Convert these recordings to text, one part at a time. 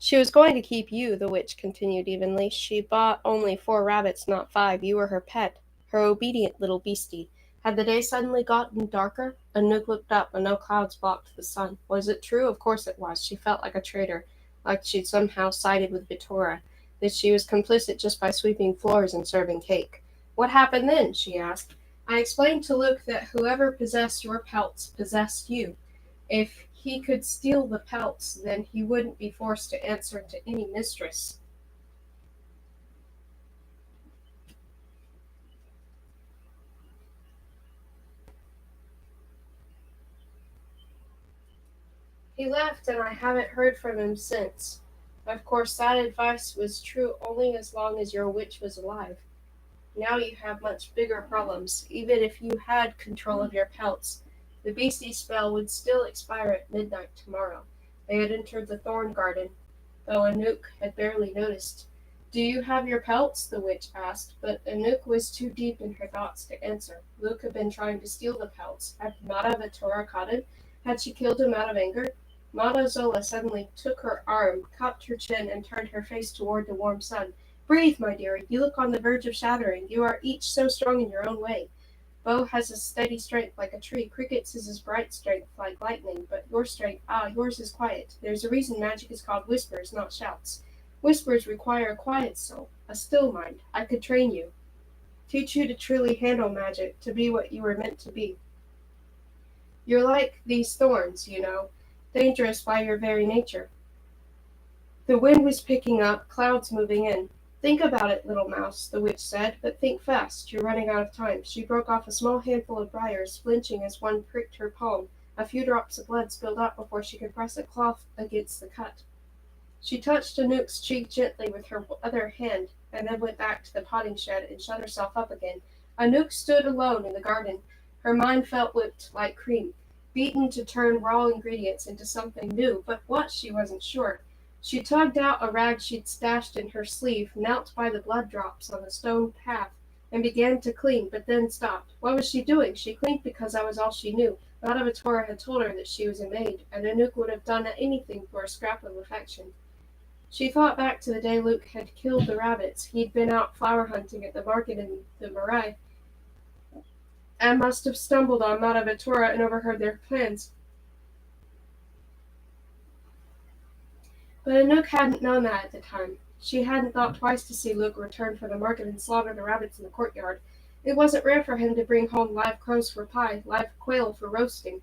She was going to keep you, the witch continued evenly. She bought only 4 rabbits, not 5. You were her pet, her obedient little beastie. Had the day suddenly gotten darker? Anouk looked up, and no clouds blocked the sun. Was it true? Of course it was. She felt like a traitor, like she'd somehow sided with Vittora, that she was complicit just by sweeping floors and serving cake. What happened then? She asked. I explained to Luke that whoever possessed your pelts possessed you. If he could steal the pelts, then he wouldn't be forced to answer to any mistress. He left, and I haven't heard from him since. Of course, that advice was true only as long as your witch was alive. Now you have much bigger problems. Even if you had control of your pelts, the beastie spell would still expire at midnight tomorrow. They had entered the thorn garden, though Anouk had barely noticed. Do you have your pelts? The witch asked, but Anouk was too deep in her thoughts to answer. Luke had been trying to steal the pelts. Had Mata Vittora caught him? Had she killed him out of anger? Mata Zola suddenly took her arm, cupped her chin, and turned her face toward the warm sun. Breathe, my dearie. You look on the verge of shattering. You are each so strong in your own way. Bo has a steady strength like a tree. Cricket's is his bright strength like lightning. But your strength, yours is quiet. There's a reason magic is called whispers, not shouts. Whispers require a quiet soul, a still mind. I could train you. Teach you to truly handle magic, to be what you were meant to be. You're like these thorns, you know, dangerous by your very nature. The wind was picking up, clouds moving in. Think about it, little mouse, the witch said, but think fast. You're running out of time. She broke off a small handful of briars, flinching as one pricked her palm. A few drops of blood spilled out before she could press a cloth against the cut. She touched Anouk's cheek gently with her other hand, and then went back to the potting shed and shut herself up again. Anouk stood alone in the garden. Her mind felt whipped like cream, beaten to turn raw ingredients into something new, but what she wasn't sure. She tugged out a rag she'd stashed in her sleeve, knelt by the blood drops on the stone path, and began to clean, but then stopped. What was she doing? She cleaned because that was all she knew. Madame Torah had told her that she was a maid, and Anouk would have done anything for a scrap of affection. She thought back to the day Luke had killed the rabbits. He'd been out flower hunting at the market in the Marais, and must have stumbled on Madame Vittora and overheard their plans. But Anouk hadn't known that at the time. She hadn't thought twice to see Luke return from the market and slaughter the rabbits in the courtyard. It wasn't rare for him to bring home live crows for pie, live quail for roasting.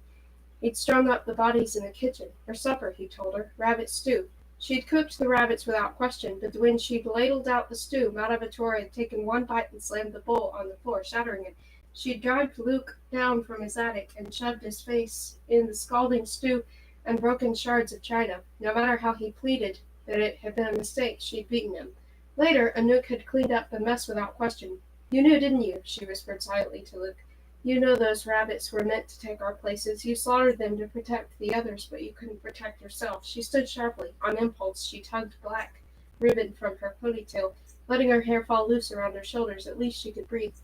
He'd strung up the bodies in the kitchen. Her supper, he told her, rabbit stew. She'd cooked the rabbits without question, but when she'd ladled out the stew, Madame Vittoria had taken one bite and slammed the bowl on the floor, shattering it. She'd dragged Luke down from his attic and shoved his face in the scalding stew and broken shards of china. No matter how he pleaded that it had been a mistake, she'd beaten him. Later, Anouk had cleaned up the mess without question. You knew, didn't you? She whispered silently to Luke. You know those rabbits were meant to take our places. You slaughtered them to protect the others, but you couldn't protect yourself. She stood sharply. On impulse, she tugged black ribbon from her ponytail, letting her hair fall loose around her shoulders. At least she could breathe.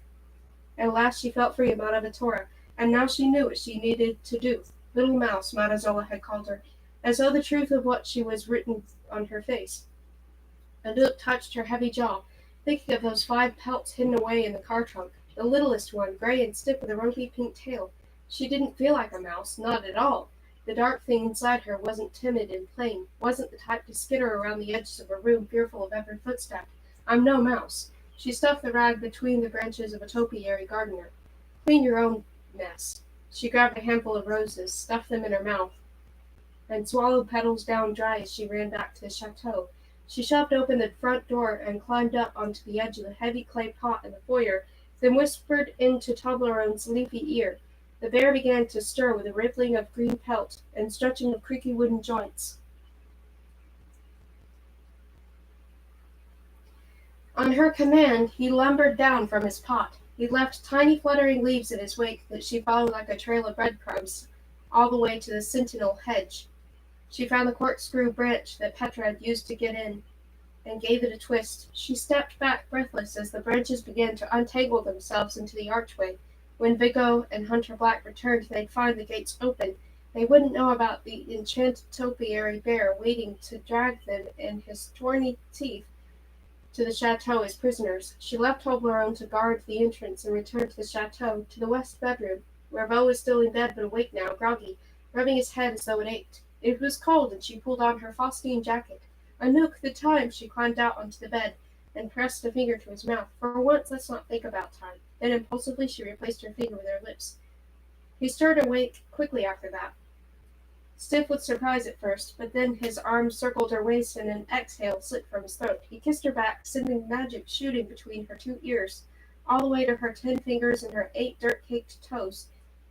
At last she felt free of Madame Vittora, and now she knew what she needed to do. Little Mouse, Matazola had called her, as though the truth of what she was written on her face. Anouk touched her heavy jaw, thinking of those 5 pelts hidden away in the car trunk. The littlest one, gray and stiff with a rumpy pink tail. She didn't feel like a mouse, not at all. The dark thing inside her wasn't timid and plain, wasn't the type to skitter around the edges of a room fearful of every footstep. I'm no mouse. She stuffed the rag between the branches of a topiary gardener. Clean your own mess. She grabbed a handful of roses, stuffed them in her mouth, and swallowed petals down dry as she ran back to the chateau. She shoved open the front door and climbed up onto the edge of the heavy clay pot in the foyer, then whispered into Toblerone's leafy ear. The bear began to stir with a rippling of green pelt and stretching of creaky wooden joints. On her command, he lumbered down from his pot. He left tiny fluttering leaves in his wake that she followed like a trail of breadcrumbs all the way to the sentinel hedge. She found the corkscrew branch that Petra had used to get in and gave it a twist. She stepped back breathless as the branches began to untangle themselves into the archway. When Vigo and Hunter Black returned, they'd find the gates open, They wouldn't know about the enchanted topiary bear waiting to drag them in his thorny teeth to the chateau as prisoners. She left Toblerone to guard the entrance and returned to the chateau, to the west bedroom, where Beau was still in bed but awake now, groggy, rubbing his head as though it ached. It was cold, and she pulled on her fustian jacket. Anouk, the time! She climbed out onto the bed and pressed a finger to his mouth. For once, let's not think about time. Then impulsively she replaced her finger with her lips. He stirred awake quickly after that, stiff with surprise at first, but then his arm circled her waist and an exhale slipped from his throat. He kissed her back, sending magic shooting between her two ears, all the way to her 10 fingers and her 8 dirt-caked toes.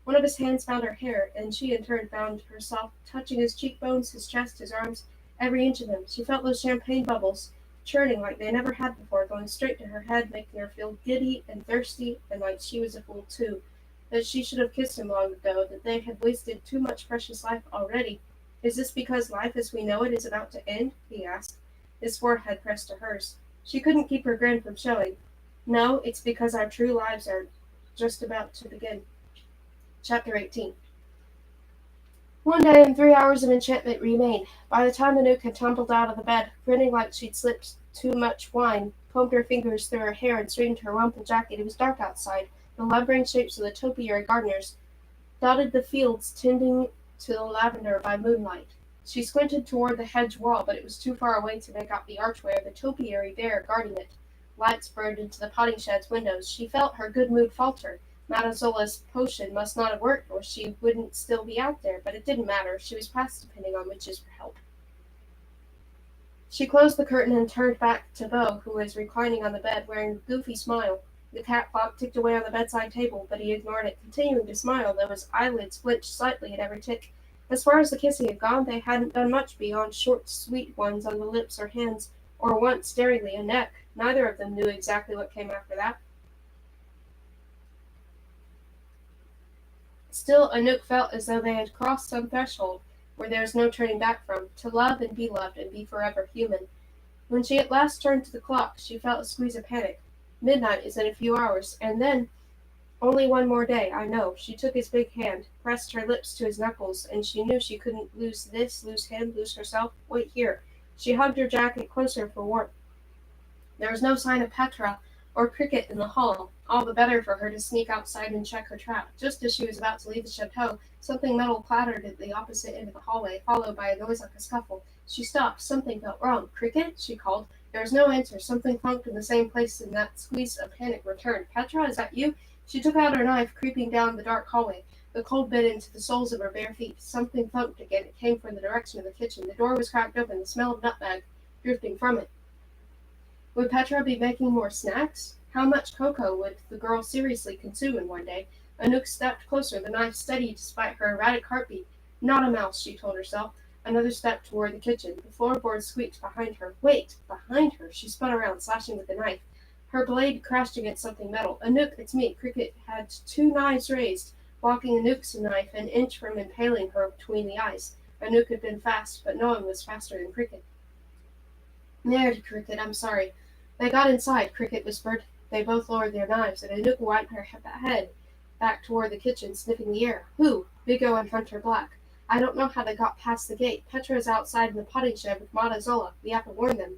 One of his hands found her hair, and she in turn found herself touching his cheekbones, his chest, his arms, every inch of him. She felt those champagne bubbles churning like they never had before, going straight to her head, making her feel giddy and thirsty, and like she was a fool too, that she should have kissed him long ago, that they had wasted too much precious life already. Is this because life as we know it is about to end? He asked, his forehead pressed to hers. She couldn't keep her grin from showing. No, it's because our true lives are just about to begin. Chapter 18. One day and 3 hours of enchantment remained. By the time Anouk had tumbled out of the bed, grinning like she'd slipped too much wine, combed her fingers through her hair and straightened her rumpled jacket, it was dark outside. The lumbering shapes of the topiary gardeners dotted the fields tending to the lavender by moonlight. She squinted toward the hedge wall, but it was too far away to make out the archway or the topiary bear guarding it. Lights burned into the potting shed's windows. She felt her good mood falter. Madazola's potion must not have worked, or she wouldn't still be out there, but it didn't matter. She was past depending on witches for help. She closed the curtain and turned back to Beau, who was reclining on the bed, wearing a goofy smile. The cat clock ticked away on the bedside table, but he ignored it, continuing to smile, though his eyelids flinched slightly at every tick. As far as the kissing had gone, they hadn't done much beyond short, sweet ones on the lips or hands, or once, daringly, a neck. Neither of them knew exactly what came after that. Still, Anouk felt as though they had crossed some threshold where there was no turning back from, to love and be forever human. When she at last turned to the clock, she felt a squeeze of panic. Midnight is in a few hours, and then only one more day, I know. She took his big hand, pressed her lips to his knuckles, and she knew she couldn't lose this, lose him, lose herself. Wait here. She hugged her jacket closer for warmth. There was no sign of Petra or Cricket in the hall, all the better for her to sneak outside and check her trap. Just as she was about to leave the chateau, something metal clattered at the opposite end of the hallway, followed by a noise like a scuffle. She stopped. Something felt wrong. Cricket? She called. There was no answer. Something thunked in the same place, and that squeeze of panic returned. Petra, is that you? She took out her knife, creeping down the dark hallway. The cold bit into the soles of her bare feet. Something thunked again. It came from the direction of the kitchen. The door was cracked open, the smell of nutmeg drifting from it. Would Petra be making more snacks? How much cocoa would the girl seriously consume in one day? Anouk stepped closer, the knife steady despite her erratic heartbeat. Not a mouse, she told herself. Another step toward the kitchen. The floorboards squeaked behind her. Wait! Behind her! She spun around, slashing with the knife. Her blade crashed against something metal. Anouk, it's me. Cricket had 2 knives raised, blocking Anouk's knife an inch from impaling her between the eyes. Anouk had been fast, but no one was faster than Cricket. Merde, Cricket, I'm sorry. They got inside, Cricket whispered. They both lowered their knives, and Anouk wiped her head back toward the kitchen, sniffing the air. Who? Bigo and Hunter Black. I don't know how they got past the gate. Petra is outside in the potting shed with Mata Zola. We have to warn them.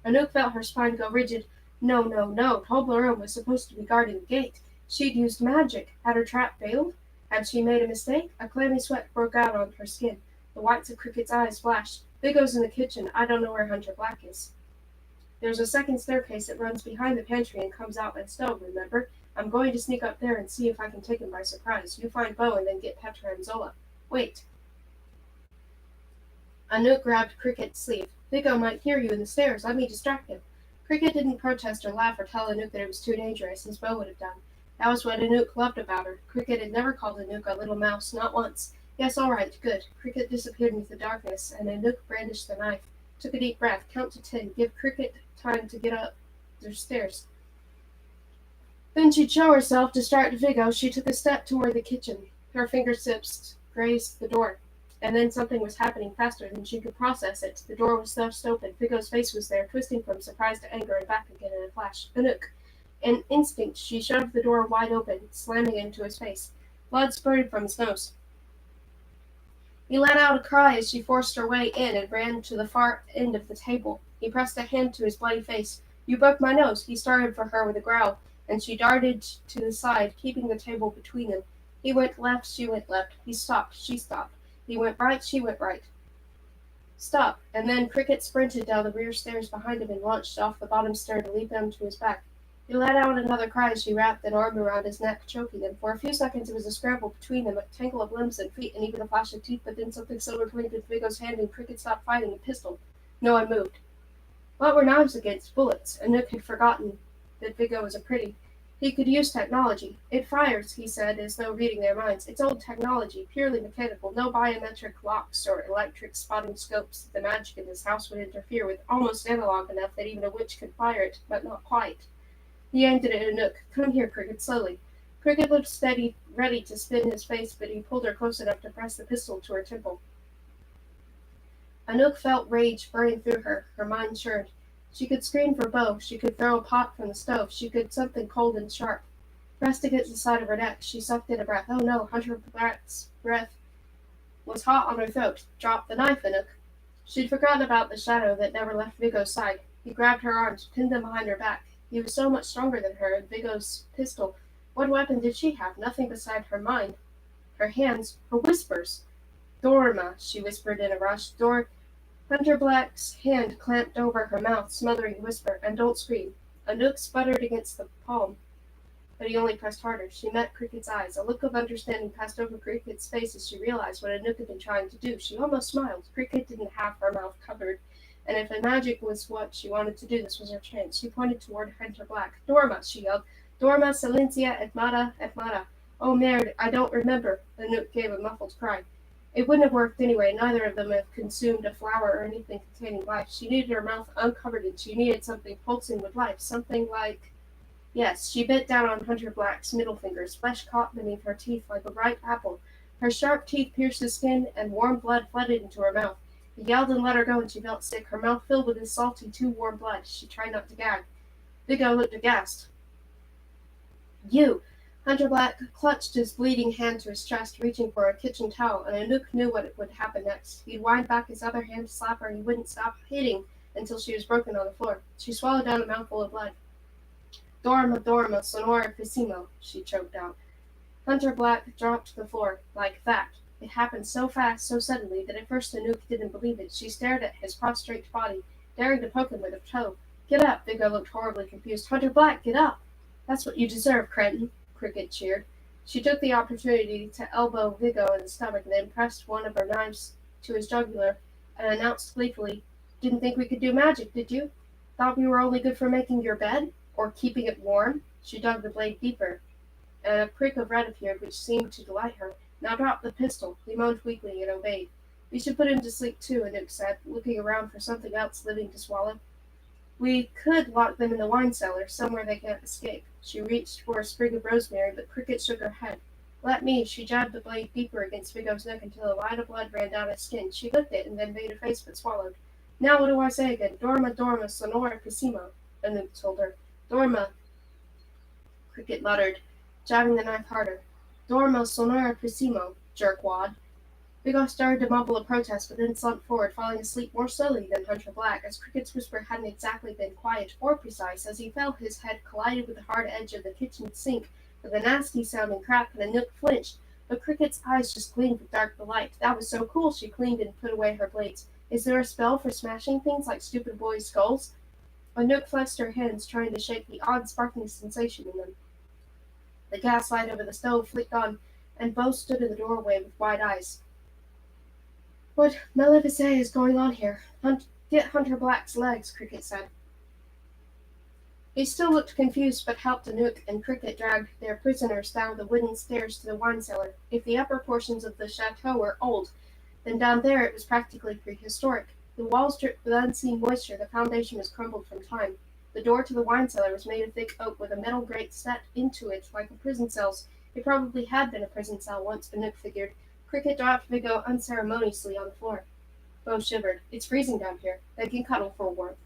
Anouk felt her spine go rigid. No, no, no. Toblerone was supposed to be guarding the gate. She'd used magic. Had her trap failed? Had she made a mistake? A clammy sweat broke out on her skin. The whites of Cricket's eyes flashed. Bigo's in the kitchen. I don't know where Hunter Black is. There's a second staircase that runs behind the pantry and comes out by the stove, remember? I'm going to sneak up there and see if I can take him by surprise. You find Beau and then get Petra and Zola. Wait. Anouk grabbed Cricket's sleeve. Bigo might hear you in the stairs. Let me distract him. Cricket didn't protest or laugh or tell Anouk that it was too dangerous, as Beau would have done. That was what Anouk loved about her. Cricket had never called Anouk a little mouse, not once. Yes, all right, good. Cricket disappeared into the darkness, and Anouk brandished the knife. Took a deep breath. Count to 10. Give Cricket time to get up the stairs. Then she'd show herself. Distracted Vigo, she took a step toward the kitchen. Her fingertips grazed the door. And then something was happening faster than she could process it. The door was thrust open. Vigo's face was there, twisting from surprise to anger and back again in a flash. Anouk. In instinct, she shoved the door wide open, slamming it into his face. Blood spurted from his nose. He let out a cry as she forced her way in and ran to the far end of the table. He pressed a hand to his bloody face. You broke my nose. He started for her with a growl, and she darted to the side, keeping the table between them. He went left, she went left. He stopped, she stopped. He went right, she went right. Stop! And then Cricket sprinted down the rear stairs behind him and launched off the bottom stair to leap onto his back. He let out another cry as she wrapped an arm around his neck, choking him. For a few seconds it was a scramble between them, a tangle of limbs and feet, and even a flash of teeth, but then something silver gleamed in Vigo's hand and Cricket stopped fighting the pistol. No one moved. What were knives against bullets? Anouk had forgotten that Vigo was a pretty. He could use technology. It fires, he said, as though reading their minds. It's old technology, purely mechanical, no biometric locks or electric spotting scopes. The magic in this house would interfere with, almost analog enough that even a witch could fire it, but not quite. He aimed it at Anouk. Come here, Cricket, slowly. Cricket looked steady, ready to spin his face, but he pulled her close enough to press the pistol to her temple. Anouk felt rage burning through her. Her mind churned. She could scream for Beau. She could throw a pot from the stove. She could something cold and sharp. Pressed against the side of her neck, she sucked in a breath. Oh no, Hunter Black's breath was hot on her throat. Drop the knife, Anouk. She'd forgotten about the shadow that never left Vigo's side. He grabbed her arms, pinned them behind her back. He was so much stronger than her, and Vigo's pistol. What weapon did she have? Nothing beside her mind. Her hands, her whispers. Dorma, she whispered in a rush. Hunter Black's hand clamped over her mouth, smothering the whisper, and don't scream. Anouk sputtered against the palm, but he only pressed harder. She met Cricket's eyes. A look of understanding passed over Cricket's face as she realized what Anouk had been trying to do. She almost smiled. Cricket didn't have her mouth covered, and if the magic was what she wanted to do, this was her chance. She pointed toward Hunter Black. Dorma, she yelled. Dorma, silencia, etmata, etmata. Oh, merde, I don't remember. Anouk gave a muffled cry. It wouldn't have worked anyway. Neither of them had consumed a flower or anything containing life. She needed her mouth uncovered, and she needed something pulsing with life. Something like... Yes, she bit down on Hunter Black's middle fingers. Flesh caught beneath her teeth like a ripe apple. Her sharp teeth pierced his skin, and warm blood flooded into her mouth. He yelled and let her go, and she felt sick. Her mouth filled with his salty, too warm blood. She tried not to gag. Vigo looked aghast. You! Hunter Black clutched his bleeding hand to his chest, reaching for a kitchen towel, and Anouk knew what would happen next. He'd wind back his other hand to slap her, and he wouldn't stop hitting until she was broken on the floor. She swallowed down a mouthful of blood. Dorma, sonora pissimo, she choked out. Hunter Black dropped to the floor, like that. It happened so fast, so suddenly, that at first Anouk didn't believe it. She stared at his prostrate body, daring to poke him with a toe. Get up! Vigo looked horribly confused. Hunter Black, get up! That's what you deserve, Crenton. Cricket cheered. She took the opportunity to elbow Vigo in the stomach, then pressed one of her knives to his jugular and announced gleefully, Didn't think we could do magic, did you? Thought we were only good for making your bed? Or keeping it warm? She dug the blade deeper, and a prick of red appeared, which seemed to delight her. Now drop the pistol. He moaned weakly and obeyed. We should put him to sleep too, Anouk said, looking around for something else living to swallow. We could lock them in the wine cellar, somewhere they can't escape. She reached for a sprig of rosemary, but Cricket shook her head. Let me. She jabbed the blade deeper against Vigo's neck until a line of blood ran down his skin. She licked it and then made a face but swallowed. Now what do I say again? Dorma, sonora pissimo, Anouk told her. Dorma, Cricket muttered, jabbing the knife harder. Dorma, sonora pissimo, jerkwad. Vigo started to mumble a protest, but then slumped forward, falling asleep more slowly than Hunter Black, as Cricket's whisper hadn't exactly been quiet or precise. As he fell, his head collided with the hard edge of the kitchen sink with a nasty-sounding crack, and Anouk flinched, but Cricket's eyes just gleamed with dark delight. That was so cool, she cleaned and put away her blades. Is there a spell for smashing things like stupid boys' skulls? Anouk flexed her hands, trying to shake the odd sparkling sensation in them. The gaslight over the stove flicked on, and Beau stood in the doorway with wide eyes. What Maleficent is going on here? Get Hunter Black's legs, Cricket said. He still looked confused, but helped Anouk and Cricket dragged their prisoners down the wooden stairs to the wine cellar. If the upper portions of the chateau were old, then down there it was practically prehistoric. The walls dripped with unseen moisture, the foundation was crumbled from time. The door to the wine cellar was made of thick oak with a metal grate set into it like a prison cell's. It probably had been a prison cell once, Anouk figured. Cricket dropped Vigo unceremoniously on the floor. Beau shivered. It's freezing down here. They can cuddle for warmth.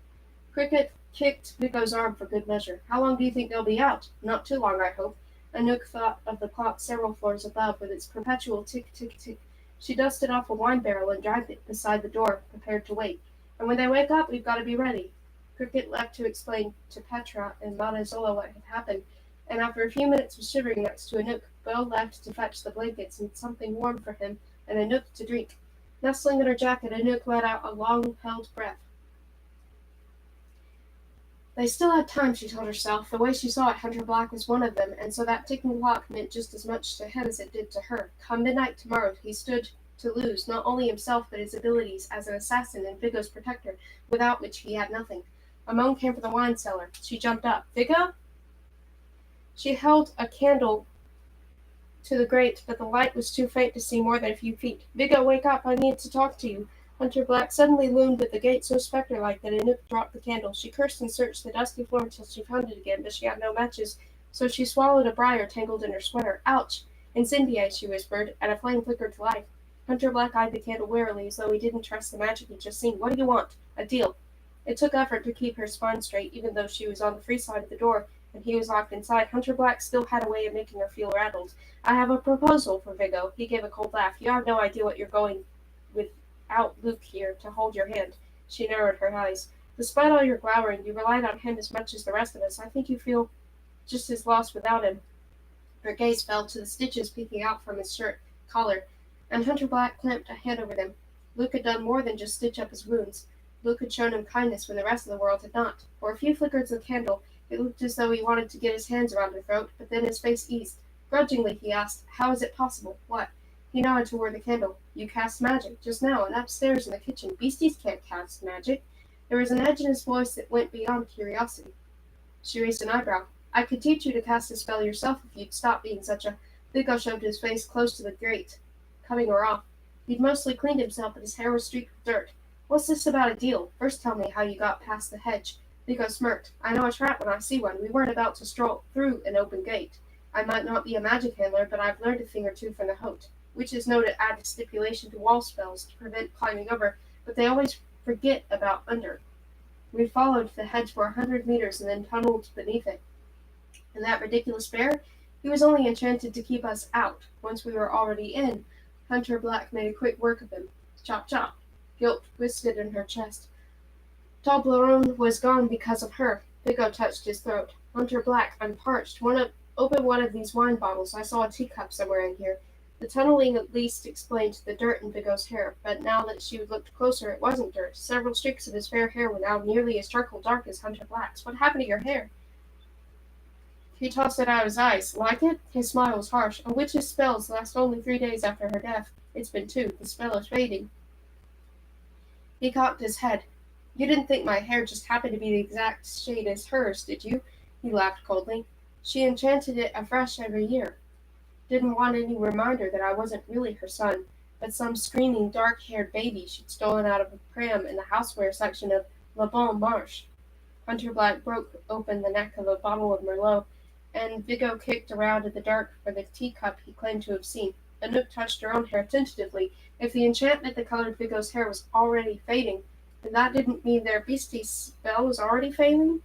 Cricket kicked Vigo's arm for good measure. How long do you think they'll be out? Not too long, I hope. Anouk thought of the clock several floors above, with its perpetual tick-tick-tick. She dusted off a wine barrel and dragged it beside the door, prepared to wait. And when they wake up, we've got to be ready. Cricket left to explain to Petra and Zola what had happened, and after a few minutes of shivering next to Anouk, Bo left to fetch the blankets and something warm for him and Anouk to drink. Nestling in her jacket, Anouk let out a long-held breath. They still had time, she told herself. The way she saw it, Hunter Black was one of them, and so that ticking clock meant just as much to him as it did to her. Come midnight tomorrow, he stood to lose not only himself but his abilities as an assassin and Vigo's protector, without which he had nothing. A moan came from the wine cellar. She jumped up. Vigo? She held a candle to the grate, but the light was too faint to see more than a few feet. Vigo, wake up, I need to talk to you. Hunter Black suddenly loomed at the gate so spectre-like that Anouk dropped the candle. She cursed and searched the dusty floor until she found it again, but she had no matches, so she swallowed a briar tangled in her sweater. Ouch! Incendiary, she whispered, and a flame flickered to life. Hunter Black eyed the candle warily, as though he didn't trust the magic he'd just seen. What do you want? A deal. It took effort to keep her spine straight, even though she was on the free side of the door, and he was locked inside. Hunter Black still had a way of making her feel rattled. I have a proposal for Vigo. He gave a cold laugh. You have no idea what you're going without Luke here to hold your hand. She narrowed her eyes. Despite all your glowering, you relied on him as much as the rest of us. I think you feel just as lost without him. Her gaze fell to the stitches peeking out from his shirt collar, and Hunter Black clamped a hand over them. Luke had done more than just stitch up his wounds. Luke had shown him kindness when the rest of the world had not. For a few flickers of the candle, it looked as though he wanted to get his hands around her throat, but then his face eased. Grudgingly, he asked, How is it possible? What? He nodded toward the candle. You cast magic, just now, and upstairs in the kitchen. Beasties can't cast magic. There was an edge in his voice that went beyond curiosity. She raised an eyebrow. I could teach you to cast a spell yourself if you'd stop being such a... Vigo shoved his face close to the grate, cutting her off. He'd mostly cleaned himself, but his hair was streaked with dirt. What's this about a deal? First tell me how you got past the hedge. Vigo smirked. I know a trap when I see one. We weren't about to stroll through an open gate. I might not be a magic handler, but I've learned a thing or two from the Hote. Witches know to add a stipulation to wall spells to prevent climbing over, but they always forget about under. We followed the hedge for 100 meters and then tunneled beneath it. And that ridiculous bear? He was only enchanted to keep us out. Once we were already in, Hunter Black made a quick work of him. Chop, chop. Guilt twisted in her chest. Toblerone was gone because of her. Vigo touched his throat. Hunter Black, I'm parched. Open one of these wine bottles. I saw a teacup somewhere in here. The tunneling at least explained the dirt in Vigo's hair, but now that she looked closer, it wasn't dirt. Several streaks of his fair hair were now nearly as charcoal dark as Hunter Black's. What happened to your hair? He tossed it out of his eyes. Like it? His smile was harsh. A witch's spells last only 3 days after her death. It's been 2. The spell is fading. He cocked his head. You didn't think my hair just happened to be the exact shade as hers, did you? He laughed coldly. She enchanted it afresh every year. Didn't want any reminder that I wasn't really her son, but some screaming, dark-haired baby she'd stolen out of a pram in the houseware section of Le Bon Marche. Hunter Black broke open the neck of a bottle of Merlot, and Vigo kicked around in the dark for the teacup he claimed to have seen. Anouk touched her own hair tentatively. If the enchantment that colored Vigo's hair was already fading, then that didn't mean their beastie spell was already failing?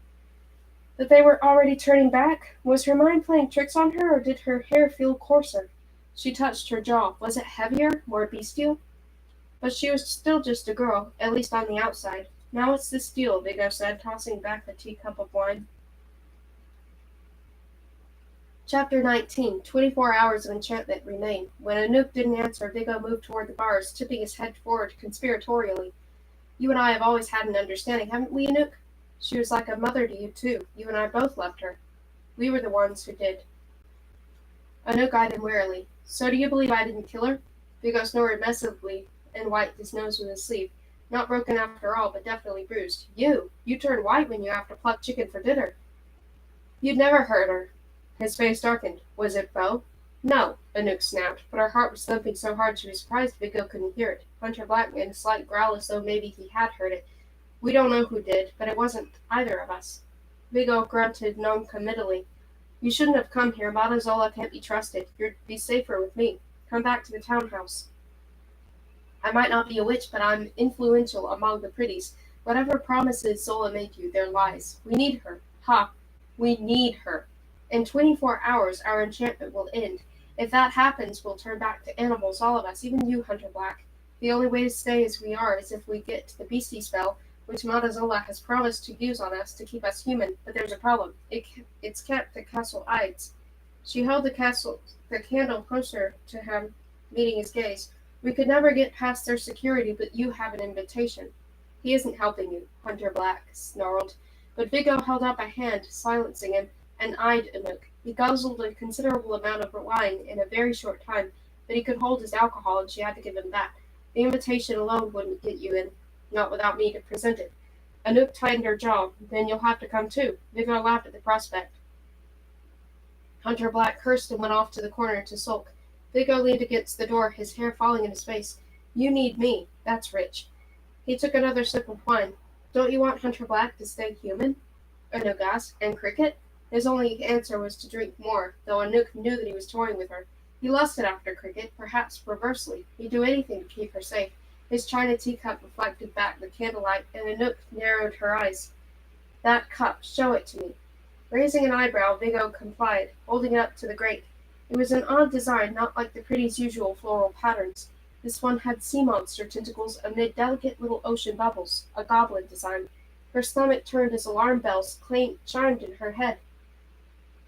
That they were already turning back? Was her mind playing tricks on her, or did her hair feel coarser? She touched her jaw. Was it heavier, more bestial? But she was still just a girl, at least on the outside. Now it's this deal, Vigo said, tossing back the teacup of wine. Chapter 19. 24 hours of enchantment remain. When Anouk didn't answer, Vigo moved toward the bars, tipping his head forward conspiratorially. You and I have always had an understanding, haven't we, Anouk? She was like a mother to you, too. You and I both loved her. We were the ones who did. Anouk eyed him warily. So do you believe I didn't kill her? Vigo snored messily and wiped his nose with his sleeve. Not broken after all, but definitely bruised. You turned white when you have to pluck chicken for dinner. You'd never hurt her. His face darkened. Was it Bo? No, Anouk snapped, but her heart was thumping so hard she was surprised Vigo couldn't hear it. Hunter Black made a slight growl as though maybe he had heard it. We don't know who did, but it wasn't either of us. Vigo grunted non-committally. You shouldn't have come here. Mata Zola can't be trusted. You'd be safer with me. Come back to the townhouse. I might not be a witch, but I'm influential among the pretties. Whatever promises Zola made you, they're lies. We need her. Ha! We need her. In 24 hours, our enchantment will end. If that happens, we'll turn back to animals, all of us, even you, Hunter Black. The only way to stay as we are is if we get the beastie spell, which Matazola has promised to use on us to keep us human. But there's a problem. It's kept at Castle Ides. She held the candle closer to him, meeting his gaze. We could never get past their security, but you have an invitation. He isn't helping you, Hunter Black snarled. But Vigo held up a hand, silencing him, and eyed Anouk. He guzzled a considerable amount of wine in a very short time, but he could hold his alcohol, and she had to give him that. The invitation alone wouldn't get you in, not without me to present it. Anouk tightened her jaw. Then you'll have to come too. Vigo laughed at the prospect. Hunter Black cursed and went off to the corner to sulk. Vigo leaned against the door, his hair falling in his face. You need me. That's rich. He took another sip of wine. Don't you want Hunter Black to stay human? Anouk asked. And Cricket? His only answer was to drink more, though Anouk knew that he was toying with her. He lusted after Cricket, perhaps perversely. He'd do anything to keep her safe. His china teacup reflected back the candlelight, and Anouk narrowed her eyes. That cup, show it to me. Raising an eyebrow, Vigo complied, holding it up to the grate. It was an odd design, not like the pretty's usual floral patterns. This one had sea monster tentacles amid delicate little ocean bubbles, a goblin design. Her stomach turned as alarm bells chimed in her head.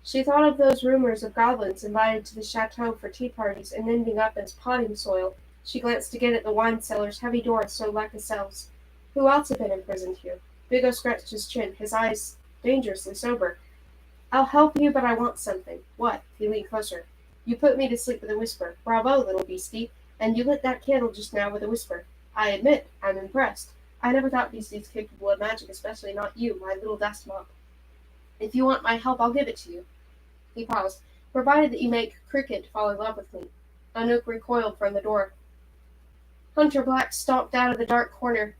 She thought of those rumors of goblins invited to the chateau for tea parties and ending up as potting soil. She glanced again at the wine cellar's heavy door so like a cell's. Who else had been imprisoned here? Vigo scratched his chin, his eyes dangerously sober. I'll help you, but I want something. What? He leaned closer. You put me to sleep with a whisper. Bravo, little beastie. And you lit that candle just now with a whisper. I admit, I'm impressed. I never thought beasties capable of magic, especially not you, my little dust mop. If you want my help, I'll give it to you. He paused. Provided that you make Cricket fall in love with me. Anouk recoiled from the door. Hunter Black stalked out of the dark corner,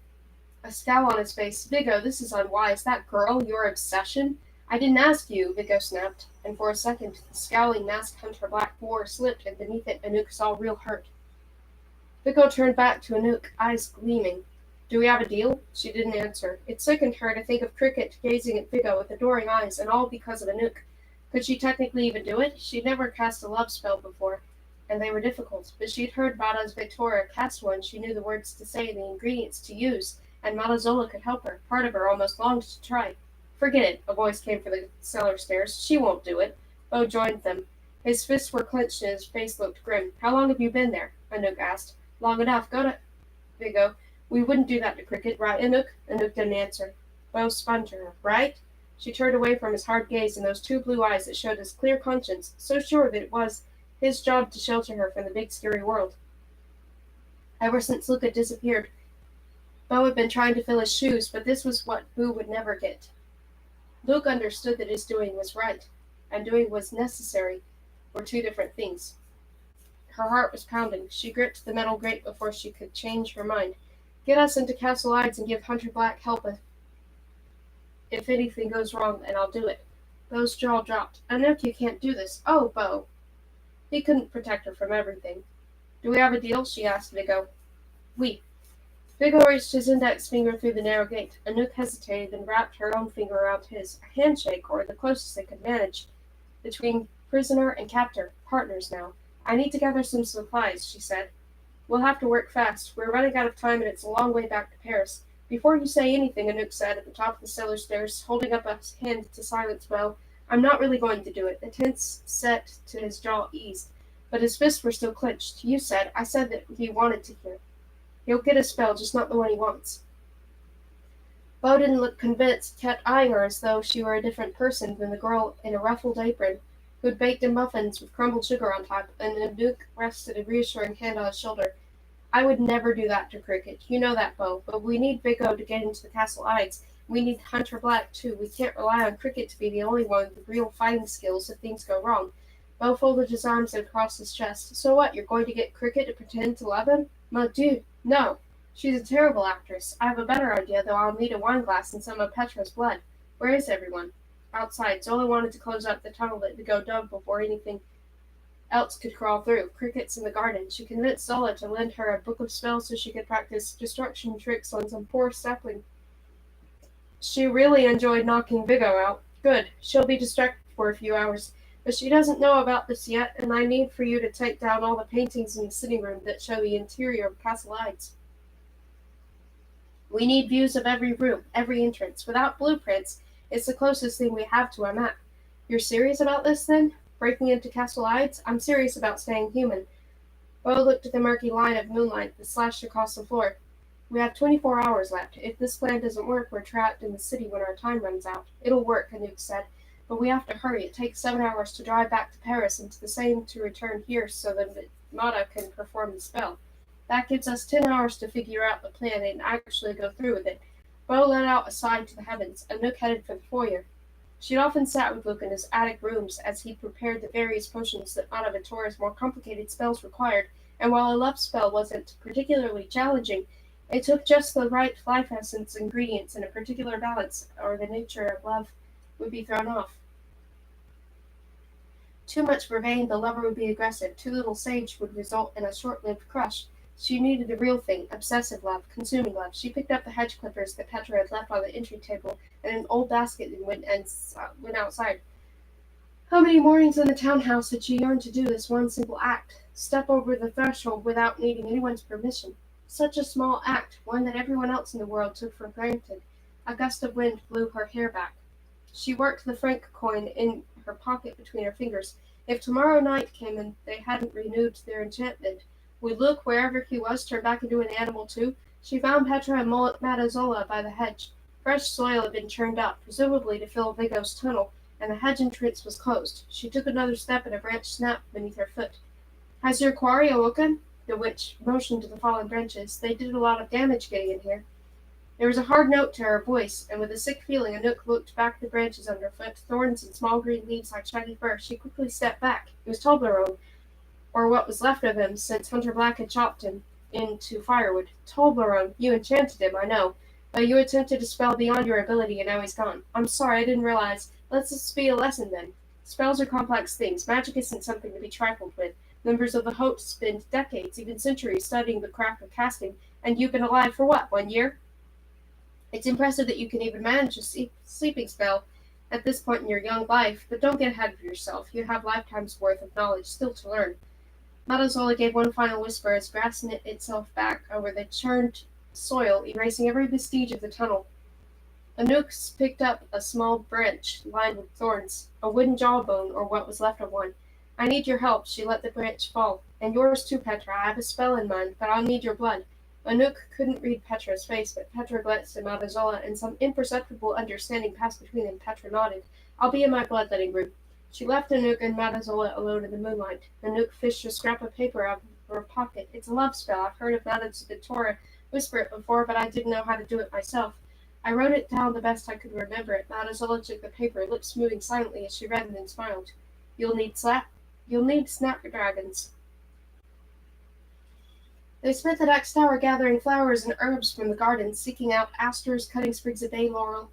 a scowl on his face. Vigo, this is unwise. That girl, your obsession? I didn't ask you, Vigo snapped, and for a second the scowling mask Hunter Black wore slipped, and beneath it Anouk saw real hurt. Vigo turned back to Anouk, eyes gleaming. Do we have a deal? She didn't answer. It sickened her to think of Cricket gazing at Vigo with adoring eyes, and all because of Anouk. Could she technically even do it? She'd never cast a love spell before, and they were difficult, but she'd heard Mada's Victoria cast one. She knew the words to say and the ingredients to use, and Matazola could help her. Part of her almost longed to try. Forget it, a voice came from the cellar stairs. She won't do it. Bo joined them. His fists were clenched and his face looked grim. How long have you been there? Anouk asked. Long enough. Go to Vigo. We wouldn't do that to Cricket, right, Anouk? Anouk didn't answer. Bo spun to her. Right? She turned away from his hard gaze and those two blue eyes that showed his clear conscience, so sure that it was his job to shelter her from the big scary world. Ever since Luca disappeared, Bo had been trying to fill his shoes, but this was what Boo would never get. Luke understood that his doing was right, and doing was necessary were two different things. Her heart was pounding. She gripped the metal grate before she could change her mind. Get us into Castle Ides and give Hunter Black help if anything goes wrong, and I'll do it. Bo's jaw dropped. Anouk, you can't do this. Oh, Bo. He couldn't protect her from everything. Do we have a deal? She asked Vigo. Oui. Vigo reached his index finger through the narrow gate. Anouk hesitated, then wrapped her own finger around his. A handshake, or the closest they could manage, between prisoner and captor. Partners now. I need to gather some supplies, she said. We'll have to work fast. We're running out of time, and it's a long way back to Paris. Before you say anything, Anouk said at the top of the cellar stairs, holding up a hand to silence Bo, I'm not really going to do it. The tense set to his jaw eased, but his fists were still clenched. You said. I said that he wanted to hear. He'll get a spell, just not the one he wants. Bo didn't look convinced, kept eyeing her as though she were a different person than the girl in a ruffled apron who'd baked in muffins with crumbled sugar on top, and Anouk rested a reassuring hand on his shoulder. I would never do that to Cricket. You know that, Bo. But we need Vigo to get into the Castle Ides. We need Hunter Black, too. We can't rely on Cricket to be the only one with real fighting skills if things go wrong. Bo folded his arms and crossed his chest. So what, you're going to get Cricket to pretend to love him? Mon Dieu, no. She's a terrible actress. I have a better idea, though I'll need a wineglass and some of Petra's blood. Where is everyone? Outside. Zola wanted to close up the tunnel that Vigo dug before anything else could crawl through. Cricket's in the garden. She convinced Zola to lend her a book of spells so she could practice destruction tricks on some poor sapling. She really enjoyed knocking Vigo out. Good. She'll be distracted for a few hours. But she doesn't know about this yet, and I need for you to take down all the paintings in the sitting room that show the interior of Castle Heights. We need views of every room, every entrance. Without blueprints, it's the closest thing we have to a map. You're serious about this, then? Breaking into Castle Heights? I'm serious about staying human. Bo looked at the murky line of moonlight that slashed across the floor. We have 24 hours left. If this plan doesn't work, we're trapped in the city when our time runs out. It'll work, Anouk said. But we have to hurry. It takes 7 hours to drive back to Paris and the same to return here so that Mata can perform the spell. That gives us 10 hours to figure out the plan and actually go through with it. Bo let out a sigh to the heavens. Anouk headed for the foyer. She'd often sat with Luke in his attic rooms as he prepared the various potions that Mata Vittora's more complicated spells required, and while a love spell wasn't particularly challenging, it took just the right life essence ingredients in a particular balance, or the nature of love would be thrown off. Too much vervain, the lover would be aggressive. Too little sage would result in a short-lived crush. She needed the real thing, obsessive love, consuming love. She picked up the hedge clippers that Petra had left on the entry table and an old basket and went outside. How many mornings in the townhouse had she yearned to do this one simple act? Step over the threshold without needing anyone's permission. Such a small act, one that everyone else in the world took for granted. A gust of wind blew her hair back. She worked the franc coin in her pocket between her fingers. If tomorrow night came and they hadn't renewed their enchantment, would Luke, wherever he was, turn back into an animal too? She found Petra and Matazola by the hedge. Fresh soil had been churned up, presumably to fill Vigo's tunnel, and the hedge entrance was closed. She took another step and a branch snapped beneath her foot. Has your quarry awoken? The witch motioned to the fallen branches. They did a lot of damage getting in here. There was a hard note to her voice, and with a sick feeling, Anouk looked back at the branches underfoot, thorns and small green leaves like shaggy fur. She quickly stepped back. It was Toblerone, or what was left of him, since Hunter Black had chopped him into firewood. Toblerone, you enchanted him, I know, but you attempted to spell beyond your ability, and now he's gone. I'm sorry, I didn't realize. Let's just be a lesson, then. Spells are complex things. Magic isn't something to be trifled with. Members of the host spend decades, even centuries, studying the craft of casting, and you've been alive for what, 1 year? It's impressive that you can even manage a sleeping spell at this point in your young life, but don't get ahead of yourself. You have lifetimes' worth of knowledge still to learn. Matazola gave one final whisper as grass knit itself back over the churned soil, erasing every vestige of the tunnel. Anouk picked up a small branch lined with thorns, a wooden jawbone, or what was left of one. I need your help. She let the branch fall. And yours too, Petra. I have a spell in mind, but I'll need your blood. Anouk couldn't read Petra's face, but Petra glanced at Matazola, and some imperceptible understanding passed between them. Petra nodded. I'll be in my bloodletting room. She left Anouk and Matazola alone in the moonlight. Anouk fished a scrap of paper out of her pocket. It's a love spell. I've heard of Matazola whisper it before, but I didn't know how to do it myself. I wrote it down the best I could remember it. Matazola took the paper, lips moving silently as she read and then smiled. You'll need snapdragons. They spent the next hour gathering flowers and herbs from the garden, seeking out asters, cutting sprigs of bay laurel,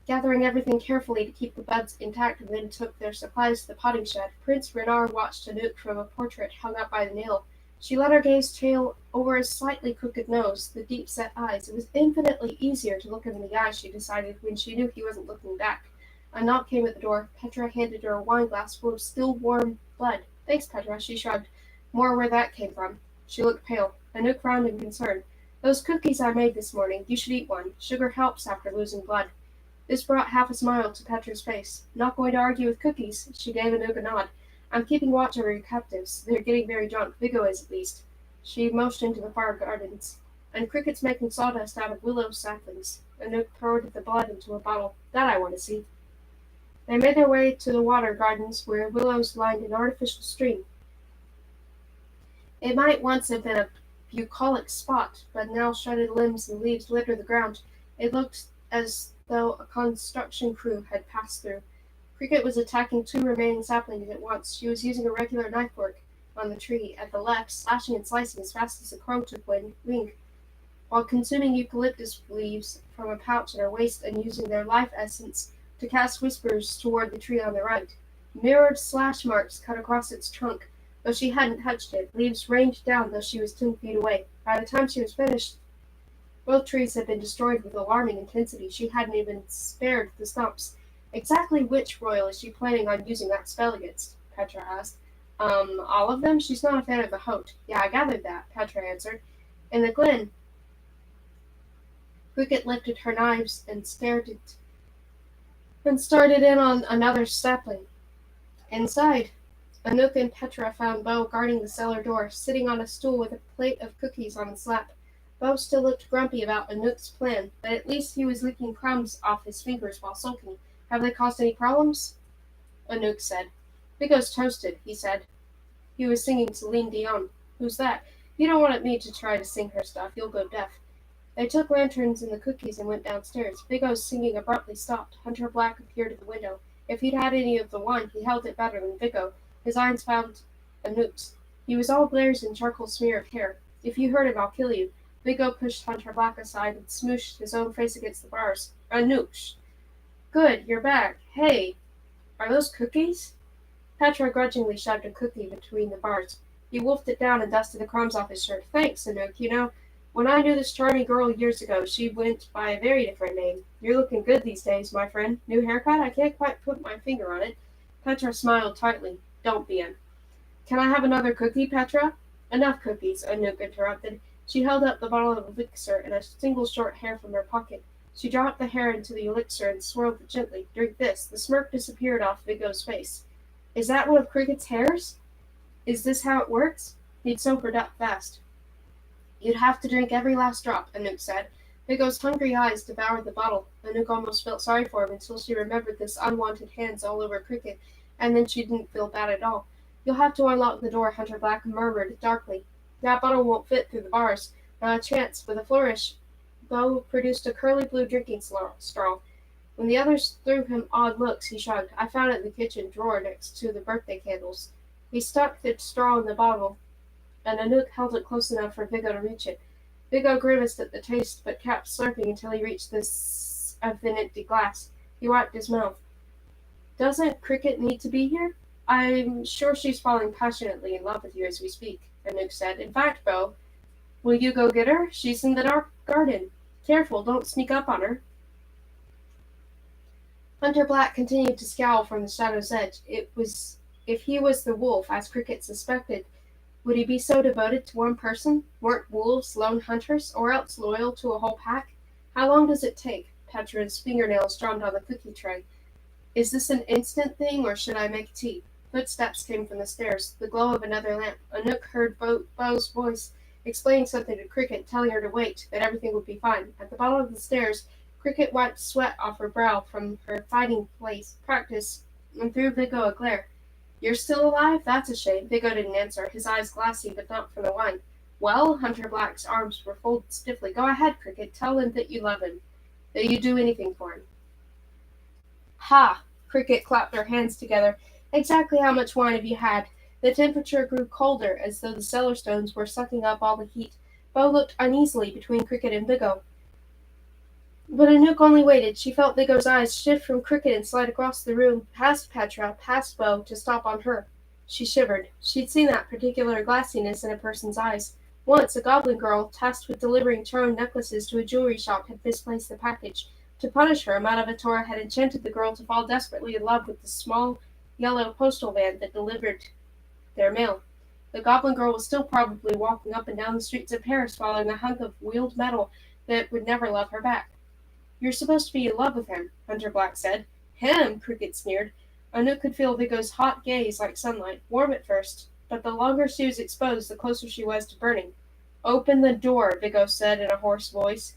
gathering everything carefully to keep the buds intact, and then took their supplies to the potting shed. Prince Renard watched Anouk from a portrait hung up by the nail. She let her gaze trail over his slightly crooked nose, the deep-set eyes. It was infinitely easier to look him in the eyes, she decided, when she knew he wasn't looking back. A knock came at the door. Petra handed her a wine-glass full of still warm blood. Thanks, Petra, she shrugged. More where that came from. She looked pale. Anouk frowned in concern. Those cookies I made this morning. You should eat one. Sugar helps after losing blood. This brought half a smile to Petra's face. Not going to argue with cookies. She gave Anouk a nod. I'm keeping watch over your captives. They're getting very drunk. Vigo is, at least. She motioned to the far gardens. And crickets making sawdust out of willow saplings. Anouk poured the blood into a bottle. That I want to see. They made their way to the water gardens where willows lined an artificial stream. It might once have been a bucolic spot, but now shredded limbs and leaves littered the ground. It looked as though a construction crew had passed through. Cricket was attacking two remaining saplings at once. She was using a regular knife work on the tree at the left, slashing and slicing as fast as a crow could wing, while consuming eucalyptus leaves from a pouch at her waist and using their life essence to cast whispers toward the tree on the right. Mirrored slash marks cut across its trunk, though she hadn't touched it. Leaves rained down, though she was 10 feet away. By the time she was finished, both trees had been destroyed with alarming intensity. She hadn't even spared the stumps. Exactly which royal is she planning on using that spell against? Petra asked. All of them? She's not a fan of the Hote. Yeah, I gathered that, Petra answered. In the glen, Cricket lifted her knives and started in on another sapling. Inside, Anouk and Petra found Bo guarding the cellar door, sitting on a stool with a plate of cookies on his lap. Bo still looked grumpy about Anouk's plan, but at least he was licking crumbs off his fingers while sulking. Have they caused any problems? Anouk said. Vigo's toasted, he said. He was singing Celine Dion. Who's that? You don't want me to try to sing her stuff. You'll go deaf. They took lanterns and the cookies and went downstairs. Vigo's singing abruptly stopped. Hunter Black appeared at the window. If he'd had any of the wine, he held it better than Vigo. His eyes found Anouk's. He was all blares and charcoal smear of hair. If you hurt him, I'll kill you. Vigo pushed Hunter Black aside and smooshed his own face against the bars. Anouk. Good, you're back. Hey, are those cookies? Petra grudgingly shoved a cookie between the bars. He wolfed it down and dusted the crumbs off his shirt. Thanks, Anouk. You know, when I knew this charming girl years ago, she went by a very different name. You're looking good these days, my friend. New haircut? I can't quite put my finger on it. Petra smiled tightly. Don't be in. Can I have another cookie, Petra? Enough cookies, Anouk interrupted. She held up the bottle of elixir and a single short hair from her pocket. She dropped the hair into the elixir and swirled it gently. Drink this. The smirk disappeared off Vigo's face. Is that one of Cricket's hairs? Is this how it works? He'd sobered up fast. You'd have to drink every last drop, Anouk said. Vigo's hungry eyes devoured the bottle. Anouk almost felt sorry for him until she remembered this unwanted hands all over Cricket, and then she didn't feel bad at all. You'll have to unlock the door, Hunter Black murmured darkly. That bottle won't fit through the bars. Not a chance. With a flourish, Bo produced a curly blue drinking straw. When the others threw him odd looks, he shrugged. I found it in the kitchen drawer next to the birthday candles. He stuck the straw in the bottle, and Anouk held it close enough for Vigo to reach it. Vigo grimaced at the taste, but kept slurping until he reached the of the empty glass. He wiped his mouth. Doesn't Cricket need to be here? I'm sure she's falling passionately in love with you as we speak, Anouk said. In fact, Bo, will you go get her? She's in the dark garden. Careful, don't sneak up on her. Hunter Black continued to scowl from the shadow's edge. If he was the wolf, as Cricket suspected, would he be so devoted to one person? Weren't wolves lone hunters, or else loyal to a whole pack? How long does it take? Petra's fingernails drummed on the cookie tray. Is this an instant thing, or should I make tea? Footsteps came from the stairs, the glow of another lamp. Anouk heard Bo's voice explaining something to Cricket, telling her to wait, that everything would be fine. At the bottom of the stairs, Cricket wiped sweat off her brow from her fighting practice and threw Vigo a glare. You're still alive? That's a shame. Vigo didn't answer, his eyes glassy but not from the wine. Well, Hunter Black's arms were folded stiffly. Go ahead, Cricket. Tell him that you love him, that you'd do anything for him. Ha! Cricket clapped her hands together. Exactly how much wine have you had? The temperature grew colder, as though the cellar stones were sucking up all the heat. Bo looked uneasily between Cricket and Vigo. But Anouk only waited. She felt Vigo's eyes shift from Cricket and slide across the room, past Petra, past Bo, to stop on her. She shivered. She'd seen that particular glassiness in a person's eyes. Once, a goblin girl, tasked with delivering charmed necklaces to a jewelry shop, had misplaced the package. To punish her, Madame had enchanted the girl to fall desperately in love with the small yellow postal van that delivered their mail. The goblin girl was still probably walking up and down the streets of Paris following a hunk of wheeled metal that would never love her back. You're supposed to be in love with him, Hunter Black said. Him? Cricket sneered. Anouk could feel Vigo's hot gaze like sunlight, warm at first, but the longer she was exposed, the closer she was to burning. Open the door, Vigo said in a hoarse voice.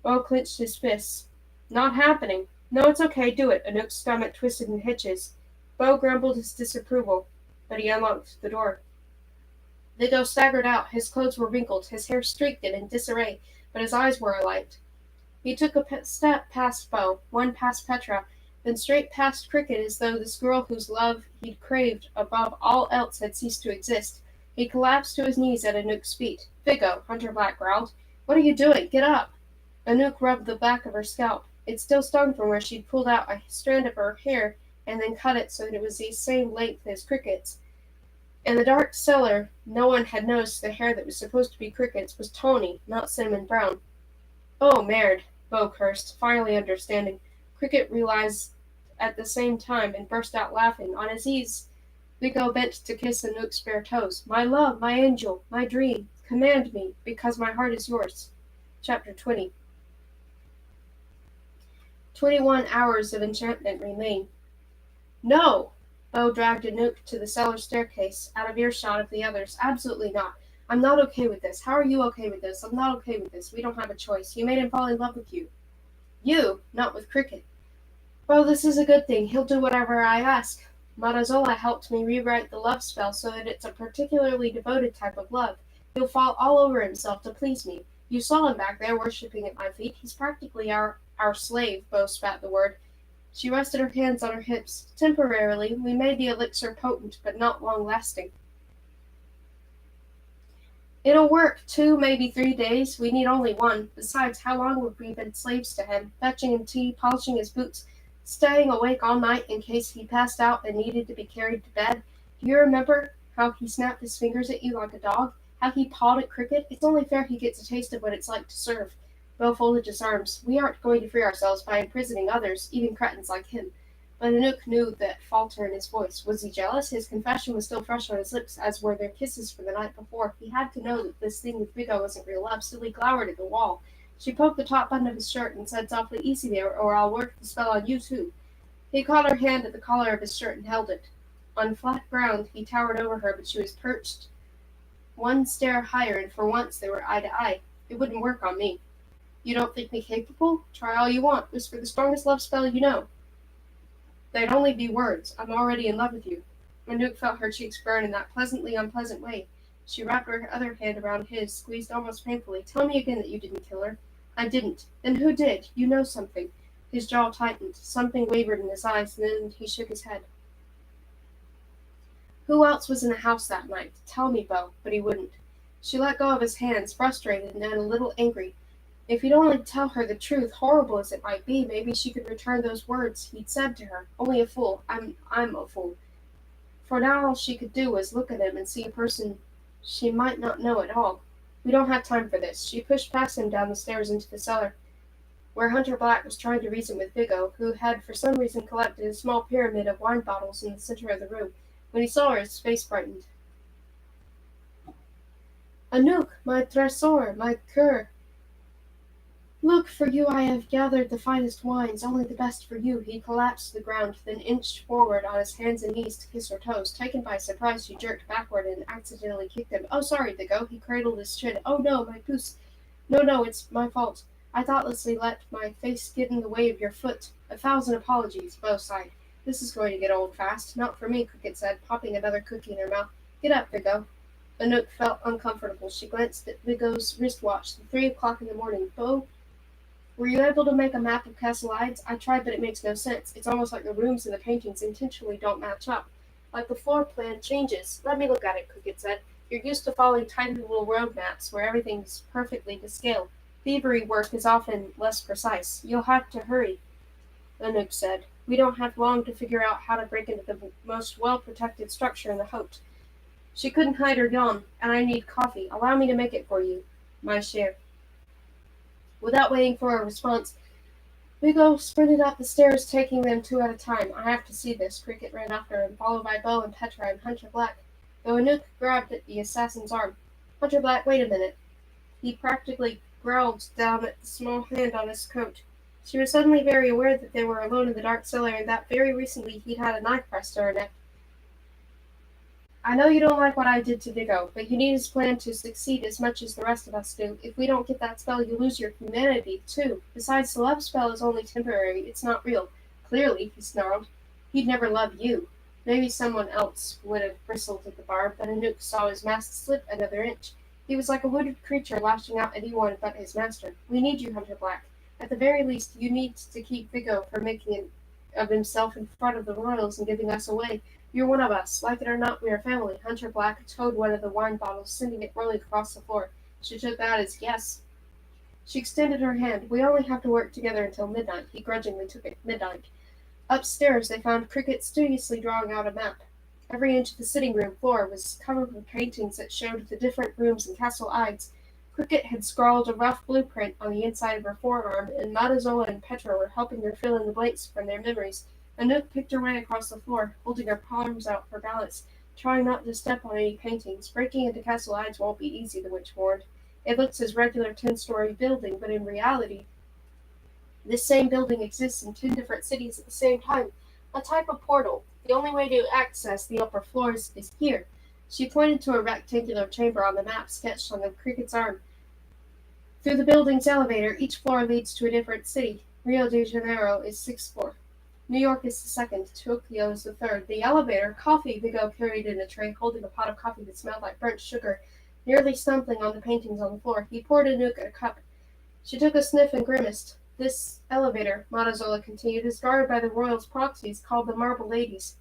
Bo clenched his fists. Not happening. No, it's okay, do it. Anouk's stomach twisted in hitches. Bo grumbled his disapproval, but he unlocked the door. Vigo staggered out. His clothes were wrinkled, his hair streaked and in disarray, but his eyes were alight. He took a step past Bo, one past Petra, then straight past Cricket as though this girl whose love he'd craved above all else had ceased to exist. He collapsed to his knees at Anouk's feet. Vigo, Hunter Black growled. What are you doing? Get up! Anouk rubbed the back of her scalp. It still stung from where she'd pulled out a strand of her hair and then cut it so that it was the same length as Cricket's. In the dark cellar, no one had noticed the hair that was supposed to be Cricket's was tawny, not cinnamon brown. Oh, merde, Bo cursed, finally understanding. Cricket realized at the same time and burst out laughing. On his knees, Vigo bent to kiss Anouk's bare toes. My love, my angel, my dream, command me, because my heart is yours. Chapter 20. 21 hours of enchantment remain. No! Bo dragged Anouk to the cellar staircase, out of earshot of the others. Absolutely not. I'm not okay with this. How are you okay with this? I'm not okay with this. We don't have a choice. You made him fall in love with you. You, not with Cricket. Well, this is a good thing. He'll do whatever I ask. Matazola helped me rewrite the love spell so that it's a particularly devoted type of love. He'll fall all over himself to please me. You saw him back there worshipping at my feet. He's practically our slave, Bo spat the word. She rested her hands on her hips. Temporarily, we made the elixir potent, but not long-lasting. It'll work 2, maybe 3 days. We need only 1. Besides, how long have we been slaves to him, fetching him tea, polishing his boots, staying awake all night in case he passed out and needed to be carried to bed? Do you remember how he snapped his fingers at you like a dog? How he pawed at Cricket? It's only fair he gets a taste of what it's like to serve. Bo folded his arms. We aren't going to free ourselves by imprisoning others, even cretins like him. But Anouk knew that falter in his voice. Was he jealous? His confession was still fresh on his lips, as were their kisses from the night before. He had to know that this thing with Vigo wasn't real love. Still he glowered at the wall. She poked the top button of his shirt and said softly, Easy there, or I'll work the spell on you too. He caught her hand at the collar of his shirt and held it. On flat ground, he towered over her, but she was perched one stair higher, and for once they were eye to eye. It wouldn't work on me. You don't think me capable? Try all you want. Whisper the strongest love spell you know. They'd only be words. I'm already in love with you. Anouk felt her cheeks burn in that pleasantly unpleasant way. She wrapped her other hand around his, squeezed almost painfully. Tell me again that you didn't kill her. I didn't. Then who did? You know something. His jaw tightened. Something wavered in his eyes, and then he shook his head. Who else was in the house that night? Tell me, Bo. But he wouldn't. She let go of his hands, frustrated and a little angry. If he'd only tell her the truth, horrible as it might be, maybe she could return those words he'd said to her. Only a fool. I'm a fool. For now all she could do was look at him and see a person she might not know at all. We don't have time for this. She pushed past him down the stairs into the cellar, where Hunter Black was trying to reason with Vigo, who had for some reason collected a small pyramid of wine bottles in the center of the room. When he saw her, his face brightened. Anouk, my tresor, my cur. Look, for you I have gathered the finest wines, only the best for you. He collapsed to the ground, then inched forward on his hands and knees to kiss her toes. Taken by surprise, she jerked backward and accidentally kicked him. Oh, sorry, Vigo. He cradled his chin. Oh, no, my goose. No, it's my fault. I thoughtlessly let my face get in the way of your foot. 1,000 apologies, Bo sighed. This is going to get old fast. Not for me, Cricket said, popping another cookie in her mouth. Get up, Vigo. Anouk felt uncomfortable. She glanced at Vigo's wristwatch. 3 o'clock in the morning. Bo, were you able to make a map of Castle Ides? I tried, but it makes no sense. It's almost like the rooms in the paintings intentionally don't match up. Like the floor plan changes. Let me look at it, Cricket said. You're used to following tiny little road maps where everything's perfectly to scale. Thievery work is often less precise. You'll have to hurry, Anouk said. We don't have long to figure out how to break into the most well-protected structure in the Haute. She couldn't hide her yawn. And I need coffee. Allow me to make it for you. My share. Without waiting for a response, Vigo sprinted up the stairs, taking them 2 at a time. I have to see this. Cricket ran after him, followed by Bo and Petra and Hunter Black, though Anouk grabbed at the assassin's arm. Hunter Black, wait a minute. He practically growled down at the small hand on his coat. She was suddenly very aware that they were alone in the dark cellar, and that very recently he'd had a knife pressed to her neck. I know you don't like what I did to Vigo, but you need his plan to succeed as much as the rest of us do. If we don't get that spell, you lose your humanity, too. Besides, the love spell is only temporary. It's not real. Clearly, he snarled. He'd never love you. Maybe someone else would have bristled at the barb, but Anouk saw his mask slip another inch. He was like a wounded creature lashing out at anyone but his master. We need you, Hunter Black. At the very least, you need to keep Vigo from making it of himself in front of the royals and giving us away. You're one of us. Like it or not, we are family. Hunter Black towed one of the wine bottles, sending it rolling across the floor. She took that as yes. She extended her hand. We only have to work together until midnight. He grudgingly took it. Midnight. Upstairs, they found Cricket studiously drawing out a map. Every inch of the sitting room floor was covered with paintings that showed the different rooms in Castle Ides. Cricket had scrawled a rough blueprint on the inside of her forearm, and Matazola and Petra were helping her fill in the blanks from their memories. Anouk picked her way across the floor, holding her palms out for balance, trying not to step on any paintings. Breaking into Castle Ides won't be easy, the witch warned. It looks as regular 10-story building, but in reality, this same building exists in 10 different cities at the same time. A type of portal. The only way to access the upper floors is here. She pointed to a rectangular chamber on the map sketched on the cricket's arm. Through the building's elevator, each floor leads to a different city. Rio de Janeiro is 6th floor. New York is the 2nd. Tokyo is the 3rd. The elevator, coffee Vigo carried in a tray, holding a pot of coffee that smelled like burnt sugar, nearly stumbling on the paintings on the floor. He poured Anouk a cup. She took a sniff and grimaced. This elevator, Matazola continued, is guarded by the royals' proxies called the Marble Ladies.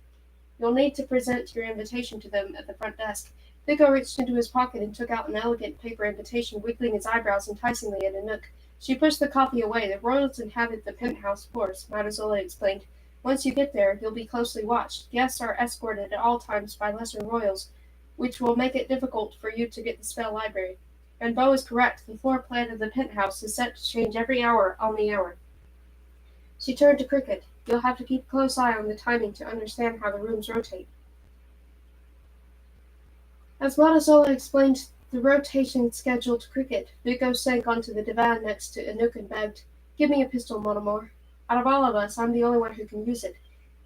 You'll need to present your invitation to them at the front desk. Vigo reached into his pocket and took out an elegant paper invitation, wiggling his eyebrows enticingly at Anouk. She pushed the coffee away. The royals inhabit the penthouse floors, Matazola explained. Once you get there, you'll be closely watched. Guests are escorted at all times by lesser royals, which will make it difficult for you to get the spell library. And Beau is correct. The floor plan of the penthouse is set to change every hour on the hour. She turned to Cricket. You'll have to keep a close eye on the timing to understand how the rooms rotate. As Matazola explained the rotation schedule to Cricket, Vigo sank onto the divan next to Anouk and begged, Give me a pistol, mon amour. Out of all of us, I'm the only one who can use it.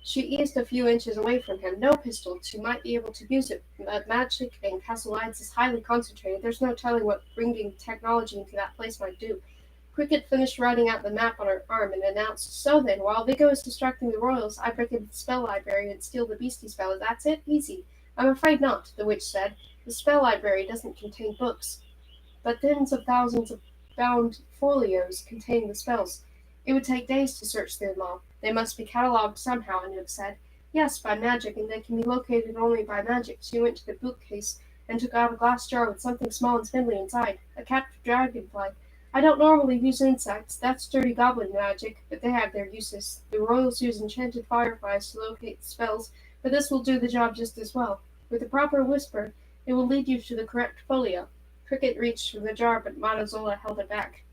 She eased a few inches away from him. No pistol. She might be able to use it, but magic in Castle Ides is highly concentrated. There's no telling what bringing technology into that place might do. Cricket finished writing out the map on her arm and announced, So then, while Vigo is distracting the royals, I break into the spell library and steal the beastie spell. That's it? Easy. I'm afraid not, the witch said. The spell library doesn't contain books, but tens of thousands of bound folios containing the spells. It would take days to search through them all. They must be catalogued somehow, Anouk said. Yes, by magic, and they can be located only by magic. She went to the bookcase and took out a glass jar with something small and spindly inside, a captive dragonfly. I don't normally use insects. That's dirty goblin magic, but they have their uses. The royals use enchanted fireflies to locate spells, but this will do the job just as well. With a proper whisper, it will lead you to the correct folio. Cricket reached for the jar, but Matazola held it back.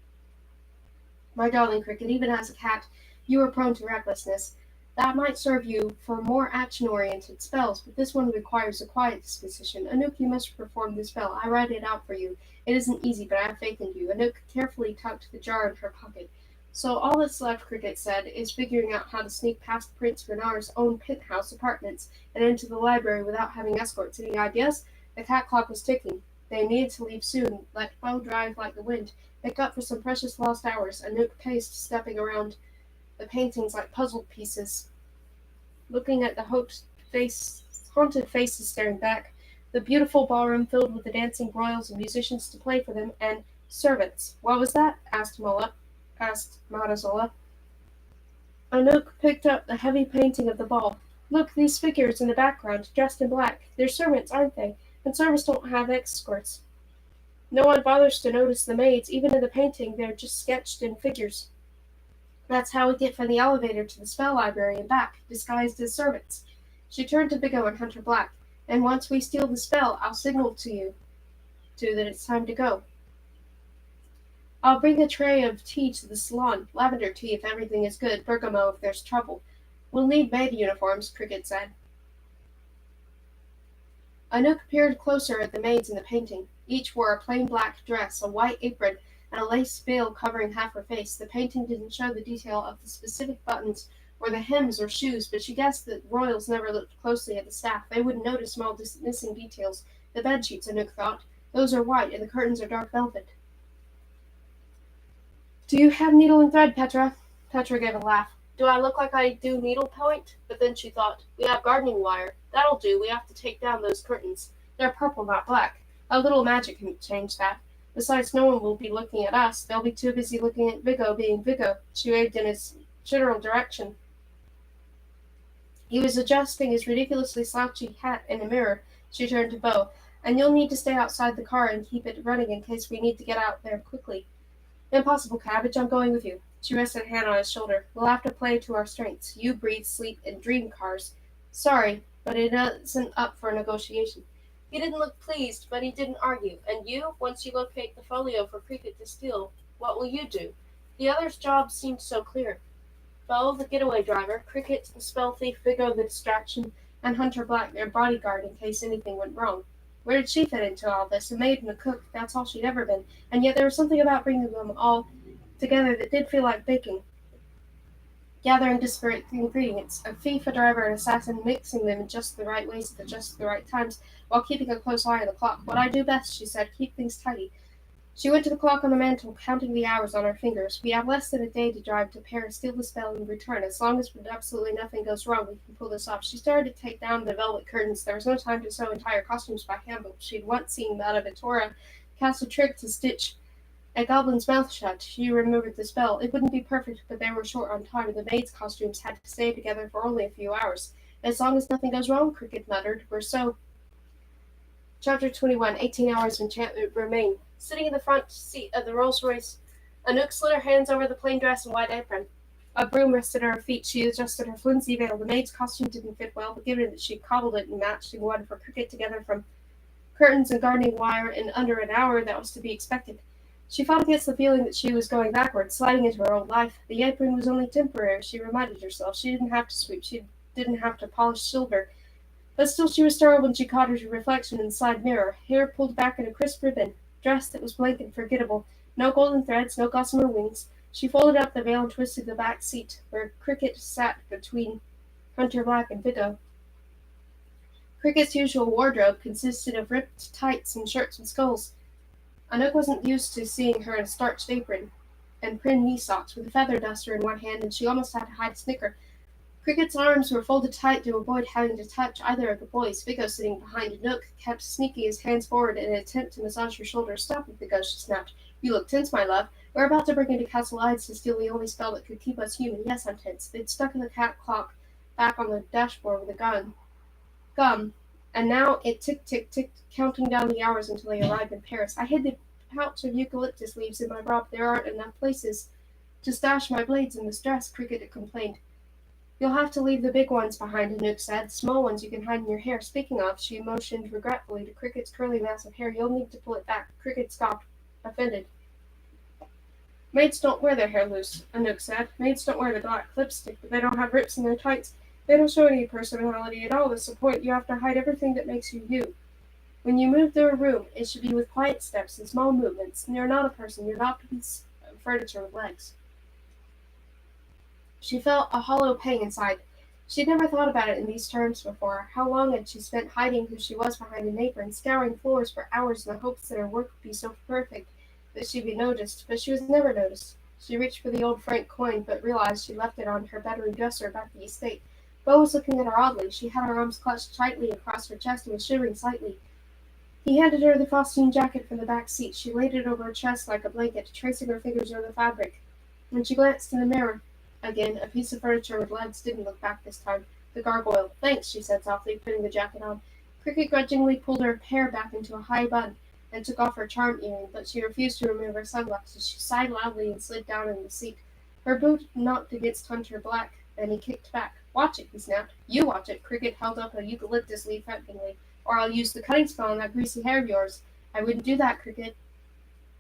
My darling Cricket, even as a cat, you are prone to recklessness. That might serve you for more action-oriented spells, but this one requires a quiet disposition. Anouk, you must perform the spell. I write it out for you. It isn't easy, but I have faith in you. Anouk carefully tucked the jar in her pocket. So all that's left, Cricket said, is figuring out how to sneak past Prince Bernard's own penthouse apartments and into the library without having escorts. Any ideas? The cat clock was ticking. They needed to leave soon. Let Beau drive like the wind. Make up for some precious lost hours. Anouk paced, stepping around the paintings like puzzled pieces, looking at the haunted faces staring back, the beautiful ballroom filled with the dancing royals and musicians to play for them, and servants. What was that? Asked Matazola. Anouk picked up the heavy painting of the ball. Look, these figures in the background, dressed in black. They're servants, aren't they? And servants don't have escorts. No one bothers to notice the maids. Even in the painting, they're just sketched in figures. That's how we get from the elevator to the spell library and back, disguised as servants. She turned to Vigo and Hunter Black. And once we steal the spell, I'll signal to you two that it's time to go. I'll bring a tray of tea to the salon. Lavender tea if everything is good, bergamot if there's trouble. We'll need maid uniforms, Cricket said. Anouk peered closer at the maids in the painting. Each wore a plain black dress, a white apron, and a lace veil covering half her face. The painting didn't show the detail of the specific buttons or the hems or shoes, but she guessed that royals never looked closely at the staff. They wouldn't notice small missing details. The bedsheets, Anouk thought. Those are white, and the curtains are dark velvet. Do you have needle and thread, Petra? Petra gave a laugh. Do I look like I do needlepoint? But then she thought, we have gardening wire. That'll do. We have to take down those curtains. They're purple, not black. A little magic can change that. Besides, no one will be looking at us. They'll be too busy looking at Vigo being Vigo. She waved in his general direction. He was adjusting his ridiculously slouchy hat in a mirror. She turned to Beau. And you'll need to stay outside the car and keep it running in case we need to get out there quickly. Impossible, Cabbage. I'm going with you. She rested a hand on his shoulder. We'll have to play to our strengths. You breathe, sleep, and dream cars. Sorry, but it isn't up for negotiation. He didn't look pleased, but he didn't argue. And you, once you locate the folio for Cricket to steal, what will you do? The other's job seemed so clear. Bo, the getaway driver, Cricket, the spell thief, Vigo, the distraction, and Hunter Black, their bodyguard in case anything went wrong. Where did she fit into all this? A maid and a cook, that's all she'd ever been. And yet there was something about bringing them all together that did feel like baking. Gathering disparate ingredients, a thief, a driver, an assassin, mixing them in just the right ways at just the right times, while keeping a close eye on the clock. What I do best, she said, keep things tidy. She went to the clock on the mantel, counting the hours on her fingers. We have less than a day to drive to Paris, steal the spell, and return. As long as absolutely nothing goes wrong, we can pull this off. She started to take down the velvet curtains. There was no time to sew entire costumes by hand, but she'd once seen Madame Vittoria cast a trick to stitch a goblin's mouth shut. She remembered the spell. It wouldn't be perfect, but they were short on time, and the maids' costumes had to stay together for only a few hours. As long as nothing goes wrong, Cricket muttered. We're so. Chapter 21, 18 Hours of Enchantment Remain. Sitting in the front seat of the Rolls-Royce, Anouk slid her hands over the plain dress and white apron. A broom rested at her feet. She adjusted her flimsy veil. The maid's costume didn't fit well, but given that she cobbled it and matching one for Cricket together from curtains and gardening wire in under an hour, that was to be expected. She fought against the feeling that she was going backwards, sliding into her old life. The apron was only temporary, she reminded herself. She didn't have to sweep. She didn't have to polish silver. But still she was startled when she caught her reflection in the side mirror, hair pulled back in a crisp ribbon, dress that was blank and forgettable, no golden threads, no gossamer wings. She folded up the veil and twisted the back seat, where Cricket sat between Hunter Black and Vigo. Cricket's usual wardrobe consisted of ripped tights and shirts with skulls. Anouk wasn't used to seeing her in a starched apron and prim knee socks with a feather duster in one hand, and she almost had to hide a snicker. Cricket's arms were folded tight to avoid having to touch either of the boys. Vigo, sitting behind Anouk, kept sneaking his hands forward in an attempt to massage her shoulders. Stop it, Vigo, she snapped. You look tense, my love. We're about to break into Castle Ides to steal the only spell that could keep us human. Yes, I'm tense. They'd stuck in the cat clock back on the dashboard with a gum, and now it ticked, counting down the hours until they arrived in Paris. I hid the pouch of eucalyptus leaves in my bra, but there aren't enough places to stash my blades in this dress, Cricket complained. You'll have to leave the big ones behind, Anouk said. Small ones you can hide in your hair. Speaking of, she motioned regretfully to Cricket's curly mass of hair. You'll need to pull it back. Cricket scoffed, offended. Maids don't wear their hair loose, Anouk said. Maids don't wear the black lipstick, but they don't have rips in their tights. They don't show any personality at all. That's the point. You have to hide everything that makes you you. When you move through a room, it should be with quiet steps and small movements. You're not a person. You're not a piece of furniture with legs. She felt a hollow pang inside. She'd never thought about it in these terms before. How long had she spent hiding who she was behind an apron, scouring floors for hours in the hopes that her work would be so perfect that she'd be noticed, but she was never noticed. She reached for the old franc coin, but realized she'd left it on her bedroom dresser back at the estate. Bo was looking at her oddly. She had her arms clutched tightly across her chest and was shivering slightly. He handed her the costume jacket from the back seat. She laid it over her chest like a blanket, tracing her fingers over the fabric. When she glanced in the mirror, again, a piece of furniture with legs didn't look back this time. The gargoyle. Thanks, she said softly, putting the jacket on. Cricket grudgingly pulled her hair back into a high bun and took off her charm earring, but she refused to remove her sunglasses. She sighed loudly and slid down in the seat. Her boot knocked against Hunter Black, and he kicked back. Watch it, he snapped. You watch it. Cricket held up a eucalyptus leaf threateningly. Or I'll use the cutting spell on that greasy hair of yours. I wouldn't do that, Cricket,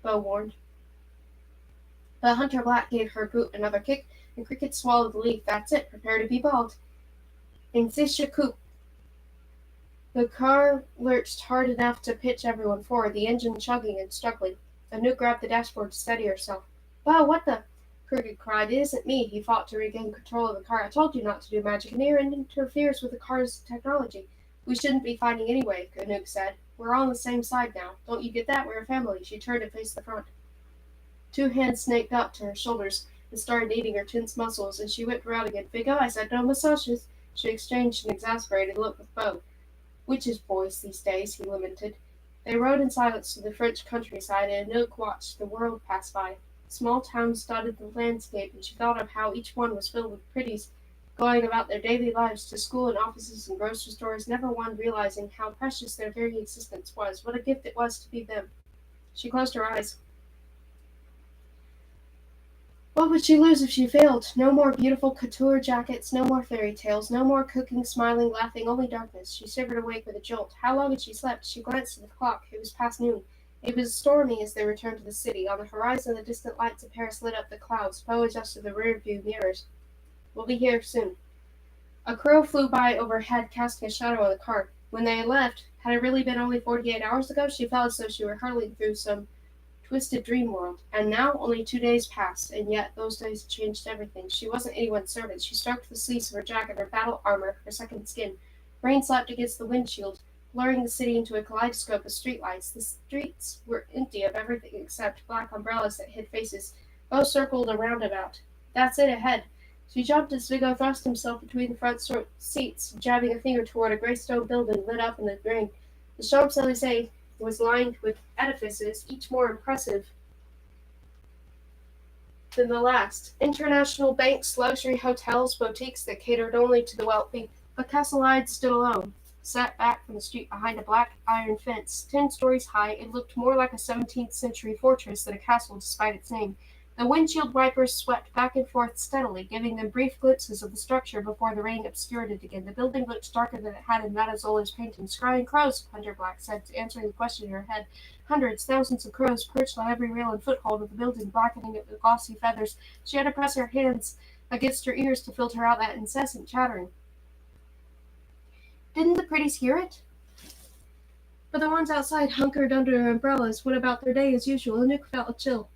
Bo warned. But Hunter Black gave her boot another kick, and Cricket swallowed the leaf. That's it. Prepare to be bald. Insist your coupe. The car lurched hard enough to pitch everyone forward, the engine chugging and struggling. Anouk grabbed the dashboard to steady herself. Wow, what the? Cricket cried. It isn't me. He fought to regain control of the car. I told you not to do magic, and it interferes with the car's technology. We shouldn't be fighting anyway, Anouk said. We're all on the same side now. Don't you get that? We're a family. She turned to face the front. Two hands snaked up to her shoulders and started kneading her tense muscles, and she whipped around again. Vigo, I said no massages. She exchanged an exasperated look with Bo. Witches' boys these days, he lamented. They rode in silence to the French countryside, and Anouk watched the world pass by. Small towns dotted the landscape, and she thought of how each one was filled with pretties, going about their daily lives to school and offices and grocery stores, never one realizing how precious their very existence was, what a gift it was to be them. She closed her eyes. What would she lose if she failed? No more beautiful couture jackets, no more fairy tales, no more cooking, smiling, laughing, only darkness. She shivered awake with a jolt. How long had she slept? She glanced at the clock. It was past noon. It was stormy as they returned to the city. On the horizon, the distant lights of Paris lit up the clouds. Bo adjusted the rear-view mirrors. We'll be here soon." A crow flew by overhead, casting a shadow on the car. When they had left, had it really been only 48 hours ago? She felt as though she were hurtling through some twisted dream world. And now only 2 days passed, and yet those days had changed everything. She wasn't anyone's servant. She stroked the sleeves of her jacket, her battle armor, her second skin. Rain slapped against the windshield, blurring the city into a kaleidoscope of streetlights. The streets were empty of everything except black umbrellas that hid faces. Both circled a roundabout. "That's it ahead." She jumped as Viggo thrust himself between the front seats, jabbing a finger toward a grey stone building lit up in the rain. The Champs-Elysees was lined with edifices, each more impressive than the last. International banks, luxury hotels, boutiques that catered only to the wealthy. But Castleide stood alone, set back from the street behind a black iron fence. 10 stories high, it looked more like a 17th century fortress than a castle despite its name. The windshield wipers swept back and forth steadily, giving them brief glimpses of the structure before the rain obscured it again. The building looked darker than it had in Mattazola's paintings. "Scrying crows," Hunter Black said, answering the question in her head. Hundreds, thousands of crows perched on every rail and foothold of the building, blackening it with glossy feathers. She had to press her hands against her ears to filter out that incessant chattering. Didn't the pretties hear it? But the ones outside hunkered under their umbrellas, went about their day as usual. Anouk felt a chill.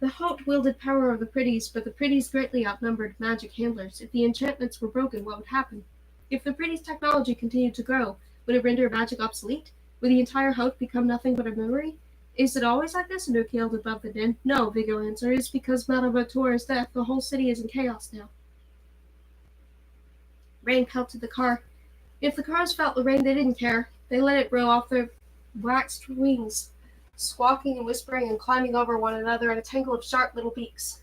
The Haute wielded power of the pretties, but the pretties greatly outnumbered magic handlers. If the enchantments were broken, what would happen? If the pretties' technology continued to grow, would it render magic obsolete? Would the entire Haute become nothing but a memory? "Is it always like this?" Anouk yelled above the din. "No," Viggo answered. "It's because Madame Victoria's death. The whole city is in chaos now." Rain pelted the car. If the crows felt the rain, they didn't care. They let it roll off their waxed wings, squawking and whispering and climbing over one another in a tangle of sharp little beaks.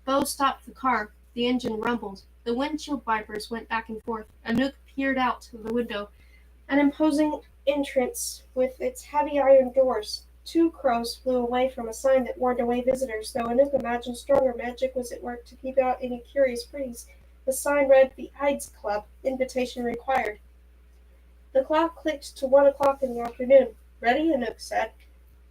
Bo stopped the car. The engine rumbled. The windshield wipers went back and forth. Anouk peered out of the window. An imposing entrance with its heavy iron doors. 2 crows flew away from a sign that warned away visitors, though Anouk imagined stronger magic was at work to keep out any curious pretties. The sign read, "The Ides Club. Invitation required." The clock clicked to 1 o'clock in the afternoon. "Ready?" Anouk said.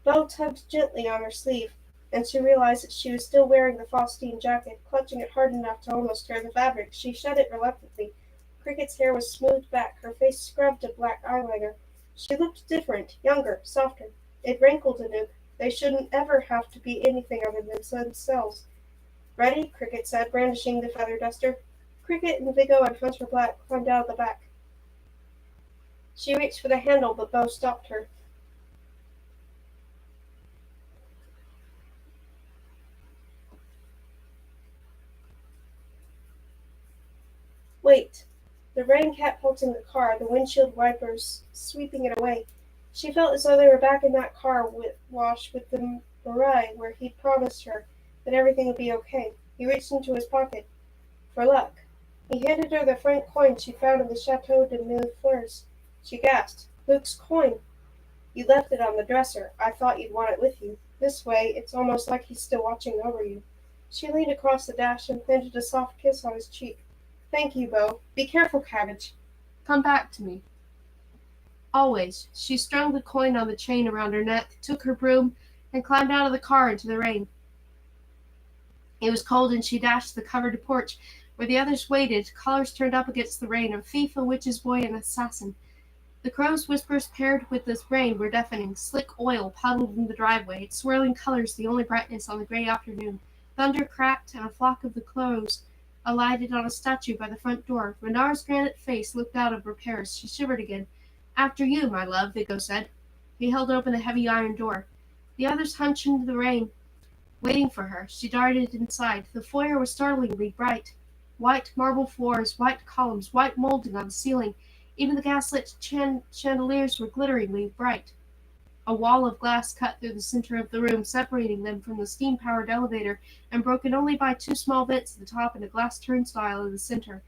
Bo tugged gently on her sleeve, and she realized that she was still wearing the Faustine jacket, clutching it hard enough to almost tear the fabric. She shut it reluctantly. Cricket's hair was smoothed back, her face scrubbed of black eyeliner. She looked different, younger, softer. It rankled Anouk. They shouldn't ever have to be anything other than themselves. "Ready?" Cricket said, brandishing the feather duster. Cricket and Viggo and Hunter Black climbed out of the back. She reached for the handle, but Bo stopped her. "Wait." The rain kept pelting the car, the windshield wipers sweeping it away. She felt as though they were back in that car wash with the Marais where he'd promised her that everything would be okay. He reached into his pocket. "For luck." He handed her the franc coin she found in the Chateau de Mille Fleurs. She gasped. "Luke's coin." "You left it on the dresser. I thought you'd want it with you. This way, it's almost like he's still watching over you." She leaned across the dash and planted a soft kiss on his cheek. "Thank you, Bo. Be careful, Cabbage. Come back to me. Always." She strung the coin on the chain around her neck, took her broom, and climbed out of the car into the rain. It was cold, and she dashed to the covered porch, where the others waited, collars turned up against the rain, a thief, a witch's boy, and an assassin. The crow's whispers paired with this rain were deafening. Slick oil puddled in the driveway, its swirling colors the only brightness on the gray afternoon. Thunder cracked, and a flock of the crows alighted on a statue by the front door. Renard's granite face looked out of repairs. She shivered again. "After you, my love," Viggo said. He held open the heavy iron door. The others hunched into the rain, waiting for her. She darted inside. The foyer was startlingly bright. White marble floors, white columns, white molding on the ceiling. Even the gaslit chandeliers were glitteringly bright. A wall of glass cut through the center of the room, separating them from the steam-powered elevator, and broken only by 2 small vents at the top and a glass turnstile in the center.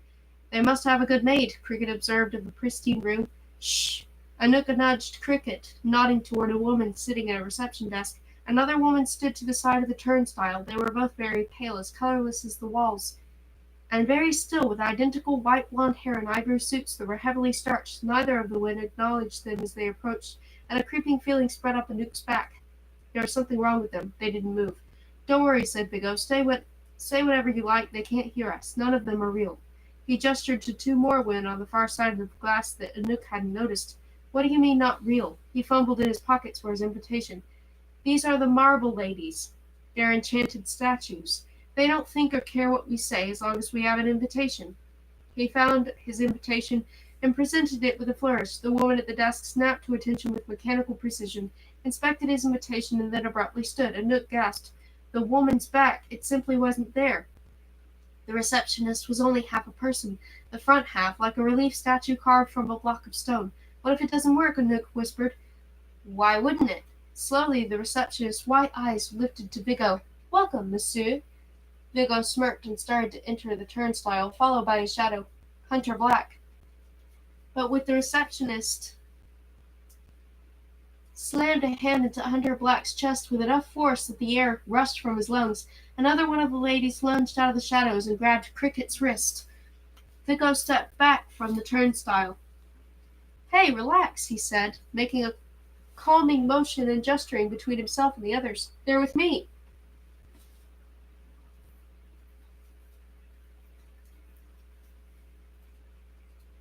"They must have a good maid," Cricket observed of the pristine room. "Shh!" Anouk nudged Cricket, nodding toward a woman sitting at a reception desk. Another woman stood to the side of the turnstile. They were both very pale, as colorless as the walls, and very still, with identical white blonde hair and ivory suits that were heavily starched. Neither of the women acknowledged them as they approached, and a creeping feeling spread up Anouk's back. There was something wrong with them. They didn't move. "Don't worry," said Viggo. "Stay Say whatever you like, they can't hear us. None of them are real. He gestured to two more women on the far side of the glass that Anouk hadn't noticed. What do you mean, not real? He fumbled in his pockets for his invitation. These are the marble ladies. They're enchanted statues. They don't think or care what we say as long as we have an invitation. He found his invitation and presented it with a flourish. The woman at the desk snapped to attention with mechanical precision, inspected his invitation, and then abruptly stood. Anouk gasped. The woman's back. It simply wasn't there. The receptionist was only half a person, the front half like a relief statue carved from a block of stone. What if it doesn't work? Anouk whispered. Why wouldn't it? Slowly, the receptionist's white eyes lifted to Vigo. Welcome, monsieur. Vigo smirked and started to enter the turnstile, followed by his shadow, Hunter Black. But with the receptionist slammed a hand into Hunter Black's chest with enough force that the air rushed from his lungs, another one of the ladies lunged out of the shadows and grabbed Cricket's wrist. Vigo stepped back from the turnstile. Hey, relax, he said, making a calming motion and gesturing between himself and the others. They're with me.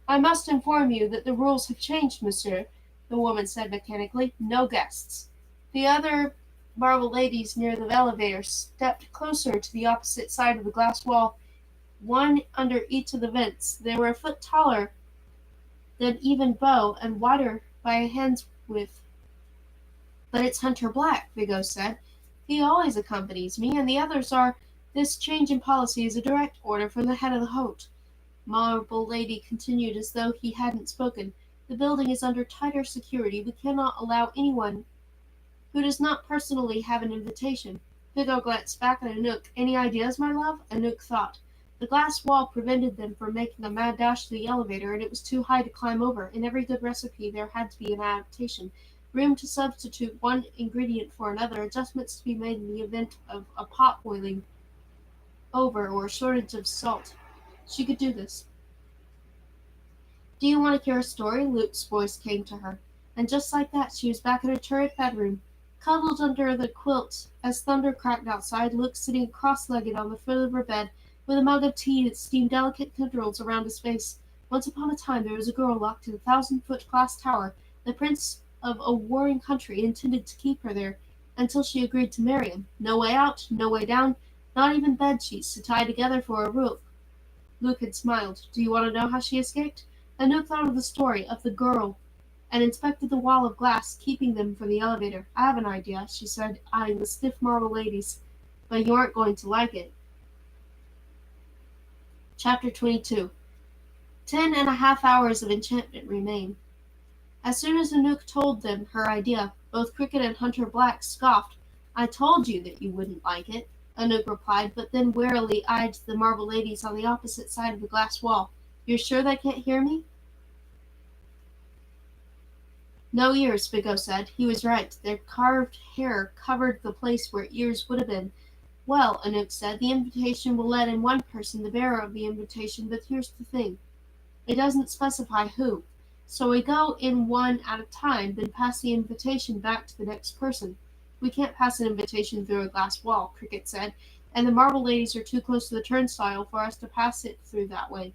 I must inform you that the rules have changed, monsieur, the woman said mechanically. No guests. The other marble ladies near the elevator stepped closer to the opposite side of the glass wall, one under each of the vents. They were a foot taller than even Beau and wider by a hand's width. But it's Hunter Black, Vigo said. He always accompanies me, and the others are. This change in policy is a direct order from the head of the Haute. Marble Lady continued as though he hadn't spoken. The building is under tighter security. We cannot allow anyone who does not personally have an invitation. Vigo glanced back at Anouk. Any ideas, my love? Anouk thought. The glass wall prevented them from making a mad dash to the elevator, and it was too high to climb over. In every good recipe there had to be an adaptation. Room to substitute one ingredient for another, adjustments to be made in the event of a pot boiling over or a shortage of salt. She could do this. Do you want to hear a story? Luke's voice came to her. And just like that, she was back in her turret bedroom, cuddled under the quilt as thunder cracked outside. Luke sitting cross-legged on the foot of her bed, with a mug of tea that steamed delicate tendrils around his face. Once upon a time there was a girl locked in a 1,000-foot glass tower. The prince of a warring country intended to keep her there until she agreed to marry him. No way out, no way down, not even bed sheets to tie together for a roof. Luke had smiled. Do you want to know how she escaped? Anouk thought of the story of the girl and inspected the wall of glass, keeping them from the elevator. I have an idea, she said, eyeing the stiff marble ladies. But you aren't going to like it. Chapter 22. 10.5 hours of enchantment remain. As soon as Anouk told them her idea, both Cricket and Hunter Black scoffed. I told you that you wouldn't like it, Anouk replied, but then warily eyed the marble ladies on the opposite side of the glass wall. You're sure they can't hear me? No ears, Vigo said. He was right. Their carved hair covered the place where ears would have been. Well, Anouk said, the invitation will let in one person, the bearer of the invitation, but here's the thing. It doesn't specify who. So we go in one at a time, then pass the invitation back to the next person. We can't pass an invitation through a glass wall, Cricket said, and the marble ladies are too close to the turnstile for us to pass it through that way.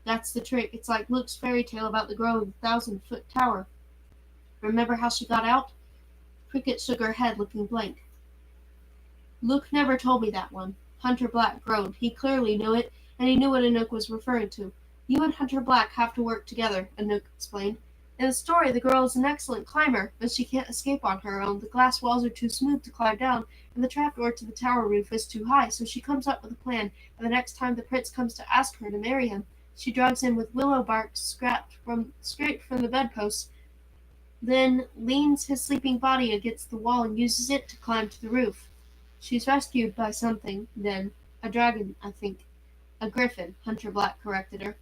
That's the trick. It's like Luke's fairy tale about the girl in the 1,000-foot tower. Remember how she got out? Cricket shook her head, looking blank. Luke never told me that one. Hunter Black groaned. He clearly knew it, and he knew what Anouk was referring to. You and Hunter Black have to work together, Anouk explained. In the story, the girl is an excellent climber, but she can't escape on her own. The glass walls are too smooth to climb down, and the trapdoor to the tower roof is too high, so she comes up with a plan, and the next time the prince comes to ask her to marry him, she drags him with willow bark scraped straight from the bedpost, then leans his sleeping body against the wall and uses it to climb to the roof. She's rescued by something, then. A dragon, I think. A griffin, Hunter Black corrected her.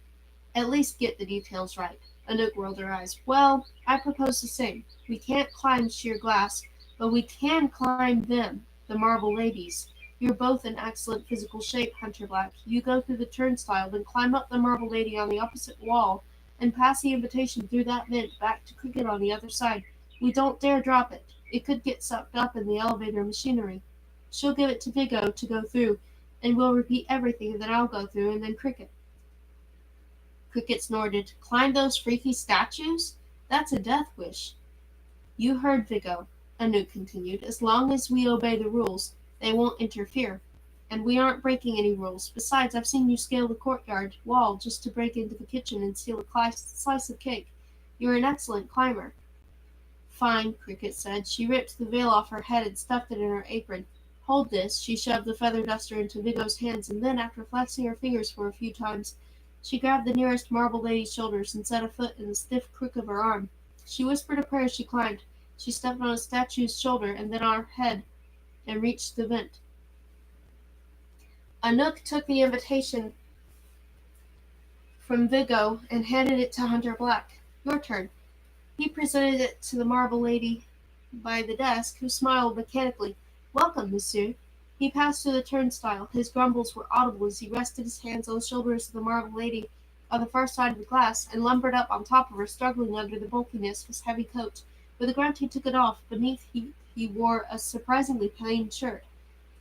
At least get the details right. Anouk rolled her eyes. Well, I propose the same. We can't climb sheer glass, but we can climb them, the marble ladies. You're both in excellent physical shape, Hunter Black. You go through the turnstile, then climb up the marble lady on the opposite wall, and pass the invitation through that vent back to Cricket on the other side. We don't dare drop it. It could get sucked up in the elevator machinery. She'll give it to Vigo to go through, and we'll repeat everything, and then I'll go through, and then Cricket. Cricket snorted. Climb those freaky statues? That's a death wish. You heard Vigo, Anouk continued. As long as we obey the rules, they won't interfere. And we aren't breaking any rules. Besides, I've seen you scale the courtyard wall just to break into the kitchen and steal a slice of cake. You're an excellent climber. Fine, Cricket said. She ripped the veil off her head and stuffed it in her apron. Hold this. She shoved the feather duster into Vigo's hands, and then, after flexing her fingers for a few times, she grabbed the nearest marble lady's shoulders and set a foot in the stiff crook of her arm. She whispered a prayer as she climbed. She stepped on a statue's shoulder and then on her head and reached the vent. Anouk took the invitation from Vigo and handed it to Hunter Black. Your turn. He presented it to the marble lady by the desk, who smiled mechanically. Welcome, monsieur. He passed through the turnstile. His grumbles were audible as he rested his hands on the shoulders of the marble lady on the far side of the glass and lumbered up on top of her, struggling under the bulkiness of his heavy coat. With a grunt he took it off. Beneath he wore a surprisingly plain shirt.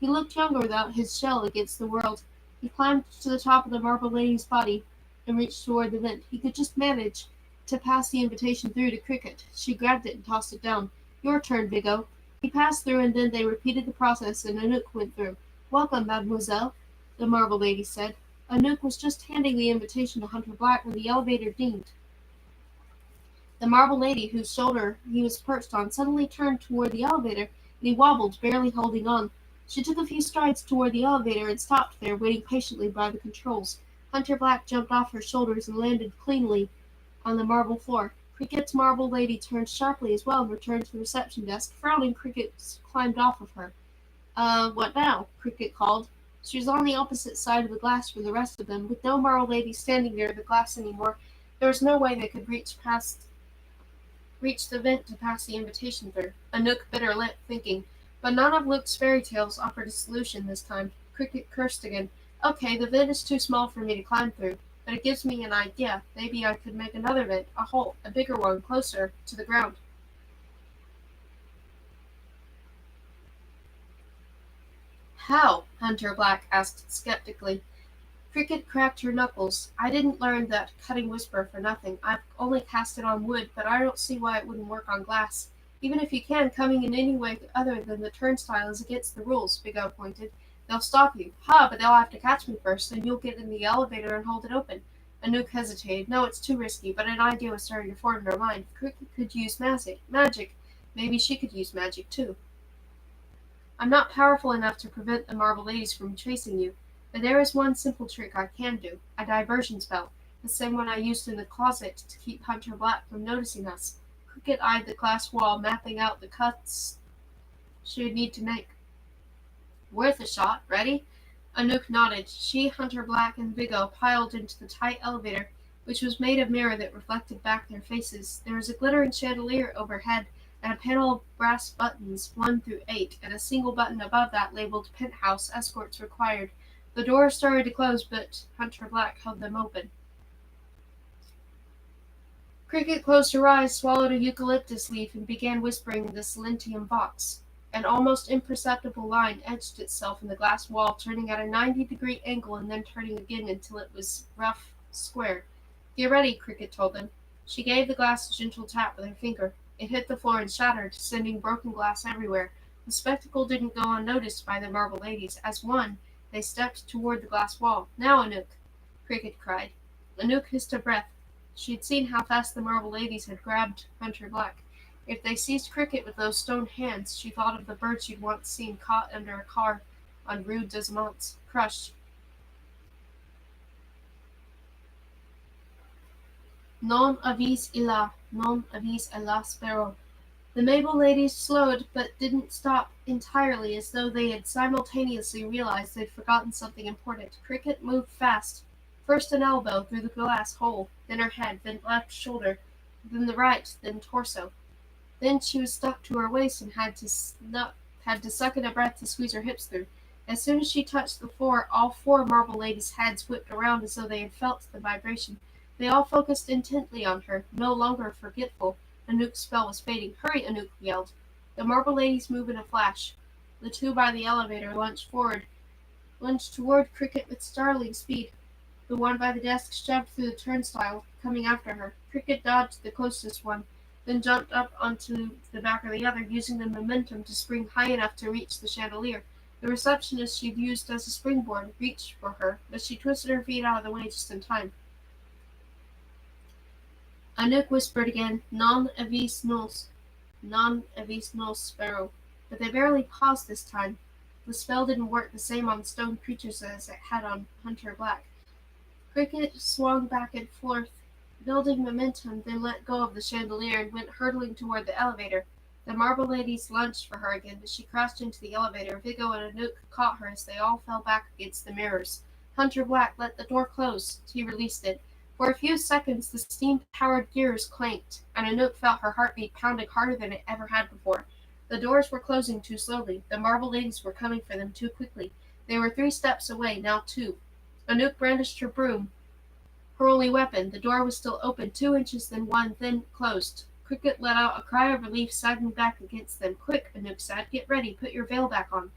He looked younger without his shell against the world. He climbed to the top of the marble lady's body and reached toward the vent. He could just manage to pass the invitation through to Cricket. She grabbed it and tossed it down. Your turn, Vigo. He passed through, and then they repeated the process, and Anouk went through. Welcome, mademoiselle, the marble lady said. Anouk was just handing the invitation to Hunter Black when the elevator dinged. The marble lady, whose shoulder he was perched on, suddenly turned toward the elevator, and he wobbled, barely holding on. She took a few strides toward the elevator and stopped there, waiting patiently by the controls. Hunter Black jumped off her shoulders and landed cleanly on the marble floor. Cricket's marble lady turned sharply as well and returned to the reception desk. Frowning, Cricket climbed off of her. What now? Cricket called. She was on the opposite side of the glass from the rest of them, with no marble lady standing near the glass anymore. There was no way they could reach the vent to pass the invitation through. Anouk bit her lip, thinking. But none of Luke's fairy tales offered a solution this time. Cricket cursed again. Okay, the vent is too small for me to climb through, but it gives me an idea. Maybe I could make another vent, a hole, a bigger one, closer to the ground. How? Hunter Black asked skeptically. Cricket cracked her knuckles. I didn't learn that cutting whisper for nothing. I've only cast it on wood, but I don't see why it wouldn't work on glass. Even if you can, coming in any way other than the turnstile is against the rules, Vigo pointed. They'll stop you. Ha, but they'll have to catch me first, and you'll get in the elevator and hold it open. Anouk hesitated. No, it's too risky, but an idea was starting to form in her mind. Cricket could use magic. Maybe she could use magic, too. I'm not powerful enough to prevent the marble ladies from chasing you, but there is one simple trick I can do, a diversion spell, the same one I used in the closet to keep Hunter Black from noticing us. Cricket eyed the glass wall, mapping out the cuts she would need to make. Worth a shot. Ready? Anouk nodded. She, Hunter Black, and Vigo piled into the tight elevator, which was made of mirror that reflected back their faces. There was a glittering chandelier overhead, and a panel of brass buttons, 1 through 8, and a single button above that labeled Penthouse Escorts Required. The doors started to close, but Hunter Black held them open. Cricket closed her eyes, swallowed a eucalyptus leaf, and began whispering the Silentium Vox. An almost imperceptible line etched itself in the glass wall, turning at a 90-degree angle and then turning again until it was rough square. Get ready, Cricket told them. She gave the glass a gentle tap with her finger. It hit the floor and shattered, sending broken glass everywhere. The spectacle didn't go unnoticed by the marble ladies. As one, they stepped toward the glass wall. Now, Anouk, Cricket cried. Anouk hissed a breath. She had seen how fast the marble ladies had grabbed Hunter Black. If they seized Cricket with those stone hands, she thought of the bird she'd once seen caught under a car on Rue des Monts, crushed. Non avis illa, non avis illa spero. The marble ladies slowed, but didn't stop entirely, as though they had simultaneously realized they'd forgotten something important. Cricket moved fast. First an elbow through the glass hole, then her head, then left shoulder, then the right, then torso. Then she was stuck to her waist and had to suck in a breath to squeeze her hips through. As soon as she touched the floor, all 4 marble ladies' heads whipped around as though they had felt the vibration. They all focused intently on her, no longer forgetful. Anouk's spell was fading. Hurry, Anouk yelled. The marble ladies moved in a flash. The 2 by the elevator lunged forward lunged toward Cricket with startling speed. The one by the desk shoved through the turnstile, coming after her. Cricket dodged the closest one, then jumped up onto the back of the other, using the momentum to spring high enough to reach the chandelier. The receptionist she'd used as a springboard reached for her, but she twisted her feet out of the way just in time. Anouk whispered again, "Non avis nos, non avis nos sparrow," but they barely paused this time. The spell didn't work the same on stone creatures as it had on Hunter Black. Cricket swung back and forth, building momentum, then let go of the chandelier and went hurtling toward the elevator. The marble ladies lunged for her again, but she crashed into the elevator. Vigo and Anouk caught her as they all fell back against the mirrors. Hunter Black let the door close. He released it. For a few seconds, the steam-powered gears clanked, and Anouk felt her heartbeat pounding harder than it ever had before. The doors were closing too slowly. The marble ladies were coming for them too quickly. They were 3 steps away, now 2. Anouk brandished her broom, her only weapon. The door was still open, 2 inches, then 1, then closed. Cricket let out a cry of relief, sagging back against them. "Quick," Anouk said. "Get ready. Put your veil back on."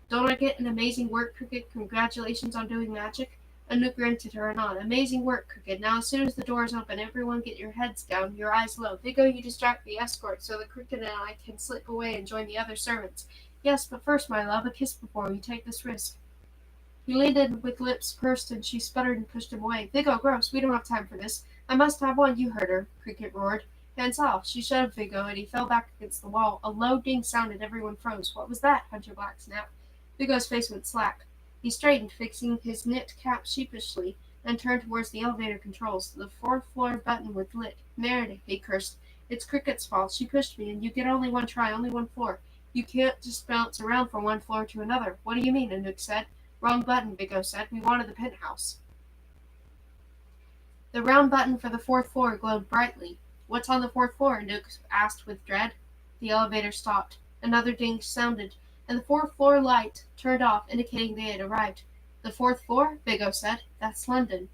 "Don't I get an amazing work, Cricket? Congratulations on doing magic." Anouk grinned at her and on. "Amazing work, Cricket. Now as soon as the doors open, everyone get your heads down, your eyes low. Vigo, you distract the escort so that Cricket and I can slip away and join the other servants. Yes, but first, my love, a kiss before we take this risk." He leaned in with lips pursed, and she sputtered and pushed him away. "Vigo, gross, we don't have time for this." "I must have one, you heard her," Cricket roared. "Hands off." She shoved Vigo, and he fell back against the wall. A low ding sounded. Everyone froze. "What was that?" Hunter Black snapped. Vigo's face went slack. He straightened, fixing his knit cap sheepishly, and turned towards the elevator controls. The 4th-floor button was lit. "Merde," he cursed. "It's Cricket's fault. She pushed me, and you get only one try, only one floor. You can't just bounce around from one floor to another." "What do you mean?" Anouk said. "Wrong button," Vigo said. "We wanted the penthouse." The round button for the 4th floor glowed brightly. "What's on the 4th floor?" Anouk asked with dread. The elevator stopped. Another ding sounded, and the 4th floor light turned off, indicating they had arrived. "The 4th floor?" Vigo said. "That's London."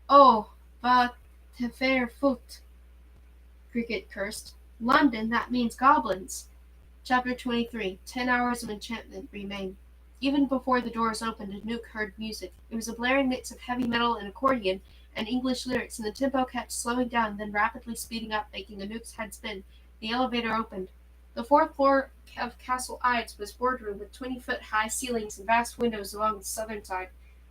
"Oh, va te faire foutre," Cricket cursed. "London? That means goblins." Chapter 23. 10 Hours of Enchantment Remain. Even before the doors opened, Anouk heard music. It was a blaring mix of heavy metal and accordion and English lyrics, and the tempo kept slowing down, then rapidly speeding up, making Anouk's head spin. The elevator opened. The 4th floor of Castle Ides was boardroom with 20-foot-high ceilings and vast windows along the southern side.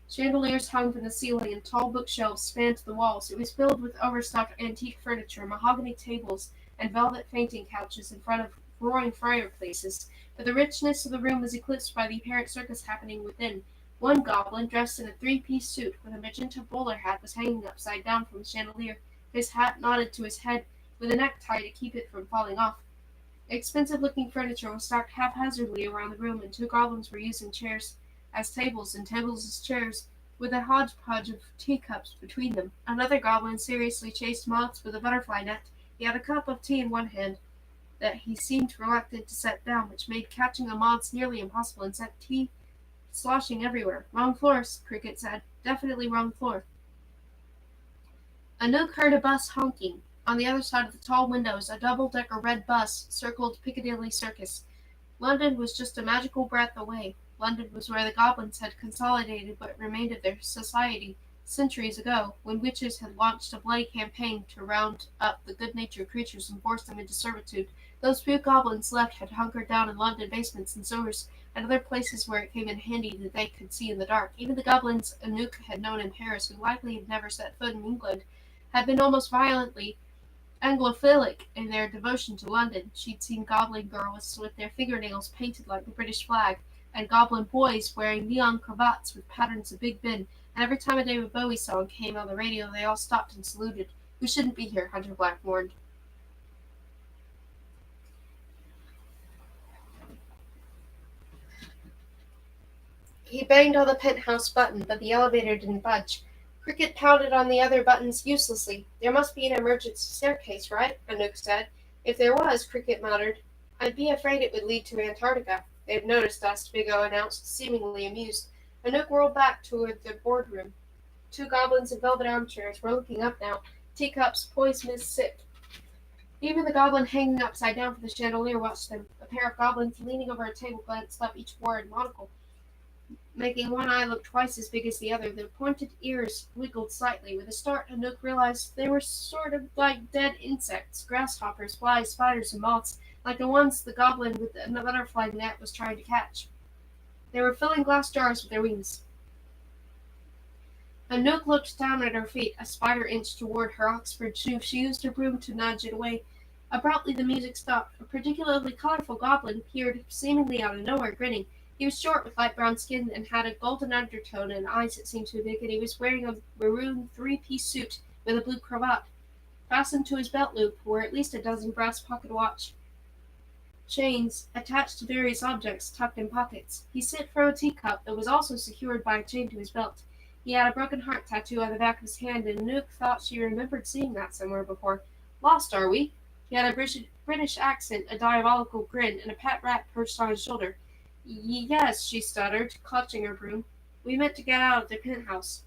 Chandeliers hung from the ceiling, and tall bookshelves spanned the walls. It was filled with overstuffed antique furniture, mahogany tables, and velvet fainting couches in front of roaring fireplaces, but the richness of the room was eclipsed by the apparent circus happening within. One goblin, dressed in a 3-piece suit with a magenta bowler hat, was hanging upside down from the chandelier. His hat knotted to his head with a necktie to keep it from falling off. Expensive-looking furniture was stacked haphazardly around the room, and 2 goblins were using chairs as tables and tables as chairs, with a hodgepodge of teacups between them. Another goblin seriously chased moths with a butterfly net. He had a cup of tea in one hand that he seemed reluctant to set down, which made catching the moths nearly impossible and sent tea sloshing everywhere. "Wrong floor," Cricket said. "Definitely wrong floor." Anouk heard a bus honking. On the other side of the tall windows, a double-decker red bus circled Piccadilly Circus. London was just a magical breath away. London was where the goblins had consolidated what remained of their society centuries ago, when witches had launched a bloody campaign to round up the good-natured creatures and force them into servitude. Those few goblins left had hunkered down in London basements and sewers, and other places where it came in handy that they could see in the dark. Even the goblins Anouk had known in Paris, who likely had never set foot in England, had been almost violently Anglophilic in their devotion to London. She'd seen goblin girls with their fingernails painted like the British flag, and goblin boys wearing neon cravats with patterns of Big Ben, and every time a David Bowie song came on the radio, they all stopped and saluted. "We shouldn't be here," Hunter Black warned. He banged on the penthouse button, but the elevator didn't budge. Cricket pounded on the other buttons uselessly. "There must be an emergency staircase, right?" Anouk said. "If there was," Cricket muttered, "I'd be afraid it would lead to Antarctica." "They've noticed us," Vigo announced, seemingly amused. Anouk whirled back toward the boardroom. 2 goblins in velvet armchairs were looking up now, teacups poised mid-sip. Even the goblin hanging upside down from the chandelier watched them. A pair of goblins leaning over a table glanced up, each wore a monocle. making one eye look twice as big as the other. The pointed ears wiggled slightly. With a start, Anouk realized they were sort of like dead insects, grasshoppers, flies, spiders, and moths, like the ones the goblin with the butterfly net was trying to catch. They were filling glass jars with their wings. Anouk looked down at her feet. A spider inched toward her Oxford shoe. She used her broom to nudge it away. Abruptly the music stopped. A particularly colorful goblin appeared seemingly out of nowhere, grinning. He was short, with light brown skin, and had a golden undertone and eyes that seemed to be big, and he was wearing a maroon three-piece suit with a blue cravat. Fastened to his belt loop were at least a dozen brass pocket watch chains attached to various objects tucked in pockets. He sipped from a teacup that was also secured by a chain to his belt. He had a broken heart tattoo on the back of his hand, and Nook thought she remembered seeing that somewhere before. Lost, are we? He had a British accent, a diabolical grin, and a pet rat perched on his shoulder. Yes, she stuttered, clutching her broom. We meant to get out of the penthouse.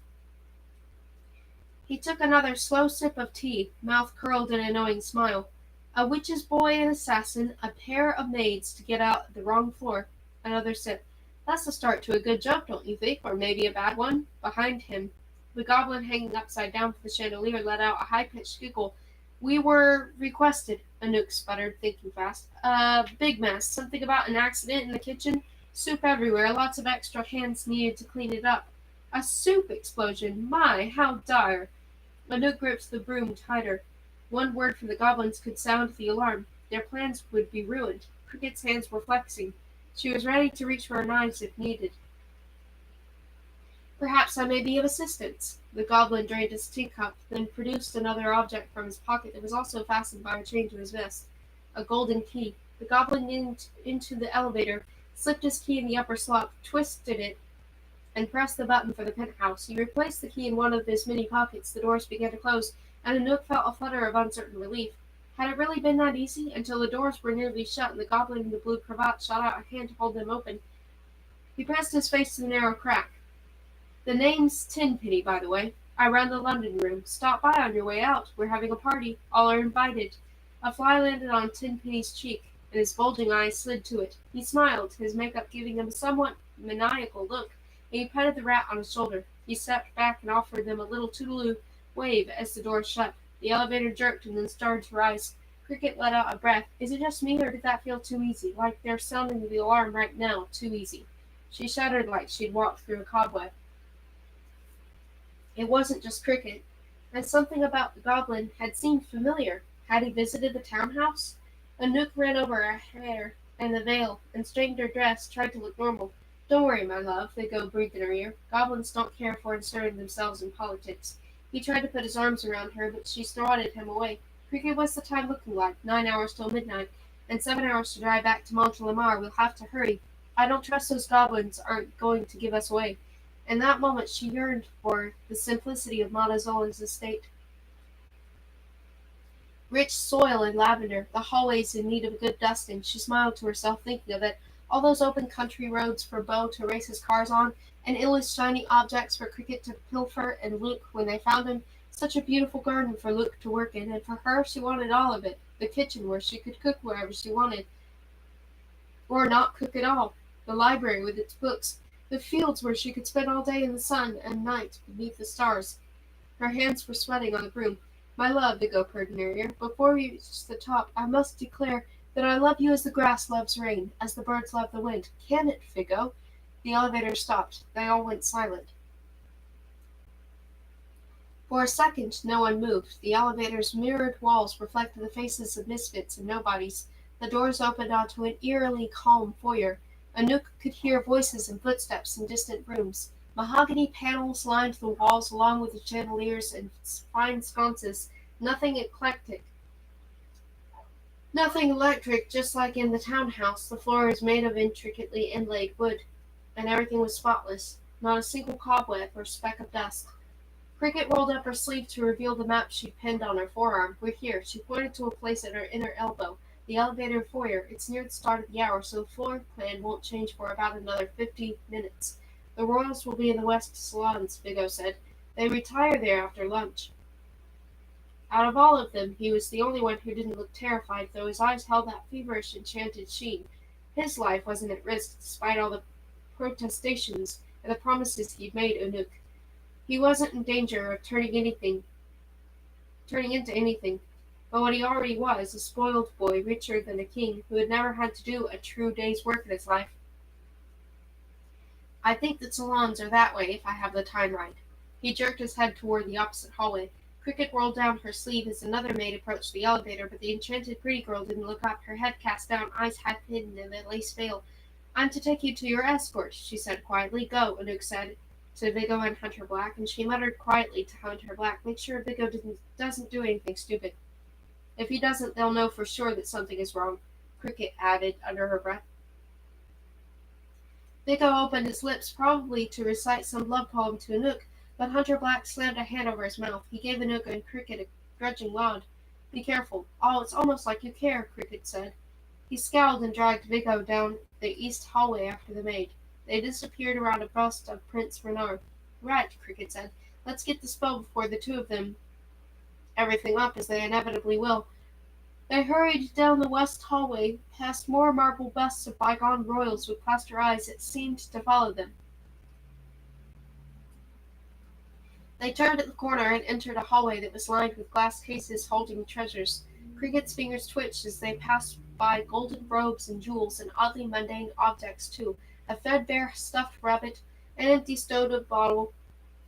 He took another slow sip of tea, mouth curled in a knowing smile. A witch's boy and assassin, a pair of maids to get out the wrong floor. Another sip. That's the start to a good joke, don't you think? Or maybe a bad one? Behind him, the goblin hanging upside down from the chandelier let out a high-pitched giggle. We were requested, Anouk sputtered, thinking fast. Big mess. Something about an accident in the kitchen? Soup everywhere, lots of extra hands needed to clean it up. A soup explosion! My, how dire! Anouk gripped the broom tighter. One word from the goblins could sound the alarm. Their plans would be ruined. Cricket's hands were flexing. She was ready to reach for her knives if needed. Perhaps I may be of assistance. The goblin drained his teacup, then produced another object from his pocket that was also fastened by a chain to his vest. A golden key. The goblin leaned into the elevator, slipped his key in the upper slot, twisted it, and pressed the button for the penthouse. He replaced the key in one of his many pockets. The doors began to close, and Anouk felt a flutter of uncertain relief. Had it really been that easy? Until the doors were nearly shut, and the goblin in the blue cravat shot out a hand to hold them open. He pressed his face to the narrow crack. The name's Tenpenny, by the way. I run the London room. Stop by on your way out. We're having a party. All are invited. A fly landed on Tenpenny's cheek, and his bulging eyes slid to it. He smiled, his makeup giving him a somewhat maniacal look. He petted the rat on his shoulder. He stepped back and offered them a little toodaloo wave as the door shut. The elevator jerked and then started to rise. Cricket let out a breath. Is it just me, or did that feel too easy? Like they're sounding the alarm right now. Too easy. She shuddered like she'd walked through a cobweb. It wasn't just Cricket, and something about the goblin had seemed familiar. Had he visited the townhouse? Anouk ran over her hair and the veil, and straightened her dress, tried to look normal. Don't worry, my love, the goat breathed in her ear. Goblins don't care for inserting themselves in politics. He tried to put his arms around her, but she swatted him away. Cricket, what's the time looking like? 9 hours till midnight, and 7 hours to drive back to Montelimar. We'll have to hurry. I don't trust those goblins aren't going to give us away. In that moment she yearned for the simplicity of Montezola's estate. Rich soil and lavender, the hallways in need of a good dusting. She smiled to herself, thinking of it. All those open country roads for Beau to race his cars on, and endless shiny objects for Cricket to pilfer and Luke when they found him. Such a beautiful garden for Luke to work in, and for her she wanted all of it. The kitchen where she could cook wherever she wanted, or not cook at all. The library with its books. The fields where she could spend all day in the sun and night beneath the stars. Her hands were sweating on the broom. My love, the goat purred in her ear, before we reach the top, I must declare that I love you as the grass loves rain, as the birds love the wind. Can it, Figo? The elevator stopped. They all went silent. For a second, no one moved. The elevator's mirrored walls reflected the faces of misfits and nobodies. The doors opened onto an eerily calm foyer. Anouk could hear voices and footsteps in distant rooms. Mahogany panels lined the walls along with the chandeliers and fine sconces. Nothing eclectic. Nothing electric, just like in the townhouse. The floor was made of intricately inlaid wood, and everything was spotless. Not a single cobweb or speck of dust. Cricket rolled up her sleeve to reveal the map she'd pinned on her forearm. We're here. She pointed to a place at her inner elbow. The elevator foyer. It's near the start of the hour, so the floor plan won't change for about another 50 minutes. The royals will be in the west salons, Vigo said. They retire there after lunch. Out of all of them, he was the only one who didn't look terrified, though his eyes held that feverish, enchanted sheen. His life wasn't at risk, despite all the protestations and the promises he'd made Anouk. He wasn't in danger of turning into anything, but what he already was, a spoiled boy, richer than a king, who had never had to do a true day's work in his life. I think the salons are that way if I have the time right. He jerked his head toward the opposite hallway. Cricket rolled down her sleeve as another maid approached the elevator, but the enchanted pretty girl didn't look up, her head cast down, eyes half hidden in a lace veil. I'm to take you to your escort, she said quietly. Go, Anouk said to Vigo and Hunter Black, and she muttered quietly to Hunter Black, make sure Vigo doesn't do anything stupid. If he doesn't, they'll know for sure that something is wrong, Cricket added under her breath. Vigo opened his lips, probably to recite some love poem to Anouk, but Hunter Black slammed a hand over his mouth. He gave Anouk and Cricket a grudging nod. Be careful. Oh, it's almost like you care, Cricket said. He scowled and dragged Vigo down the east hallway after the maid. They disappeared around a bust of Prince Renard. Right, Cricket said. Let's get the spell before the two of them everything up, as they inevitably will. They hurried down the west hallway, past more marble busts of bygone royals with plaster eyes that seemed to follow them. They turned at the corner and entered a hallway that was lined with glass cases holding treasures. Cricket's fingers twitched as they passed by golden robes and jewels, and oddly mundane objects too. A threadbare stuffed rabbit, an empty soda bottle,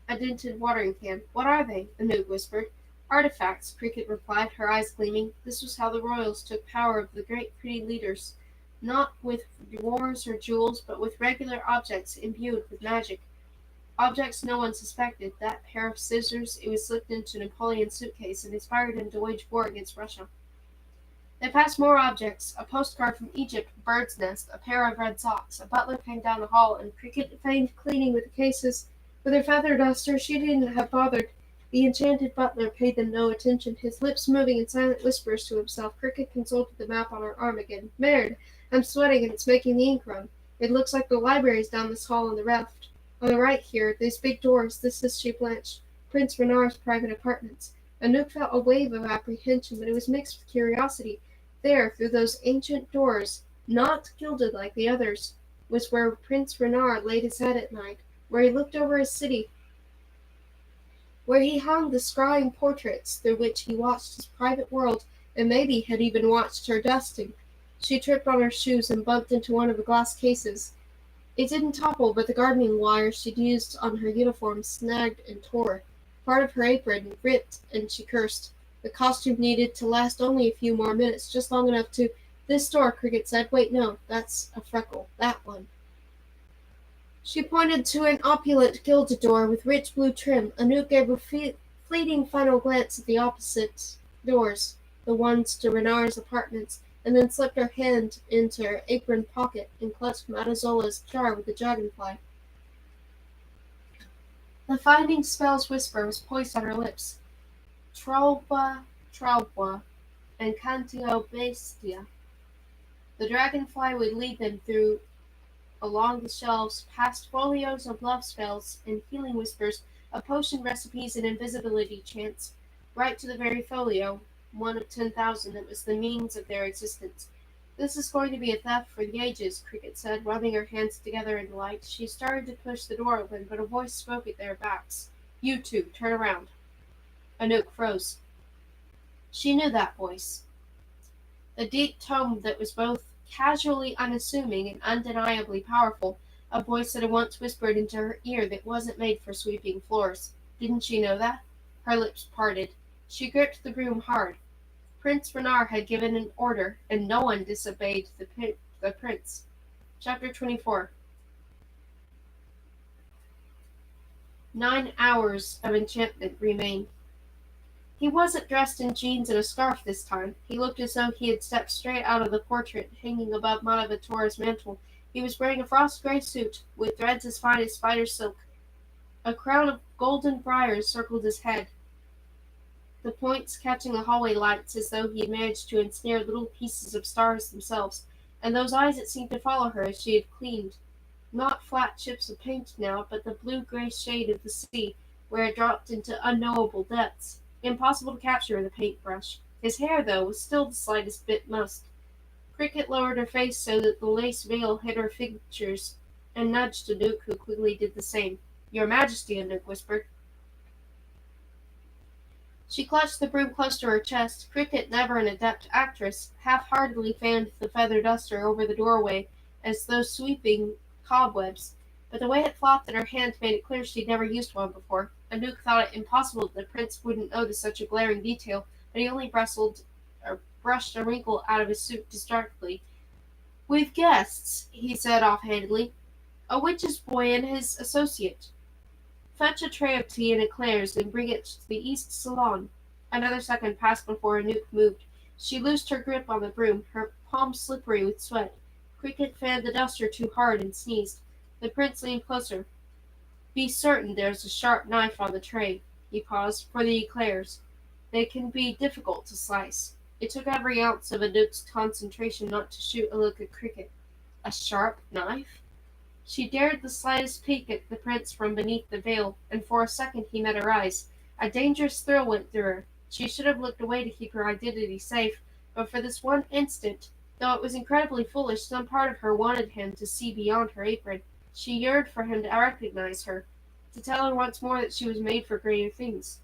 a dented watering can. What are they? Anouk whispered. Artifacts, Cricket replied, her eyes gleaming. This was how the royals took power of the great pretty leaders, not with wars or jewels, but with regular objects imbued with magic. Objects no one suspected. That pair of scissors, it was slipped into Napoleon's suitcase and inspired him to wage war against Russia. They passed more objects, a postcard from Egypt, a bird's nest, a pair of red socks. A butler came down the hall, and Cricket feigned cleaning with the cases. With her feather duster, she didn't have bothered. The enchanted butler paid them no attention, his lips moving in silent whispers to himself. Cricket consulted the map on her arm again. Merde, I'm sweating and it's making the ink run. It looks like the library's down this hall on the left. On the right here, these big doors, this is Chez Blanche, Prince Renard's private apartments. Anouk felt a wave of apprehension, but it was mixed with curiosity. There, through those ancient doors, not gilded like the others, was where Prince Renard laid his head at night, where he looked over his city, where he hung the scrying portraits through which he watched his private world, and maybe had even watched her dusting. She tripped on her shoes and bumped into one of the glass cases. It didn't topple, but the gardening wire she'd used on her uniform snagged and tore. Part of her apron ripped, and she cursed. The costume needed to last only a few more minutes, just long enough to... This door, Cricket said. Wait, no, that's a freckle. That one. She pointed to an opulent gilded door with rich blue trim. Anouk gave a fleeting final glance at the opposite doors, the ones to Renard's apartments, and then slipped her hand into her apron pocket and clutched Madazola's jar with the dragonfly. The finding spell's whisper was poised on her lips. Trauba, Traubwa, and Cantio Bestia. The dragonfly would lead them through along the shelves, past folios of love spells and healing whispers, of potion recipes and invisibility chants, right to the very folio, one of 10,000 that was the means of their existence. This is going to be a theft for the ages, Cricket said, rubbing her hands together in delight. She started to push the door open, but a voice spoke at their backs. You two, turn around. Anouk froze. She knew that voice. The deep tone that was both casually unassuming and undeniably powerful, a voice that had once whispered into her ear that wasn't made for sweeping floors. Didn't she know that? Her lips parted. She gripped the broom hard. Prince Renard had given an order, and no one disobeyed the prince. Chapter 24. 9 hours of enchantment remained. He wasn't dressed in jeans and a scarf this time. He looked as though he had stepped straight out of the portrait hanging above Montevattora's mantel. He was wearing a frost gray suit, with threads as fine as spider silk. A crown of golden briars circled his head, the points catching the hallway lights as though he had managed to ensnare little pieces of stars themselves, and those eyes that seemed to follow her as she had cleaned. Not flat chips of paint now, but the blue-gray shade of the sea, where it dropped into unknowable depths. Impossible to capture with a paintbrush. His hair, though, was still the slightest bit mussed. Cricket lowered her face so that the lace veil hid her features. and nudged Anouk, who quickly did the same. "Your Majesty," Anouk whispered. She clutched the broom close to her chest. Cricket, never an adept actress, half-heartedly fanned the feather duster over the doorway as though sweeping cobwebs, but the way it flopped in her hand made it clear she'd never used one before. Anouk thought it impossible that the prince wouldn't notice such a glaring detail, but he only brushed a wrinkle out of his suit distractedly. "We've guests," he said offhandedly. "A witch's boy and his associate. Fetch a tray of tea and eclairs and bring it to the east salon." Another second passed before Anouk moved. She loosed her grip on the broom, her palms slippery with sweat. Cricket fanned the duster too hard and sneezed. The prince leaned closer. "Be certain there's a sharp knife on the tray." He paused. "For the eclairs. They can be difficult to slice." It took every ounce of Anouk's concentration not to shoot a look at Cricket. A sharp knife? She dared the slightest peek at the prince from beneath the veil, and for a second he met her eyes. A dangerous thrill went through her. She should have looked away to keep her identity safe, but for this one instant, though it was incredibly foolish, some part of her wanted him to see beyond her apron. She yearned for him to recognize her, to tell her once more that she was made for greater things.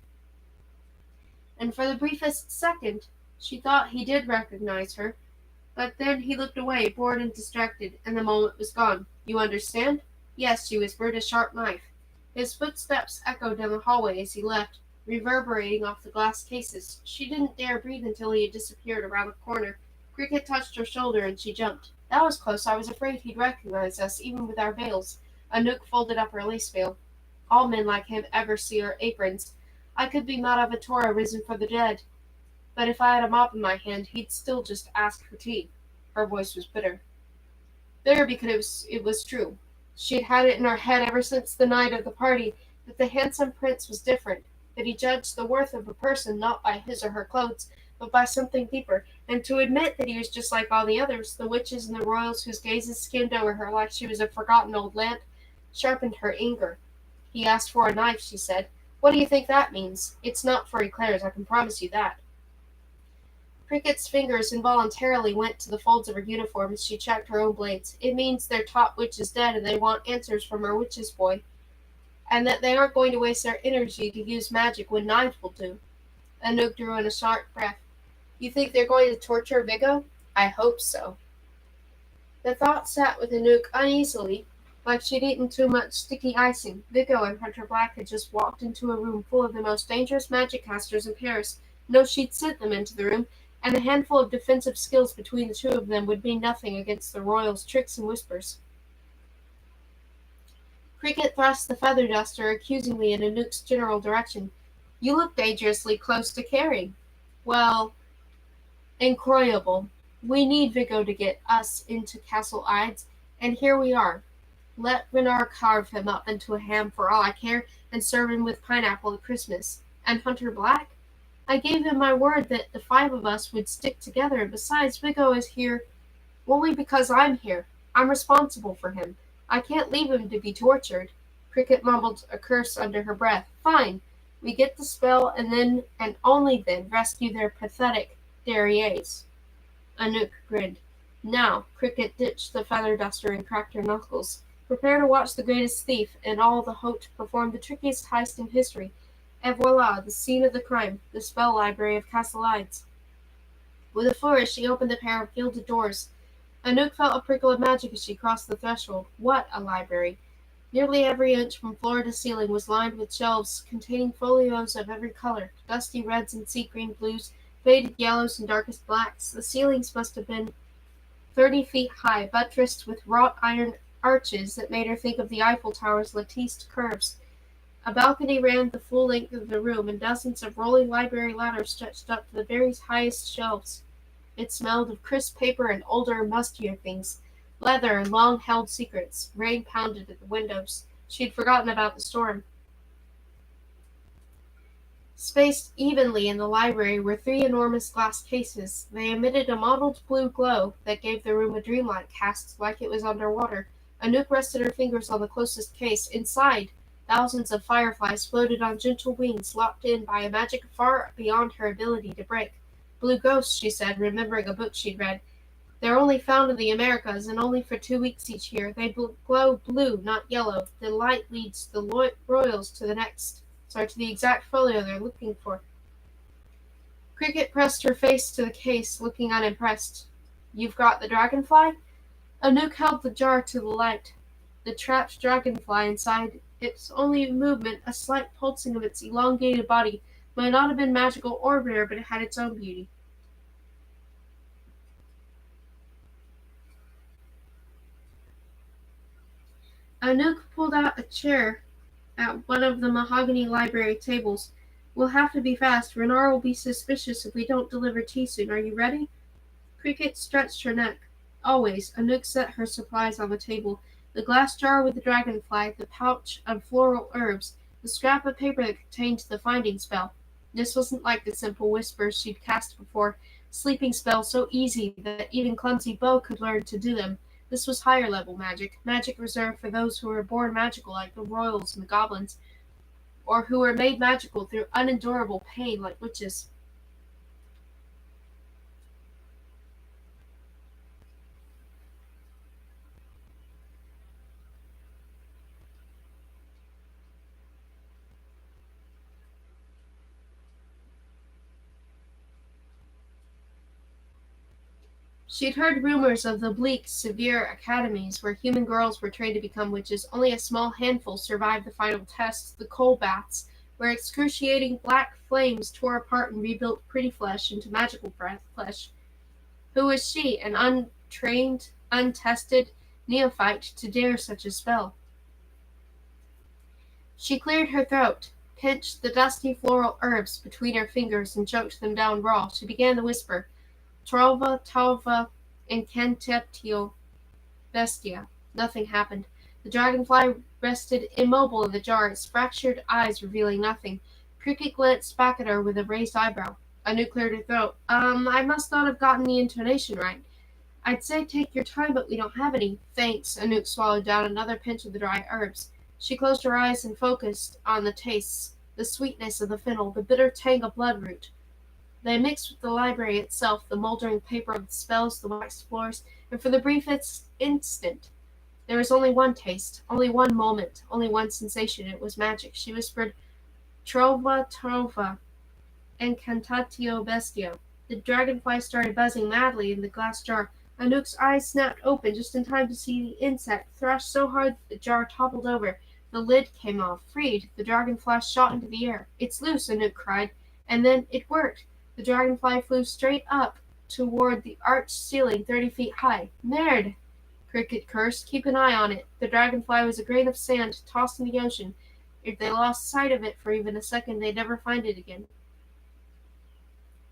And for the briefest second, she thought he did recognize her, but then he looked away, bored and distracted, and the moment was gone. "You understand?" "Yes," she whispered, "a sharp knife." His footsteps echoed down the hallway as he left, reverberating off the glass cases. She didn't dare breathe until he had disappeared around the corner. Cricket touched her shoulder, and she jumped. "That was close. I was afraid he'd recognize us, even with our veils." Anouk folded up her lace veil. "All men like him ever see our aprons. I could be Madhavatora risen for the dead. But if I had a mop in my hand, he'd still just ask for tea." Her voice was bitter. Bitter because it was true. She had had it in her head ever since the night of the party that the handsome prince was different, that he judged the worth of a person not by his or her clothes, but by something deeper, and to admit that he was just like all the others, the witches and the royals whose gazes skimmed over her like she was a forgotten old lamp, sharpened her anger. "He asked for a knife," she said. "What do you think that means? It's not for eclairs, I can promise you that." Cricket's fingers involuntarily went to the folds of her uniform as she checked her own blades. "It means their top witch is dead and they want answers from our witch's boy, and that they aren't going to waste their energy to use magic when knives will do." Anouk drew in a sharp breath. "You think they're going to torture Vigo?" "I hope so." The thought sat with Anouk uneasily, like she'd eaten too much sticky icing. Vigo and Hunter Black had just walked into a room full of the most dangerous magic casters in Paris. No, she'd sent them into the room, and a handful of defensive skills between the two of them would mean nothing against the royals' tricks and whispers. Cricket thrust the feather duster accusingly in Anouk's general direction. "You look dangerously close to carrying." "Well, incroyable. We need Vigo to get us into Castle Ides, and here we are. Let Renard carve him up into a ham for all I care, and serve him with pineapple at Christmas. And Hunter Black? I gave him my word that the five of us would stick together, and besides, Vigo is here only because I'm here. I'm responsible for him. I can't leave him to be tortured." Cricket mumbled a curse under her breath. "Fine. We get the spell, and then, and only then, rescue their pathetic derrieres." Anouk grinned. Now, Cricket ditched the feather duster and cracked her knuckles. "Prepare to watch the greatest thief in all the Haute perform the trickiest heist in history. Et voila, the scene of the crime, the spell library of Castle Ides." With a flourish, she opened the pair of gilded doors. Anouk felt a prickle of magic as she crossed the threshold. What a library! Nearly every inch from floor to ceiling was lined with shelves containing folios of every color, dusty reds and sea green blues, faded yellows and darkest blacks. The ceilings must have been 30 feet high, buttressed with wrought iron arches that made her think of the Eiffel Tower's latticed curves. A balcony ran the full length of the room, and dozens of rolling library ladders stretched up to the very highest shelves. It smelled of crisp paper and older, mustier things, leather and long-held secrets. Rain pounded at the windows. She had forgotten about the storm. Spaced evenly in the library were three enormous glass cases. They emitted a mottled blue glow that gave the room a dreamlike cast, like it was underwater. Anouk rested her fingers on the closest case. Inside, thousands of fireflies floated on gentle wings, locked in by a magic far beyond her ability to break. "Blue ghosts," she said, remembering a book she'd read. They're only found in the Americas and only for 2 weeks each year. They glow blue, not yellow. The light leads the royals to the exact folio they're looking for. Cricket pressed her face to the case, looking unimpressed. You've got the dragonfly? Anouk held the jar to the light. The trapped dragonfly inside its only movement, a slight pulsing of its elongated body, might not have been magical or rare, but it had its own beauty. Anouk pulled out a chair at one of the mahogany library tables. We'll have to be fast. Renar will be suspicious if we don't deliver tea soon. Are you ready? Cricket stretched her neck. Always. Anouk set her supplies on the table. The glass jar with the dragonfly, the pouch of floral herbs, the scrap of paper that contained the finding spell. This wasn't like the simple whispers she'd cast before, sleeping spells so easy that even clumsy Bo could learn to do them. This was higher level magic, magic reserved for those who were born magical like the royals and the goblins, or who were made magical through unendurable pain like witches. She'd heard rumors of the bleak, severe academies where human girls were trained to become witches. Only a small handful survived the final test, the coal baths, where excruciating black flames tore apart and rebuilt pretty flesh into magical flesh. Who was she, an untrained, untested neophyte, to dare such a spell? She cleared her throat, pinched the dusty floral herbs between her fingers, and choked them down raw. She began to whisper, Trova, Talva, Incantatio Bestia. Nothing happened. The dragonfly rested immobile in the jar, its fractured eyes revealing nothing. Cricket glanced back at her with a raised eyebrow. Anu cleared her throat. I must not have gotten the intonation right. I'd say take your time, but we don't have any. Thanks. Anouk swallowed down another pinch of the dry herbs. She closed her eyes and focused on the tastes, the sweetness of the fennel, the bitter tang of bloodroot. They mixed with the library itself, the mouldering paper of the spells, the waxed floors, and for the briefest instant there was only one taste, only one moment, only one sensation. It was magic. She whispered, Trova, Trova, Incantatio Bestia. The dragonfly started buzzing madly in the glass jar. Anouk's eyes snapped open just in time to see the insect thrash so hard that the jar toppled over. The lid came off. Freed, the dragonfly shot into the air. It's loose, Anouk cried. And then it worked. The dragonfly flew straight up toward the arched ceiling 30 feet high. Merde! Cricket cursed. Keep an eye on it. The dragonfly was a grain of sand tossed in the ocean. If they lost sight of it for even a second, they'd never find it again.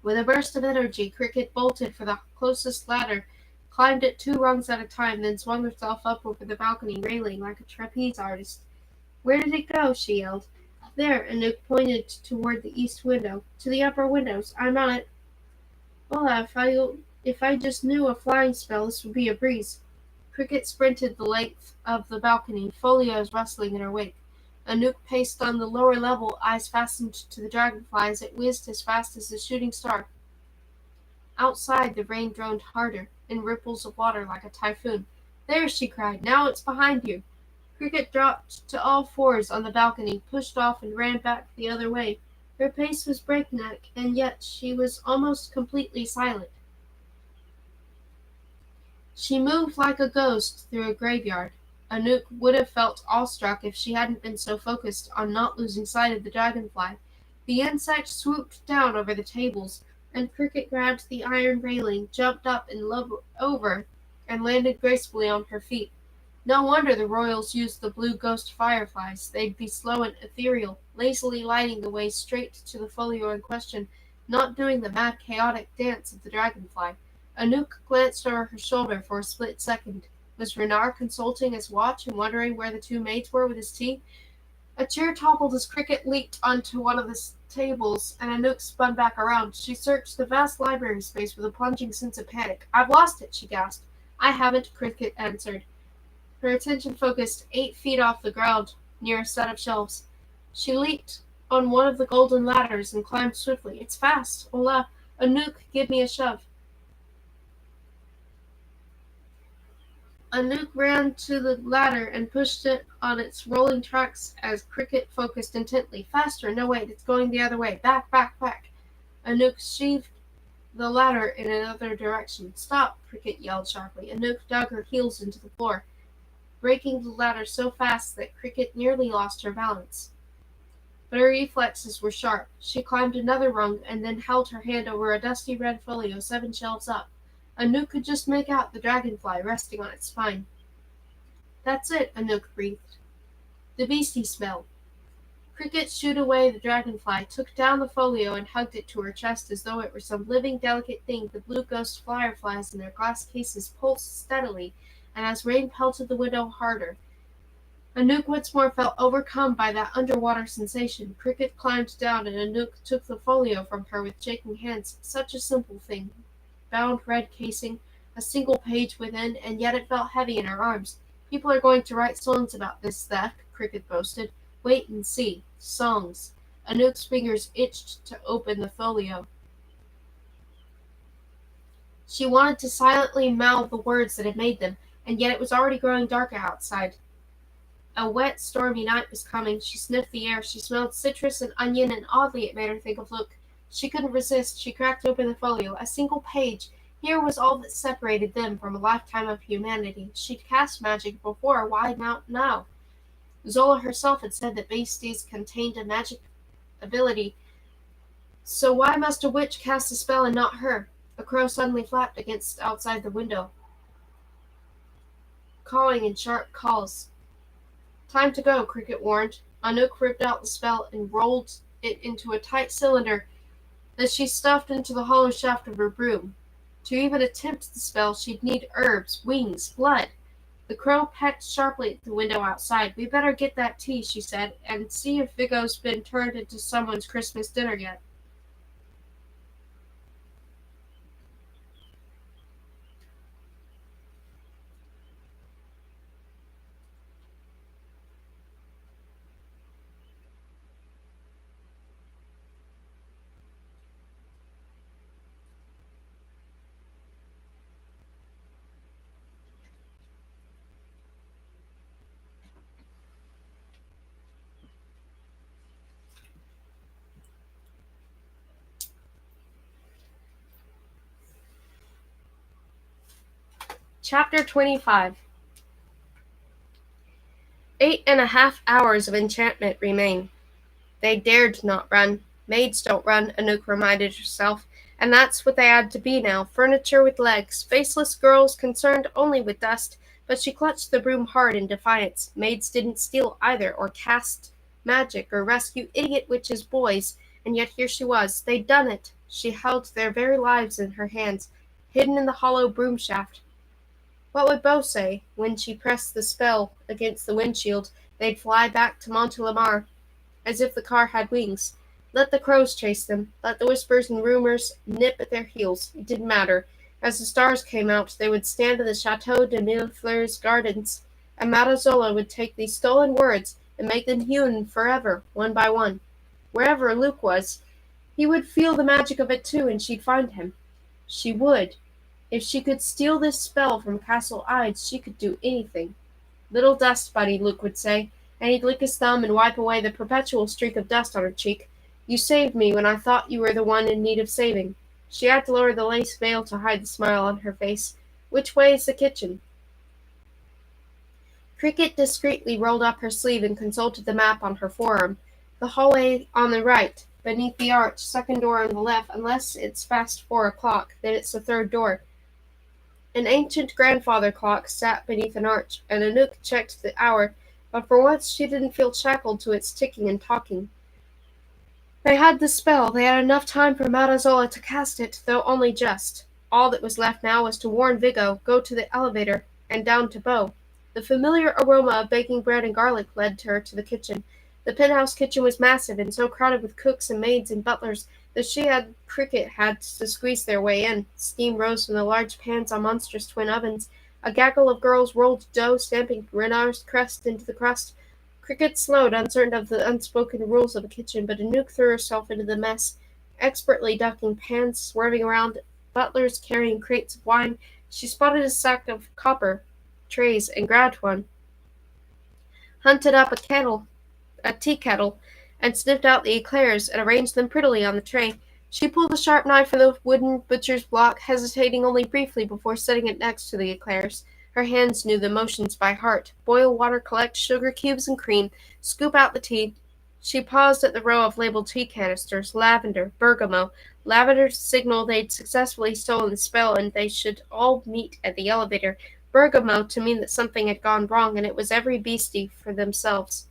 With a burst of energy, Cricket bolted for the closest ladder, climbed it 2 rungs at a time, then swung herself up over the balcony railing like a trapeze artist. Where did it go? She yelled. There, Anouk pointed toward the east window. To the upper windows. I'm on it. Hola, if I just knew a flying spell, this would be a breeze. Cricket sprinted the length of the balcony, folios rustling in her wake. Anouk paced on the lower level, eyes fastened to the dragonfly as it whizzed as fast as a shooting star. Outside, the rain droned harder, in ripples of water like a typhoon. There, she cried. Now it's behind you. Cricket dropped to all fours on the balcony, pushed off, and ran back the other way. Her pace was breakneck, and yet she was almost completely silent. She moved like a ghost through a graveyard. Anouk would have felt awestruck if she hadn't been so focused on not losing sight of the dragonfly. The insect swooped down over the tables, and Cricket grabbed the iron railing, jumped up and over, and landed gracefully on her feet. No wonder the royals used the blue ghost fireflies. They'd be slow and ethereal, lazily lighting the way straight to the folio in question, not doing the mad chaotic dance of the dragonfly. Anouk glanced over her shoulder for a split second. Was Renard consulting his watch and wondering where the two maids were with his tea? A chair toppled as Cricket leaped onto one of the tables, and Anouk spun back around. She searched the vast library space with a plunging sense of panic. I've lost it, she gasped. I haven't, Cricket answered. Her attention focused 8 feet off the ground, near a set of shelves. She leaped on one of the golden ladders and climbed swiftly. It's fast. Hola, Anouk, give me a shove. Anouk ran to the ladder and pushed it on its rolling tracks as Cricket focused intently. Faster! No, wait, it's going the other way. Back, back, back! Anouk sheaved the ladder in another direction. Stop! Cricket yelled sharply. Anouk dug her heels into the floor, breaking the ladder so fast that Cricket nearly lost her balance. But her reflexes were sharp. She climbed another rung and then held her hand over a dusty red folio 7 shelves up. Anouk could just make out the dragonfly resting on its spine. That's it, Anouk breathed. The beastie smell. Cricket shooed away the dragonfly, took down the folio, and hugged it to her chest as though it were some living, delicate thing. The blue ghost fireflies in their glass cases pulsed steadily, and as rain pelted the window harder, Anouk once more felt overcome by that underwater sensation. Cricket climbed down, and Anouk took the folio from her with shaking hands. Such a simple thing. Bound red casing, a single page within, and yet it felt heavy in her arms. People are going to write songs about this theft, Cricket boasted. Wait and see. Songs. Anouk's fingers itched to open the folio. She wanted to silently mouth the words that had made them, and yet it was already growing darker outside. A wet, stormy night was coming. She sniffed the air. She smelled citrus and onion, and oddly it made her think of Luke. She couldn't resist. She cracked open the folio. A single page. Here was all that separated them from a lifetime of humanity. She'd cast magic before. Why not now? Zola herself had said that beasties contained a magic ability. So why must a witch cast a spell and not her? A crow suddenly flapped against outside the window, calling in sharp calls. Time to go, Cricket warned. Anouk ripped out the spell and rolled it into a tight cylinder that she stuffed into the hollow shaft of her broom. To even attempt the spell, she'd need herbs, wings, blood. The crow pecked sharply at the window outside. We better get that tea, she said, and see if Vigo's been turned into someone's Christmas dinner yet. Chapter 25. 8.5 hours of enchantment remain. They dared not run. Maids don't run, Anouk reminded herself, and that's what they had to be now, furniture with legs, faceless girls concerned only with dust, but she clutched the broom hard in defiance. Maids didn't steal either, or cast magic, or rescue idiot witches' boys, and yet here she was. They'd done it. She held their very lives in her hands, hidden in the hollow broom shaft. What would Beau say? When she pressed the spell against the windshield, they'd fly back to Montelimar, as if the car had wings. Let the crows chase them. Let the whispers and rumors nip at their heels. It didn't matter. As the stars came out, they would stand in the Chateau de Millefleur's gardens, and Matazola would take these stolen words and make them human forever, one by one. Wherever Luke was, he would feel the magic of it too, and she'd find him. She would. If she could steal this spell from Castle Ides, she could do anything. Little dust bunny, Luke would say, and he'd lick his thumb and wipe away the perpetual streak of dust on her cheek. You saved me when I thought you were the one in need of saving. She had to lower the lace veil to hide the smile on her face. Which way is the kitchen? Cricket discreetly rolled up her sleeve and consulted the map on her forearm. The hallway on the right, beneath the arch, second door on the left, unless it's past 4 o'clock, then it's the third door. An ancient grandfather clock sat beneath an arch, and Anouk checked the hour, but for once she didn't feel shackled to its ticking and talking. They had the spell. They had enough time for Matazola to cast it, though only just. All that was left now was to warn Vigo, go to the elevator, and down to Beau. The familiar aroma of baking bread and garlic led her to the kitchen. The penthouse kitchen was massive and so crowded with cooks and maids and butlers that she and Cricket had to squeeze their way in. Steam rose from the large pans on monstrous twin ovens. A gaggle of girls rolled dough, stamping Renard's crust into the crust. Cricket slowed, uncertain of the unspoken rules of the kitchen, but Anouk threw herself into the mess, expertly ducking pans, swerving around butlers carrying crates of wine. She spotted a sack of copper trays and grabbed one, hunted up a tea kettle, and sniffed out the eclairs and arranged them prettily on the tray. She pulled a sharp knife from the wooden butcher's block, hesitating only briefly before setting it next to the eclairs. Her hands knew the motions by heart. Boil water, collect sugar cubes and cream, scoop out the tea. She paused at the row of labeled tea canisters. Lavender, bergamot. Lavender signaled they'd successfully stolen the spell and they should all meet at the elevator. Bergamot to mean that something had gone wrong, and it was every beastie for themselves.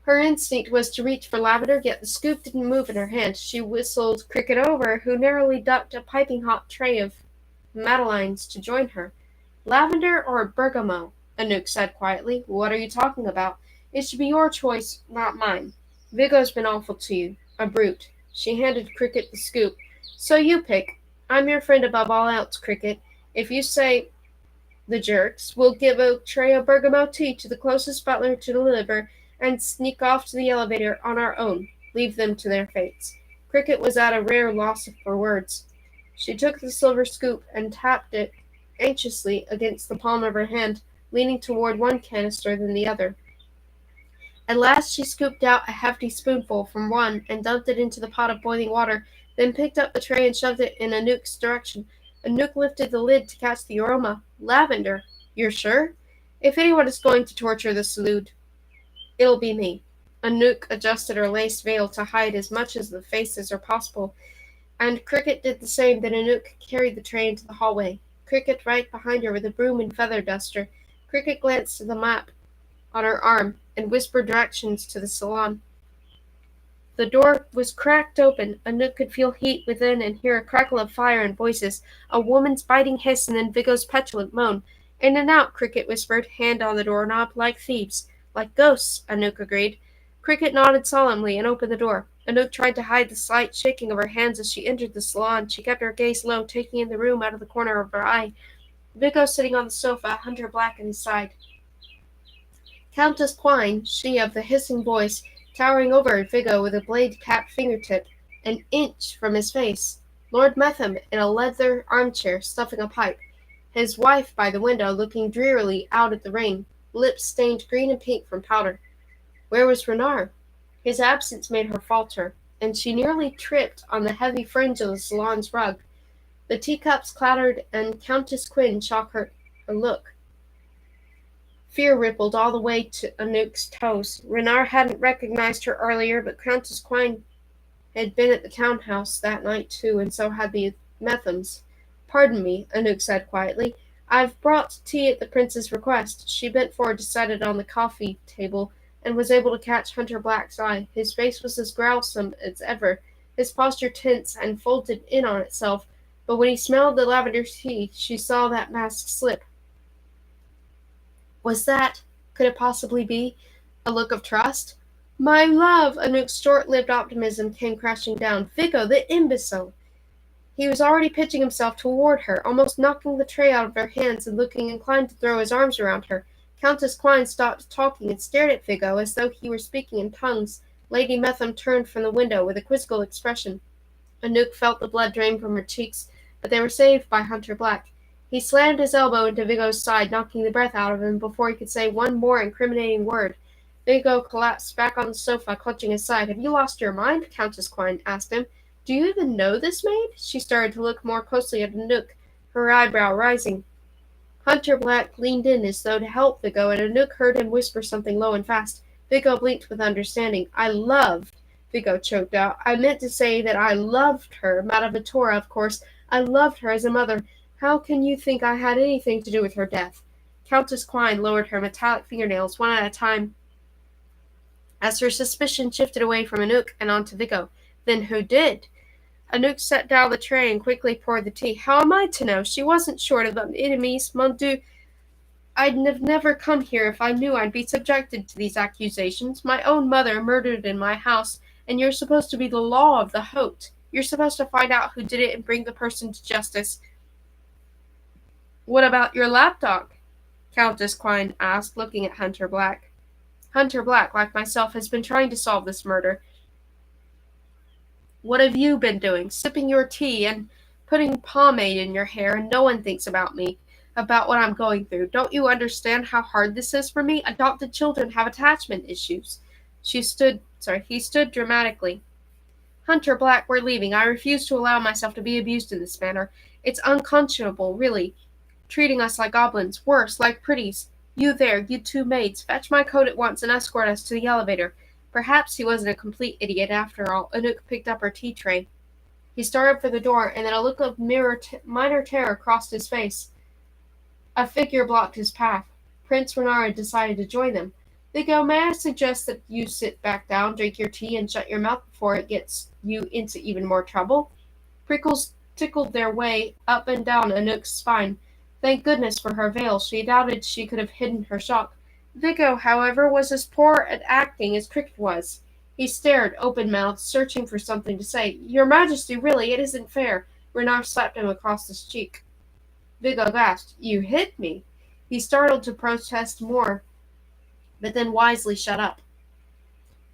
Her instinct was to reach for lavender, yet the scoop didn't move in her hand. She whistled Cricket over, who narrowly ducked a piping hot tray of madeleines to join her. Lavender or bergamot? Anouk said quietly. What are you talking about? It should be your choice, not mine. Vigo's been awful to you. A brute. She handed Cricket the scoop. So you pick. I'm your friend above all else, Cricket. If you say the jerks will give a tray of bergamot tea to the closest butler to deliver, and sneak off to the elevator on our own. Leave them to their fates. Cricket was at a rare loss for words. She took the silver scoop and tapped it anxiously against the palm of her hand, leaning toward one canister than the other. At last she scooped out a hefty spoonful from one and dumped it into the pot of boiling water, then picked up the tray and shoved it in Anouk's direction. Anouk lifted the lid to catch the aroma. Lavender. You're sure? If anyone is going to torture the salute, it'll be me. Anouk adjusted her lace veil to hide as much of the face as possible, and Cricket did the same. Then Anouk carried the tray into the hallway. Cricket right behind her with a broom and feather duster. Cricket glanced at the map on her arm and whispered directions to the salon. The door was cracked open. Anouk could feel heat within and hear a crackle of fire and voices, a woman's biting hiss, and then Vigo's petulant moan. In and out, Cricket whispered, hand on the doorknob, like thieves. Like ghosts, Anouk agreed. Cricket nodded solemnly and opened the door. Anouk tried to hide the slight shaking of her hands as she entered the salon. She kept her gaze low, taking in the room out of the corner of her eye. Vigo sitting on the sofa, Hunter Black at his side. Countess Quine, she of the hissing voice, towering over Vigo with a blade-capped fingertip, an inch from his face. Lord Metham in a leather armchair, stuffing a pipe. His wife by the window, looking drearily out at the rain, lips stained green and pink from powder. Where was Renard? His absence made her falter, and she nearly tripped on the heavy fringe of the salon's rug. The teacups clattered, and Countess Quine shook her look. Fear rippled all the way to Anouk's toes. Renard hadn't recognized her earlier, but Countess Quine had been at the townhouse that night too, and so had the Methams. Pardon me, Anouk said quietly. I've brought tea at the prince's request. She bent forward to set it on the coffee table, and was able to catch Hunter Black's eye. His face was as growlsome as ever, his posture tense and folded in on itself, but when he smelled the lavender tea, she saw that mask slip. Was that, could it possibly be, a look of trust? My love! Anouk's short-lived optimism came crashing down. Vigo, the imbecile! He was already pitching himself toward her, almost knocking the tray out of her hands and looking inclined to throw his arms around her. Countess Quine stopped talking and stared at Vigo as though he were speaking in tongues. Lady Metham turned from the window with a quizzical expression. Anouk felt the blood drain from her cheeks, but they were saved by Hunter Black. He slammed his elbow into Vigo's side, knocking the breath out of him before he could say one more incriminating word. Vigo collapsed back on the sofa, clutching his side. Have you lost your mind? Countess Quine asked him. Do you even know this maid? She started to look more closely at Anouk, her eyebrow rising. Hunter Black leaned in as though to help Vigo, and Anouk heard him whisper something low and fast. Vigo blinked with understanding. Vigo choked out. I meant to say that I loved her, Madame Vittora, of course. I loved her as a mother. How can you think I had anything to do with her death? Countess Quine lowered her metallic fingernails one at a time as her suspicion shifted away from Anouk and onto Vigo. Then who did? Anouk set down the tray and quickly poured the tea. How am I to know? She wasn't short of enemies, mon Dieu. I'd have never come here if I knew I'd be subjected to these accusations. My own mother murdered in my house, and you're supposed to be the law of the Haute. You're supposed to find out who did it and bring the person to justice. What about your lapdog? Countess Quine asked, looking at Hunter Black. Hunter Black, like myself, has been trying to solve this murder. What have you been doing? Sipping your tea and putting pomade in your hair, and no one thinks about me. about what I'm going through. Don't you understand how hard this is for me? Adopted children have attachment issues. He stood dramatically. Hunter Black, we're leaving. I refuse to allow myself to be abused in this manner. It's unconscionable, really. Treating us like goblins. Worse, like pretties. You there, you two maids. Fetch my coat at once and escort us to the elevator. Perhaps he wasn't a complete idiot after all. Anouk picked up her tea tray. He started for the door, and then a look of minor terror crossed his face. A figure blocked his path. Prince Renard decided to join them. Vigo, may I suggest that you sit back down, drink your tea, and shut your mouth before it gets you into even more trouble? Prickles tickled their way up and down Anouk's spine. Thank goodness for her veil. She doubted she could have hidden her shock. Vigo, however, was as poor at acting as Cricket was. He stared, open-mouthed, searching for something to say. Your Majesty, really, it isn't fair. Renard slapped him across the cheek. Vigo gasped. You hit me. He started to protest more, but then wisely shut up.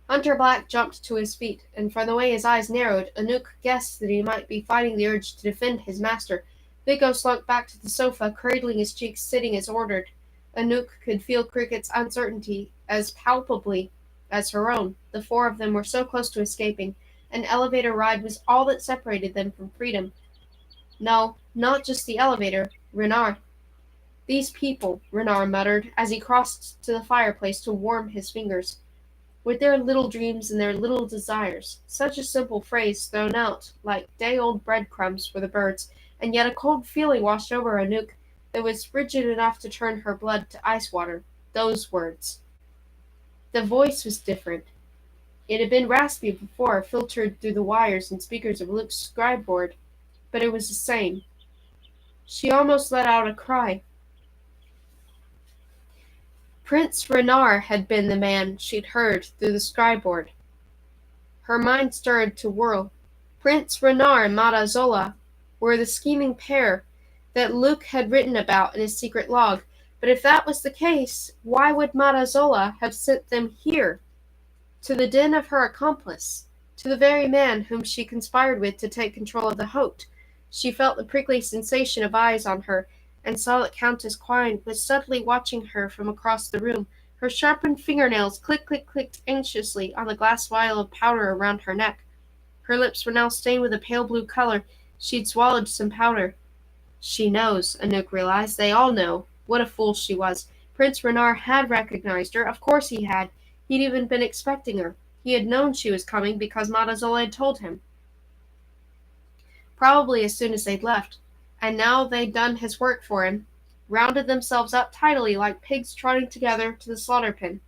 Hunter Black jumped to his feet, and from the way his eyes narrowed, Anouk guessed that he might be fighting the urge to defend his master. Vigo slunk back to the sofa, cradling his cheeks, sitting as ordered. Anouk could feel Cricket's uncertainty as palpably as her own. The four of them were so close to escaping. An elevator ride was all that separated them from freedom. No, not just the elevator. Renard. These people, Renard muttered, as he crossed to the fireplace to warm his fingers. With their little dreams and their little desires. Such a simple phrase thrown out, like day-old breadcrumbs for the birds, and yet a cold feeling washed over Anouk that was frigid enough to turn her blood to ice water. Those words. The voice was different. It had been raspy before, filtered through the wires and speakers of Luke's scribe board, but it was the same. She almost let out a cry. Prince Renard had been the man she'd heard through the scribe-board. Her mind started to whirl. Prince Renard and Madazola were the scheming pair that Luke had written about in his secret log, but if that was the case, why would Madazola have sent them here, to the den of her accomplice, to the very man whom she conspired with to take control of the Haute? She felt the prickly sensation of eyes on her, and saw that Countess Quine was subtly watching her from across the room. Her sharpened fingernails clicked anxiously on the glass vial of powder around her neck. Her lips were now stained with a pale blue color. She'd swallowed some powder. She knows, Anouk realized. They all know. What a fool she was. Prince Renard had recognized her. Of course he had. He'd even been expecting her. He had known she was coming because Madazola had told him. Probably as soon as they'd left. And now they'd done his work for him, rounded themselves up tidily like pigs trotting together to the slaughter pen.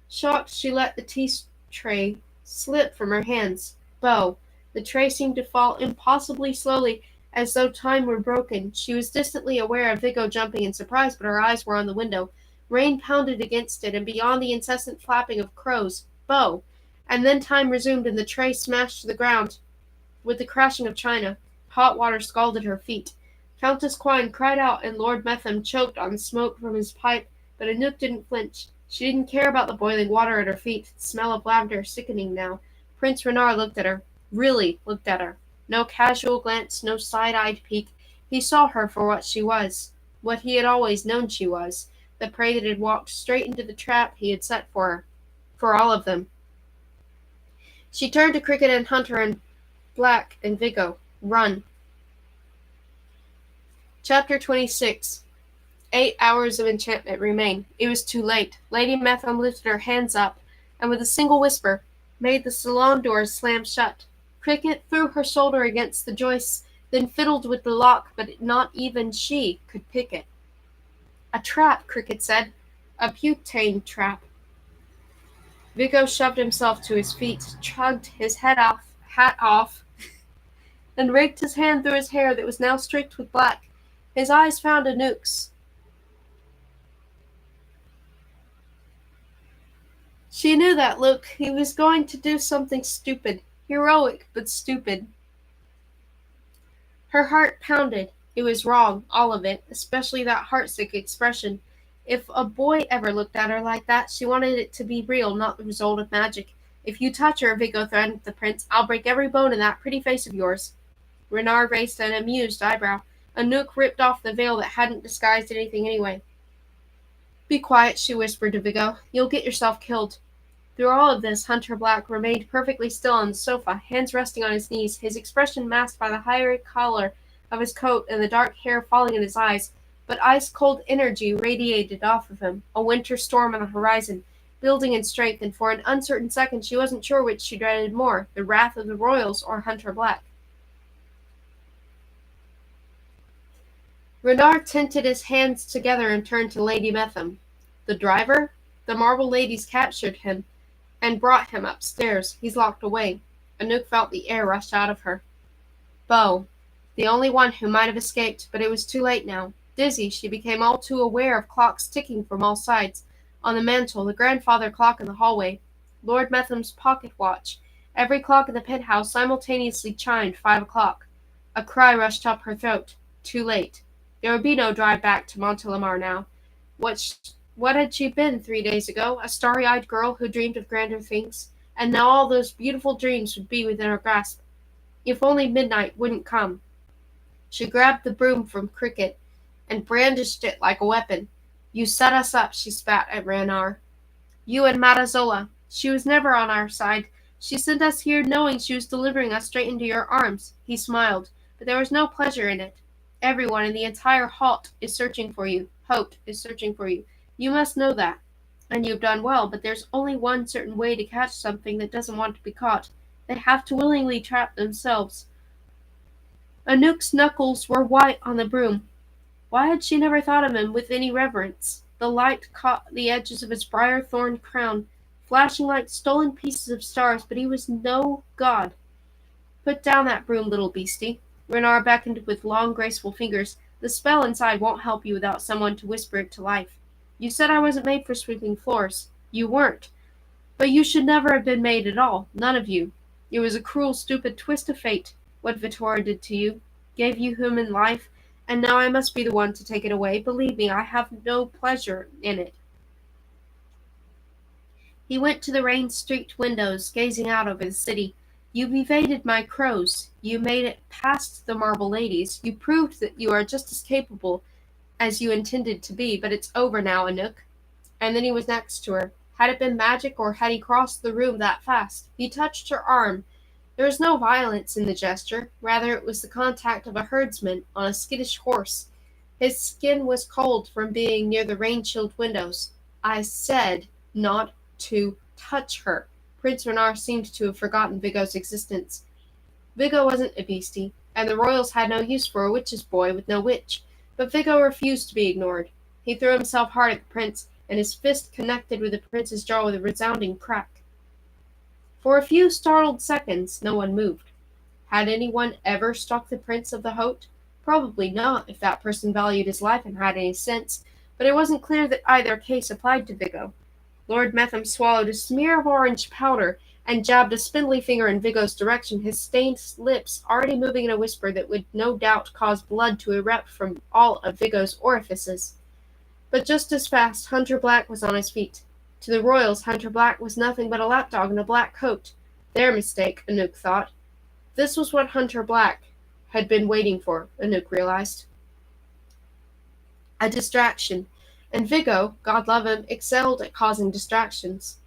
Shocked, she let the tea tray slip from her hands. Bo. The tray seemed to fall impossibly slowly, as though time were broken. She was distantly aware of Vigo jumping in surprise, but her eyes were on the window. Rain pounded against it, and beyond the incessant flapping of crows. Bo. And then time resumed, and the tray smashed to the ground with the crashing of china. Hot water scalded her feet. Countess Quine cried out, and Lord Metham choked on smoke from his pipe, but Anouk didn't flinch. She didn't care about the boiling water at her feet, the smell of lavender sickening now. Prince Renard looked at her. Really looked at her. No casual glance, no side-eyed peek. He saw her for what she was, what he had always known she was, the prey that had walked straight into the trap he had set for her, for all of them. She turned to Cricket and Hunter and Black and Vigo. Run. Chapter 26. 8 hours of enchantment remained. It was too late. Lady Metham lifted her hands up, and with a single whisper, made the salon doors slam shut. Cricket threw her shoulder against the joists, then fiddled with the lock, but not even she could pick it. A trap, Cricket said. A butane trap. Vigo shoved himself to his feet, tugged his hat off, and raked his hand through his hair that was now streaked with black. His eyes found Anouk's. She knew that look. He was going to do something stupid. Heroic, but stupid. Her heart pounded. It was wrong, all of it, especially that heartsick expression. If a boy ever looked at her like that, she wanted it to be real, not the result of magic. If you touch her, Vigo threatened the prince, I'll break every bone in that pretty face of yours. Renard raised an amused eyebrow. Anouk ripped off the veil that hadn't disguised anything anyway. "Be quiet," she whispered to Vigo. "You'll get yourself killed." Through all of this, Hunter Black remained perfectly still on the sofa, hands resting on his knees, his expression masked by the high collar of his coat and the dark hair falling in his eyes, but ice-cold energy radiated off of him, a winter storm on the horizon, building in strength, and for an uncertain second she wasn't sure which she dreaded more, the wrath of the royals or Hunter Black. Renard tinted his hands together and turned to Lady Metham. "The driver? The marble ladies captured him and brought him upstairs. He's locked away." Anouk felt the air rush out of her. Beau, the only one who might have escaped, but it was too late now. Dizzy, she became all too aware of clocks ticking from all sides. On the mantel, the grandfather clock in the hallway, Lord Metham's pocket watch. Every clock in the penthouse simultaneously chimed 5 o'clock. A cry rushed up her throat. Too late. There would be no drive back to Montelimar now. What had she been 3 days ago? A starry-eyed girl who dreamed of grander things? And now all those beautiful dreams would be within her grasp. If only midnight wouldn't come. She grabbed the broom from Cricket and brandished it like a weapon. "You set us up," she spat at Reynard. "You and Matazola. She was never on our side. She sent us here knowing she was delivering us straight into your arms." He smiled, but there was no pleasure in it. "Everyone in the entire Halt is searching for you. Hope is searching for you. You must know that. And you've done well, but there's only one certain way to catch something that doesn't want to be caught. They have to willingly trap themselves." Anouk's knuckles were white on the broom. Why had she never thought of him with any reverence? The light caught the edges of his briar-thorn crown, flashing like stolen pieces of stars, but he was no god. "Put down that broom, little beastie." Renard beckoned with long, graceful fingers. "The spell inside won't help you without someone to whisper it to life. You said I wasn't made for sweeping floors. You weren't. But you should never have been made at all, none of you. It was a cruel, stupid twist of fate, what Vittoria did to you. Gave you human life, and now I must be the one to take it away. Believe me, I have no pleasure in it." He went to the rain-streaked windows, gazing out over the city. "You've evaded my crows. You made it past the marble ladies. You proved that you are just as capable as you intended to be, but it's over now, Anouk." And then he was next to her. Had it been magic, or had he crossed the room that fast? He touched her arm. There was no violence in the gesture. Rather, it was the contact of a herdsman on a skittish horse. His skin was cold from being near the rain-chilled windows. "I said not to touch her." Prince Renard seemed to have forgotten Vigo's existence. Vigo wasn't a beastie, and the royals had no use for a witch's boy with no witch. But Vigo refused to be ignored. He threw himself hard at the prince, and his fist connected with the prince's jaw with a resounding crack. For a few startled seconds, no one moved. Had anyone ever struck the Prince of the Haute? Probably not, if that person valued his life and had any sense, but it wasn't clear that either case applied to Vigo. Lord Metham swallowed a smear of orange powder and jabbed a spindly finger in Vigo's direction, his stained lips already moving in a whisper that would no doubt cause blood to erupt from all of Vigo's orifices. But just as fast, Hunter Black was on his feet. To the royals, Hunter Black was nothing but a lapdog in a black coat. Their mistake, Anouk thought. This was what Hunter Black had been waiting for, Anouk realized. A distraction. And Vigo, God love him, excelled at causing distractions.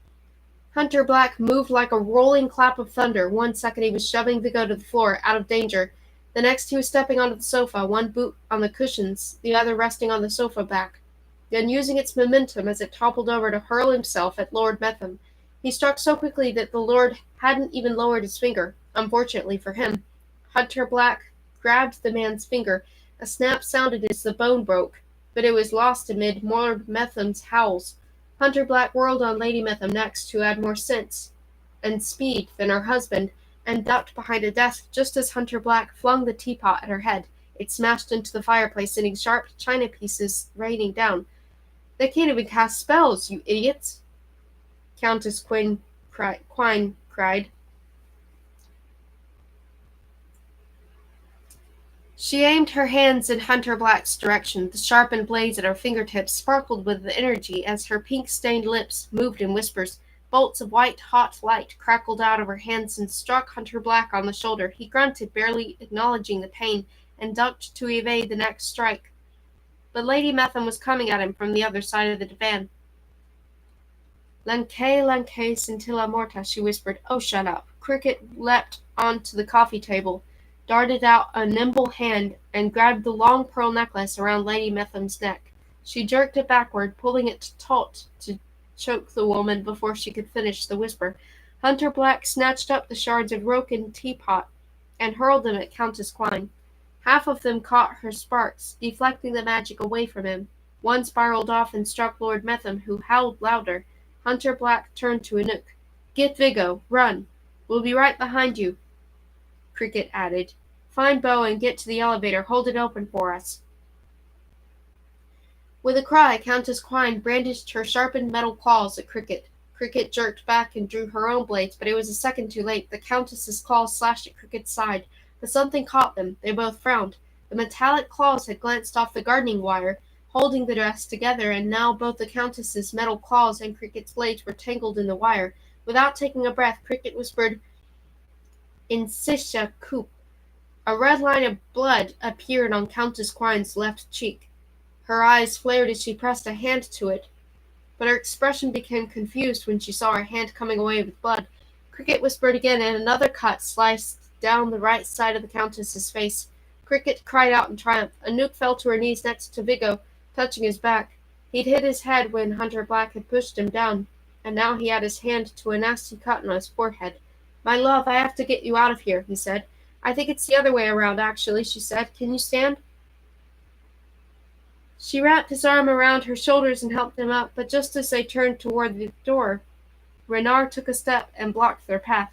Hunter Black moved like a rolling clap of thunder. 1 second he was shoving Vigo to the floor, out of danger. The next he was stepping onto the sofa, one boot on the cushions, the other resting on the sofa back. Then, using its momentum as it toppled over to hurl himself at Lord Metham, he struck so quickly that the Lord hadn't even lowered his finger, unfortunately for him. Hunter Black grabbed the man's finger. A snap sounded as the bone broke, but it was lost amid Lord Metham's howls. Hunter Black whirled on Lady Metham next, who had more sense and speed than her husband, and ducked behind a desk just as Hunter Black flung the teapot at her head. It smashed into the fireplace, sending sharp china pieces raining down. "They can't even cast spells, you idiots!" Countess Quine cried. She aimed her hands in Hunter Black's direction. The sharpened blades at her fingertips sparkled with energy as her pink-stained lips moved in whispers. Bolts of white, hot light crackled out of her hands and struck Hunter Black on the shoulder. He grunted, barely acknowledging the pain, and ducked to evade the next strike. But Lady Metham was coming at him from the other side of the divan. Lanque scintilla morta, she whispered. Oh, shut up. Cricket leapt onto the coffee table, darted out a nimble hand, and grabbed the long pearl necklace around Lady Metham's neck. She jerked it backward, pulling it taut to choke the woman before she could finish the whisper. Hunter Black snatched up the shards of broken teapot and hurled them at Countess Quine. Half of them caught her sparks, deflecting the magic away from him. One spiraled off and struck Lord Metham, who howled louder. Hunter Black turned to Anouk. Get Vigo. Run. We'll be right behind you, Cricket added. Find Bo and get to the elevator. Hold it open for us. With a cry, Countess Quine brandished her sharpened metal claws at Cricket. Cricket jerked back and drew her own blades, but it was a second too late. The Countess's claws slashed at Cricket's side, but something caught them. They both frowned. The metallic claws had glanced off the gardening wire, holding the dress together, and now both the Countess's metal claws and Cricket's blades were tangled in the wire. Without taking a breath, Cricket whispered, Insisha coup. A red line of blood appeared on Countess Quine's left cheek. Her eyes flared as she pressed a hand to it, but her expression became confused when she saw her hand coming away with blood. Cricket whispered again, and another cut sliced down the right side of the Countess's face. Cricket cried out in triumph. Anouk fell to her knees next to Vigo, touching his back. He'd hit his head when Hunter Black had pushed him down, and now he had his hand to a nasty cut on his forehead. My love, I have to get you out of here, he said. I think it's the other way around, actually, she said. Can you stand? She wrapped his arm around her shoulders and helped him up, but just as they turned toward the door, Renard took a step and blocked their path.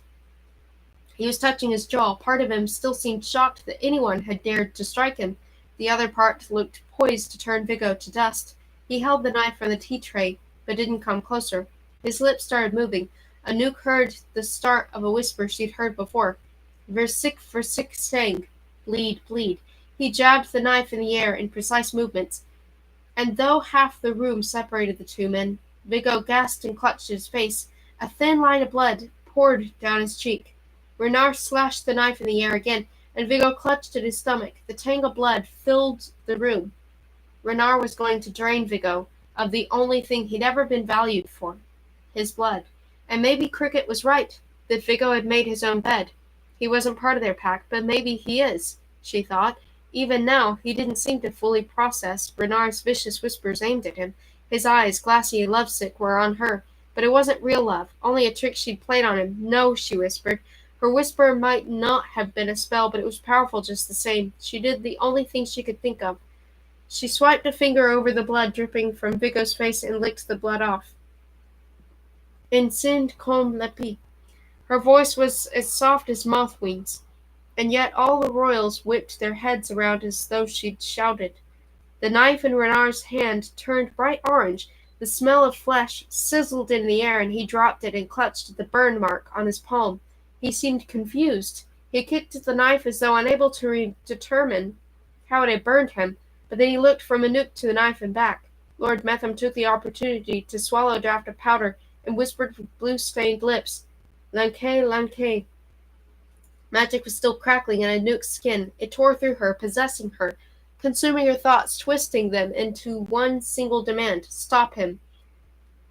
He was touching his jaw. Part of him still seemed shocked that anyone had dared to strike him. The other part looked poised to turn Vigo to dust. He held the knife from the tea tray, but didn't come closer. His lips started moving. Anouk heard the start of a whisper she'd heard before. Versik sang. Bleed, bleed. He jabbed the knife in the air in precise movements, and though half the room separated the two men, Vigo gasped and clutched his face. A thin line of blood poured down his cheek. Renard slashed the knife in the air again, and Vigo clutched at his stomach. The tang of blood filled the room. Renard was going to drain Vigo of the only thing he'd ever been valued for, his blood. And maybe Cricket was right, that Vigo had made his own bed. He wasn't part of their pack, but maybe he is, she thought. Even now, he didn't seem to fully process Renard's vicious whispers aimed at him. His eyes, glassy and lovesick, were on her, but it wasn't real love, only a trick she'd played on him. No, she whispered. Her whisper might not have been a spell, but it was powerful just the same. She did the only thing she could think of. She swiped a finger over the blood dripping from Vigo's face and licked the blood off. Enceinte comme l'épée. Her voice was as soft as moth wings, and yet all the royals whipped their heads around as though she'd shouted. The knife in Renard's hand turned bright orange. The smell of flesh sizzled in the air, and he dropped it and clutched at the burn mark on his palm. He seemed confused. He kicked at the knife as though unable to determine how it had burned him, but then he looked from Anouk to the knife and back. Lord Metham took the opportunity to swallow a draught of powder and whispered with blue-stained lips, Lanque, Lanque. Magic was still crackling in Anouk's skin. It tore through her, possessing her, consuming her thoughts, twisting them into one single demand. Stop him.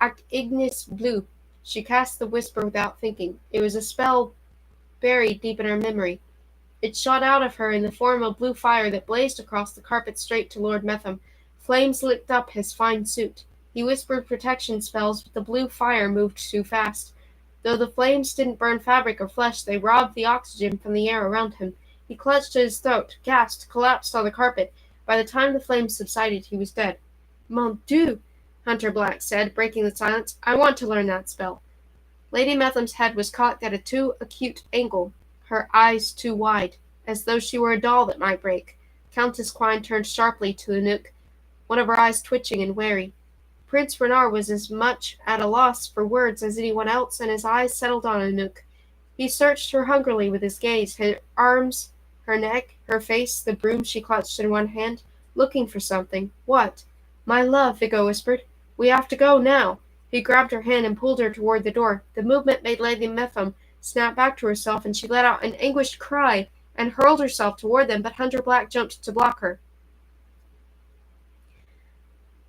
Ac ignis bleu. She cast the whisper without thinking. It was a spell buried deep in her memory. It shot out of her in the form of blue fire that blazed across the carpet straight to Lord Metham. Flames licked up his fine suit. He whispered protection spells, but the blue fire moved too fast. Though the flames didn't burn fabric or flesh, they robbed the oxygen from the air around him. He clutched at his throat, gasped, collapsed on the carpet. By the time the flames subsided, he was dead. Mon Dieu, Hunter Black said, breaking the silence. I want to learn that spell. Lady Metham's head was cocked at a too acute angle, her eyes too wide, as though she were a doll that might break. Countess Quine turned sharply to Anouk, one of her eyes twitching and wary. Prince Renard was as much at a loss for words as anyone else, and his eyes settled on Anouk. He searched her hungrily with his gaze, her arms, her neck, her face, the broom she clutched in one hand, looking for something. What? My love, Vigo whispered. We have to go now. He grabbed her hand and pulled her toward the door. The movement made Lady Metham snap back to herself, and she let out an anguished cry. and hurled herself toward them, but Hunter Black jumped to block her.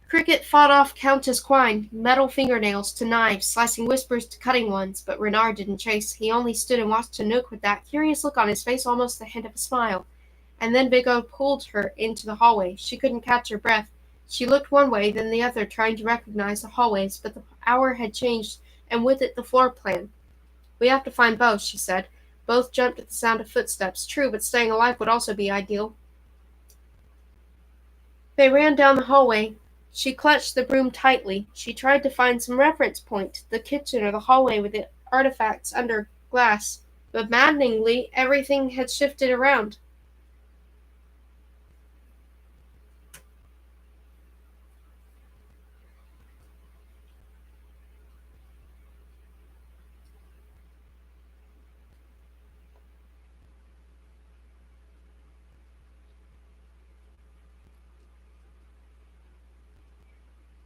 Cricket fought off Countess Quine, metal fingernails to knives, slicing whispers to cutting ones, but Renard didn't chase. He only stood and watched Anouk with that curious look on his face, almost the hint of a smile. And then Big O pulled her into the hallway. She couldn't catch her breath. She looked one way, then the other, trying to recognize the hallways, but the hour had changed, and with it the floor plan. "We have to find Bo," she said. Both jumped at the sound of footsteps. True, but staying alive would also be ideal. They ran down the hallway. She clutched the broom tightly. She tried to find some reference point, the kitchen or the hallway with the artifacts under glass, but maddeningly, everything had shifted around.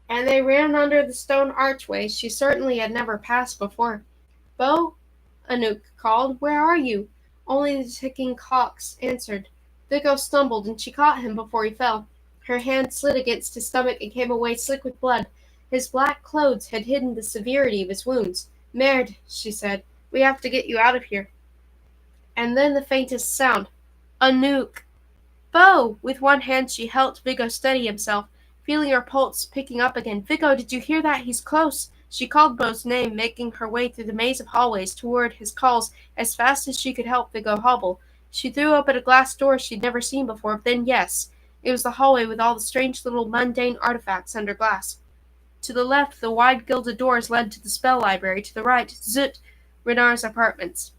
And they ran under the stone archway she certainly had never passed before. "Bo," Anouk called, "where are you?" Only the ticking clocks answered. Vigo stumbled, and she caught him before he fell. Her hand slid against his stomach and came away slick with blood. His black clothes had hidden the severity of his wounds. "Merde," she said, "we have to get you out of here." And then the faintest sound. Anouk! "Bo!" With one hand she helped Vigo steady himself, feeling her pulse picking up again. "Vigo, did you hear that? He's close." She called Bo's name, making her way through the maze of hallways toward his calls as fast as she could help Vigo hobble. She threw open a glass door she'd never seen before, but then yes, it was the hallway with all the strange little mundane artifacts under glass. To the left, the wide gilded doors led to the spell library. To the right, zut, Renard's apartments.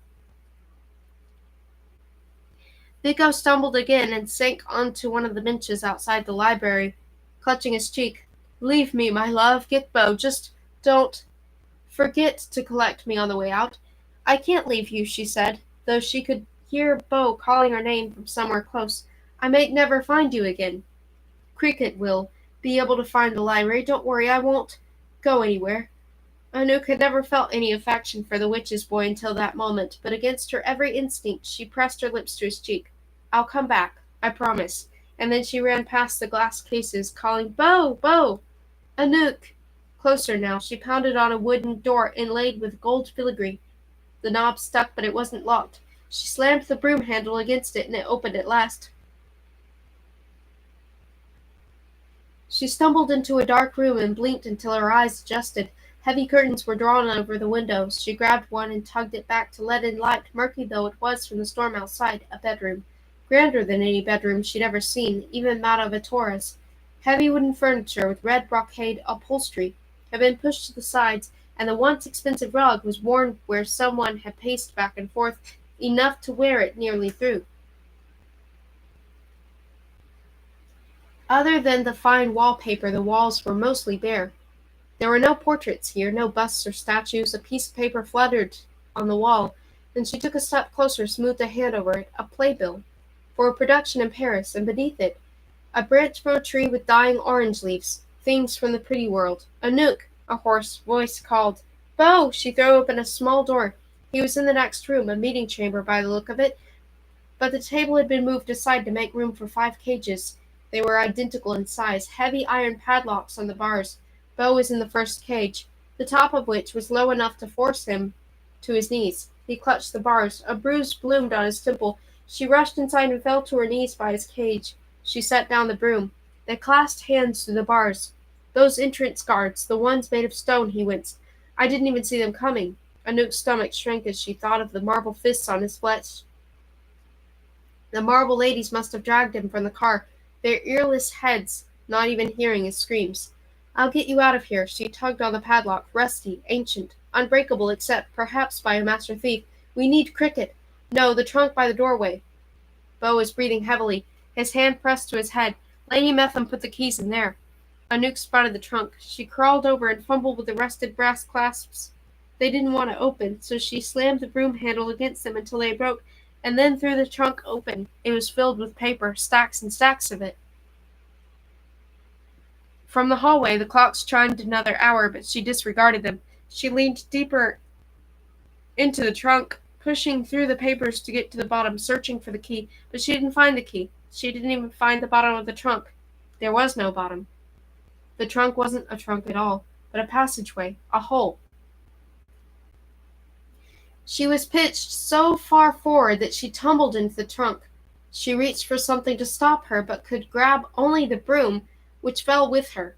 Vigo stumbled again and sank onto one of the benches outside the library, clutching his cheek. "Leave me, my love. Get Bo. Just don't forget to collect me on the way out." "I can't leave you," she said, though she could hear Bo calling her name from somewhere close. "I may never find you again." "Cricket will be able to find the library. Don't worry, I won't go anywhere." Anouk had never felt any affection for the witch's boy until that moment, but against her every instinct she pressed her lips to his cheek. "I'll come back, I promise." And then she ran past the glass cases, calling, "Bo! Bo! Anouk!" Closer now, she pounded on a wooden door inlaid with gold filigree. The knob stuck, but it wasn't locked. She slammed the broom handle against it, and it opened at last. She stumbled into a dark room and blinked until her eyes adjusted. Heavy curtains were drawn over the windows. She grabbed one and tugged it back to let in light, murky though it was from the storm outside. A bedroom. Grander than any bedroom she'd ever seen, even that of a Taurus. Heavy wooden furniture with red brocade upholstery had been pushed to the sides, and the once expensive rug was worn where someone had paced back and forth, enough to wear it nearly through. Other than the fine wallpaper, the walls were mostly bare. There were no portraits here, no busts or statues. A piece of paper fluttered on the wall. Then she took a step closer, smoothed a hand over it. A playbill for a production in Paris, and beneath it, a branch from a tree with dying orange leaves. Things from the pretty world. "Anouk!" a hoarse voice called. "Bo!" She threw open a small door. He was in the next room, a meeting chamber by the look of it, but the table had been moved aside to make room for 5 cages. They were identical in size, heavy iron padlocks on the bars. Bo was in the first cage, the top of which was low enough to force him to his knees. He clutched the bars. A bruise bloomed on his temple. She rushed inside and fell to her knees by his cage. She set down the broom. They clasped hands through the bars. "Those entrance guards, the ones made of stone," he winced. "I didn't even see them coming." Anouk's stomach shrank as she thought of the marble fists on his flesh. The marble ladies must have dragged him from the car, their earless heads not even hearing his screams. "I'll get you out of here." She tugged on the padlock, rusty, ancient, unbreakable except perhaps by a master thief. "We need Cricket." "No, the trunk by the doorway." Bo was breathing heavily, his hand pressed to his head. "Lady Metham put the keys in there." Anouk spotted the trunk. She crawled over and fumbled with the rusted brass clasps. They didn't want to open, so she slammed the broom handle against them until they broke, and then threw the trunk open. It was filled with paper, stacks and stacks of it. From the hallway, the clocks chimed another hour, but she disregarded them. She leaned deeper into the trunk, pushing through the papers to get to the bottom, searching for the key, but she didn't find the key. She didn't even find the bottom of the trunk. There was no bottom. The trunk wasn't a trunk at all, but a passageway, a hole. She was pitched so far forward that she tumbled into the trunk. She reached for something to stop her, but could grab only the broom, which fell with her.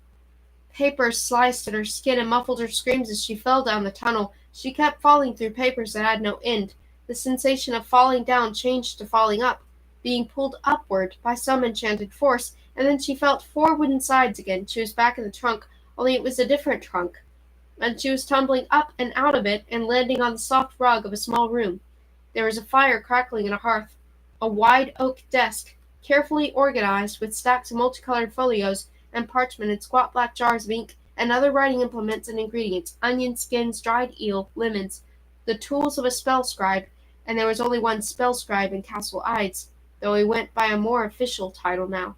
Papers sliced at her skin and muffled her screams as she fell down the tunnel. She kept falling through papers that had no end. The sensation of falling down changed to falling up, being pulled upward by some enchanted force, and then she felt 4 wooden sides again. She was back in the trunk, only it was a different trunk, and she was tumbling up and out of it and landing on the soft rug of a small room. There was a fire crackling in a hearth, a wide oak desk, carefully organized with stacks of multicolored folios and parchment and squat black jars of ink and other writing implements and ingredients, onion skins, dried eel, lemons, the tools of a spell scribe, and there was only one spell scribe in Castle Ides, though he went by a more official title now.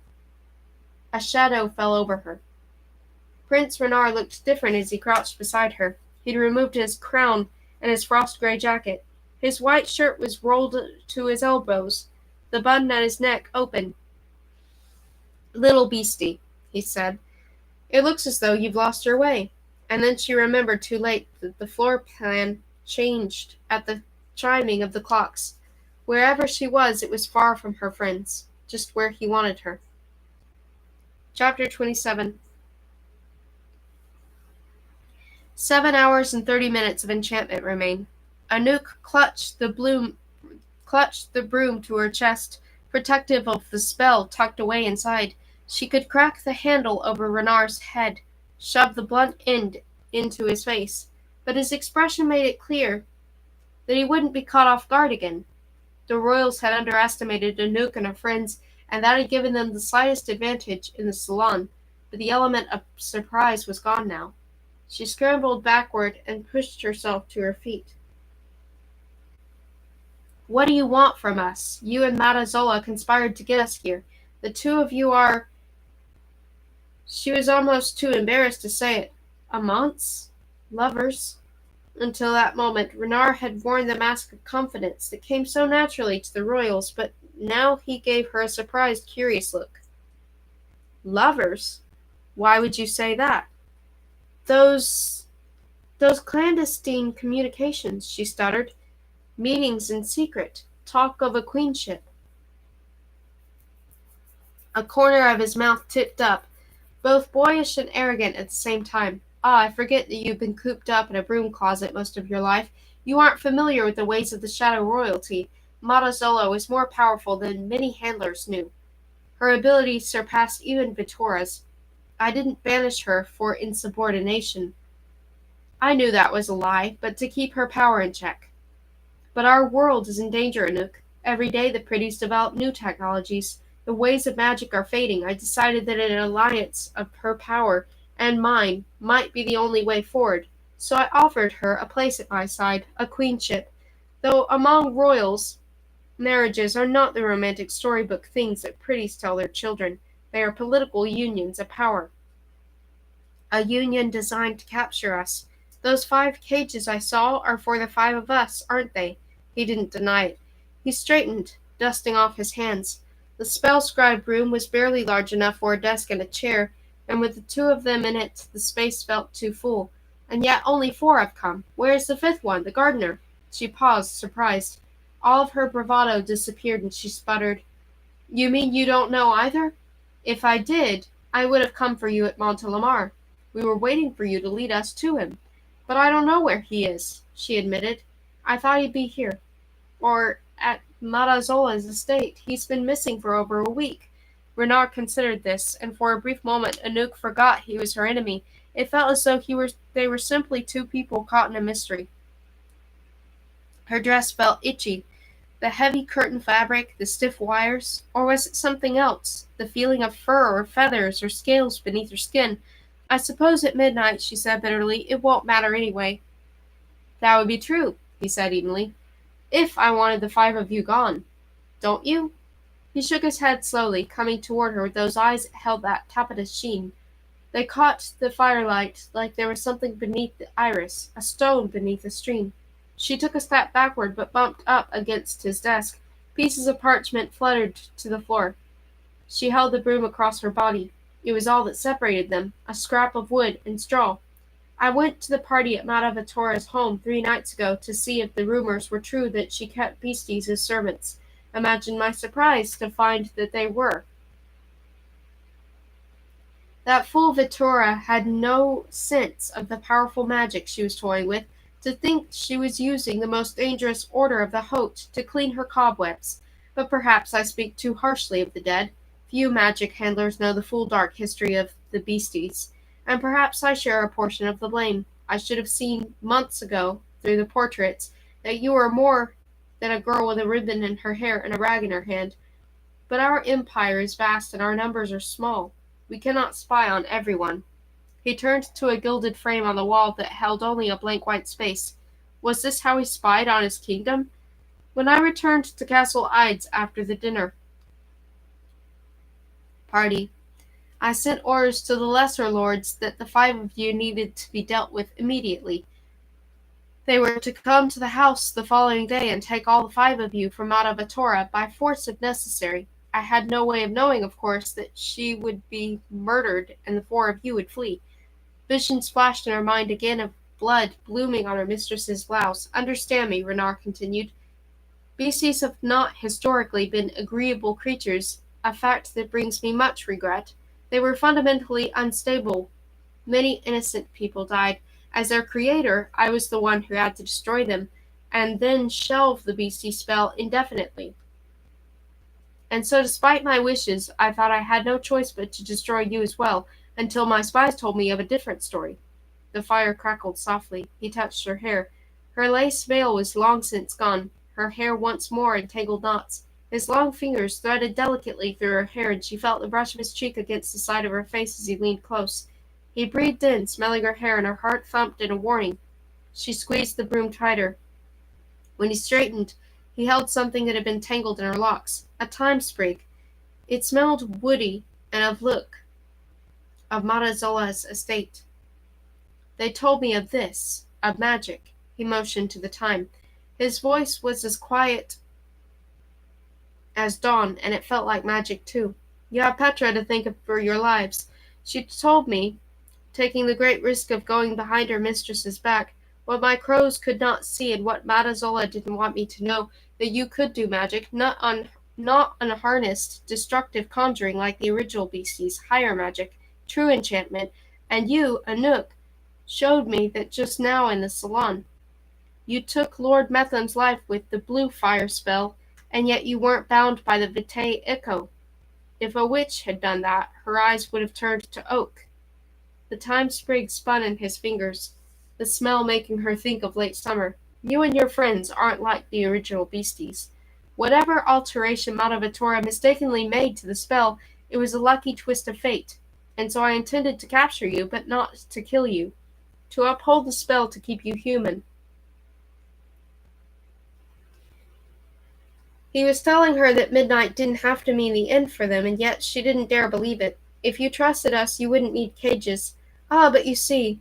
A shadow fell over her. Prince Renard looked different as he crouched beside her. He'd removed his crown and his frost-gray jacket. His white shirt was rolled to his elbows, the button at his neck open. "Little beastie," he said, "it looks as though you've lost your way." And then she remembered too late that the floor plan changed at the chiming of the clocks. Wherever she was, it was far from her friends, just where he wanted her. Chapter 27. 7 hours and 30 minutes of enchantment remain. Anouk clutched the broom to her chest, protective of the spell tucked away inside. She could crack the handle over Renard's head, shove the blunt end into his face, but his expression made it clear that he wouldn't be caught off guard again. The royals had underestimated Anouk and her friends, and that had given them the slightest advantage in the salon, but the element of surprise was gone now. She scrambled backward and pushed herself to her feet. "What do you want from us? You and Matazola conspired to get us here. The two of you are—" She was almost too embarrassed to say it. "Amants? Lovers?" Until that moment, Renard had worn the mask of confidence that came so naturally to the royals, but now he gave her a surprised, curious look. "Lovers? Why would you say that?" Those clandestine communications," she stuttered. "Meetings in secret. Talk of a queenship." A corner of his mouth tipped up, both boyish and arrogant at the same time. "Ah, I forget that you've been cooped up in a broom closet most of your life. You aren't familiar with the ways of the Shadow Royalty. Matazola was more powerful than many handlers knew. Her abilities surpassed even Vittora's. I didn't banish her for insubordination. I knew that was a lie, but to keep her power in check. But our world is in danger, Anouk. Every day the pretties develop new technologies. The ways of magic are fading. I decided that an alliance of her power and mine might be the only way forward, so I offered her a place at my side, a queenship. Though among royals, marriages are not the romantic storybook things that pretties tell their children. They are political unions of power. A union designed to capture us. Those 5 cages I saw are for the 5 of us, aren't they?" He didn't deny it. He straightened, dusting off his hands. The spell scribe room was barely large enough for a desk and a chair, and with the 2 of them in it, the space felt too full. "And yet only 4 have come. Where is the 5th one, the gardener?" She paused, surprised. All of her bravado disappeared, and she sputtered, "You mean you don't know either? If I did, I would have come for you at Montelimar. We were waiting for you to lead us to him. But I don't know where he is," she admitted. "I thought he'd be here. Or at Matazola's estate. He's been missing for over a week." Renard considered this, and for a brief moment Anouk forgot he was her enemy. It felt as though they were simply 2 people caught in a mystery. Her dress felt itchy. The heavy curtain fabric, the stiff wires, or was it something else? The feeling of fur or feathers or scales beneath her skin. "I suppose at midnight," she said bitterly, "it won't matter anyway." "That would be true," he said evenly, "if I wanted the 5 of you gone. Don't you?" He shook his head slowly, coming toward her with those eyes that held that tapetus sheen. They caught the firelight like there was something beneath the iris, a stone beneath a stream. She took a step backward, but bumped up against his desk. Pieces of parchment fluttered to the floor. She held the broom across her body. It was all that separated them, a scrap of wood and straw. I went to the party at Madavatora's home 3 nights ago to see if the rumors were true that she kept beasties as servants. Imagine my surprise to find that they were. That fool Vittoria had no sense of the powerful magic she was toying with. To think she was using the most dangerous order of the Hote to clean her cobwebs. But perhaps I speak too harshly of the dead. Few magic handlers know the full dark history of the beasties, and perhaps I share a portion of the blame. I should have seen months ago, through the portraits, that you were more than a girl with a ribbon in her hair and a rag in her hand. But our empire is vast and our numbers are small. We cannot spy on everyone. He turned to a gilded frame on the wall that held only a blank white space. Was this how he spied on his kingdom? When I returned to Castle Ides after the dinner party, I sent orders to the lesser lords that the 5 of you needed to be dealt with immediately. They were to come to the house the following day and take all the 5 of you from Madavatora by force if necessary. I had no way of knowing, of course, that she would be murdered and the 4 of you would flee. Visions flashed in her mind again of blood blooming on her mistress's blouse. Understand me, Renard continued. Beasties have not historically been agreeable creatures, a fact that brings me much regret. They were fundamentally unstable. Many innocent people died. As their creator, I was the one who had to destroy them, and then shelve the beastie spell indefinitely. And so, despite my wishes, I thought I had no choice but to destroy you as well, until my spies told me of a different story. The fire crackled softly. He touched her hair. Her lace veil was long since gone, her hair once more in tangled knots. His long fingers threaded delicately through her hair, and she felt the brush of his cheek against the side of her face as he leaned close. He breathed in, smelling her hair, and her heart thumped in a warning. She squeezed the broom tighter. When he straightened, he held something that had been tangled in her locks, a thyme sprig. It smelled woody and of Marazola's estate. They told me of this, of magic. He motioned to the thyme. His voice was as quiet as dawn, and it felt like magic too. You have Petra to thank for your lives. She told me, taking the great risk of going behind her mistress's back, what my crows could not see and what Madazola didn't want me to know, that you could do magic, not unharnessed, destructive conjuring like the original beasties, higher magic, true enchantment, and you, Anouk, showed me that just now in the salon. You took Lord Metham's life with the blue fire spell, and yet you weren't bound by the Vitae Echo. If a witch had done that, her eyes would have turned to oak. The thyme sprig spun in his fingers, the smell making her think of late summer. You and your friends aren't like the original beasties. Whatever alteration Madavatora mistakenly made to the spell, it was a lucky twist of fate, and so I intended to capture you, but not to kill you. To uphold the spell to keep you human. He was telling her that midnight didn't have to mean the end for them, and yet she didn't dare believe it. If you trusted us, you wouldn't need cages. Ah, but you see,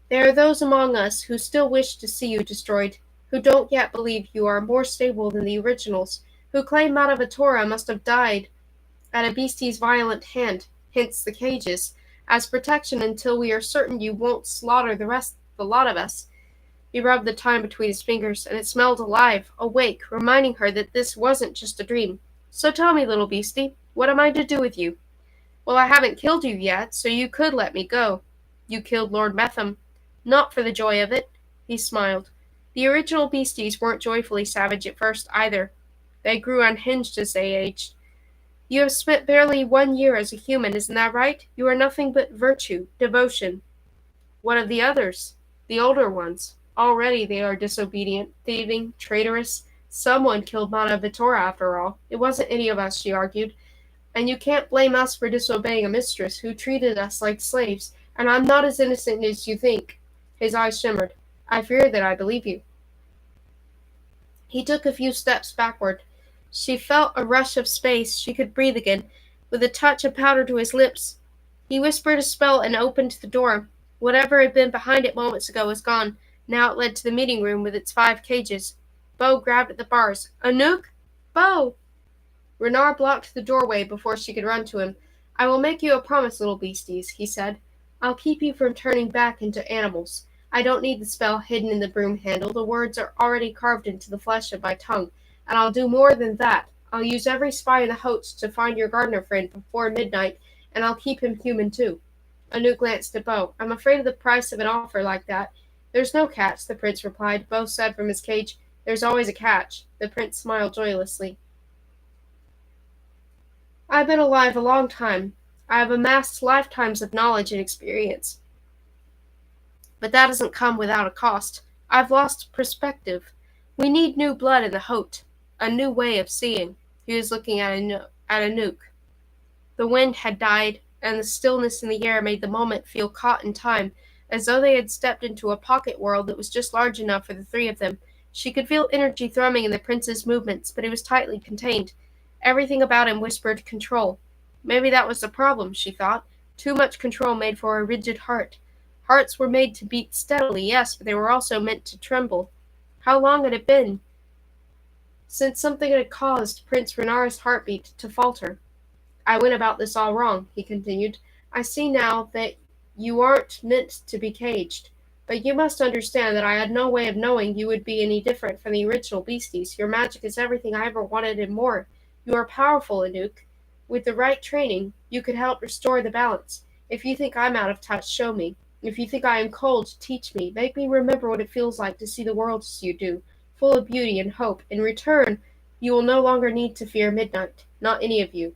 there are those among us who still wish to see you destroyed, who don't yet believe you are more stable than the originals, who claim Madavatora must have died at a beastie's violent hand, hence the cages, as protection until we are certain you won't slaughter the lot of us. He rubbed the thyme between his fingers, and it smelled alive, awake, reminding her that this wasn't just a dream. So tell me, little beastie, what am I to do with you? Well, I haven't killed you yet, so you could let me go. You killed Lord Metham. Not for the joy of it. He smiled. The original beasties weren't joyfully savage at first, either. They grew unhinged as they aged. You have spent barely 1 year as a human, isn't that right? You are nothing but virtue, devotion. What of the others? The older ones. Already they are disobedient, thieving, traitorous. Someone killed Mana Vittora, after all. It wasn't any of us, she argued. And you can't blame us for disobeying a mistress who treated us like slaves, and I'm not as innocent as you think. His eyes shimmered. I fear that I believe you. He took a few steps backward. She felt a rush of space. She could breathe again. With a touch of powder to his lips, he whispered a spell and opened the door. Whatever had been behind it moments ago was gone. Now it led to the meeting room with its 5 cages. Bo grabbed at the bars. Anouk? Bo! Renard blocked the doorway before she could run to him. I will make you a promise, little beasties, he said. I'll keep you from turning back into animals. I don't need the spell hidden in the broom handle. The words are already carved into the flesh of my tongue. And I'll do more than that. I'll use every spy in the host to find your gardener friend before midnight, and I'll keep him human too. Anu glanced at Bo. I'm afraid of the price of an offer like that. There's no catch, the prince replied. Bo said from his cage, There's always a catch. The prince smiled joyously. I've been alive a long time. I have amassed lifetimes of knowledge and experience. But that doesn't come without a cost. I've lost perspective. We need new blood in the Hote, a new way of seeing. He was looking at Anouk. The wind had died, and the stillness in the air made the moment feel caught in time, as though they had stepped into a pocket world that was just large enough for the 3 of them. She could feel energy thrumming in the prince's movements, but he was tightly contained. Everything about him whispered control. Maybe that was the problem, she thought. Too much control made for a rigid heart. Hearts were made to beat steadily, yes, but they were also meant to tremble. How long had it been since something had caused Prince Renard's heartbeat to falter? I went about this all wrong, he continued. I see now that you aren't meant to be caged. But you must understand that I had no way of knowing you would be any different from the original beasties. Your magic is everything I ever wanted and more. You are powerful, Anouk. With the right training, you could help restore the balance. If you think I'm out of touch, show me. If you think I am cold, teach me. Make me remember what it feels like to see the world as you do, full of beauty and hope. In return, you will no longer need to fear midnight. Not any of you.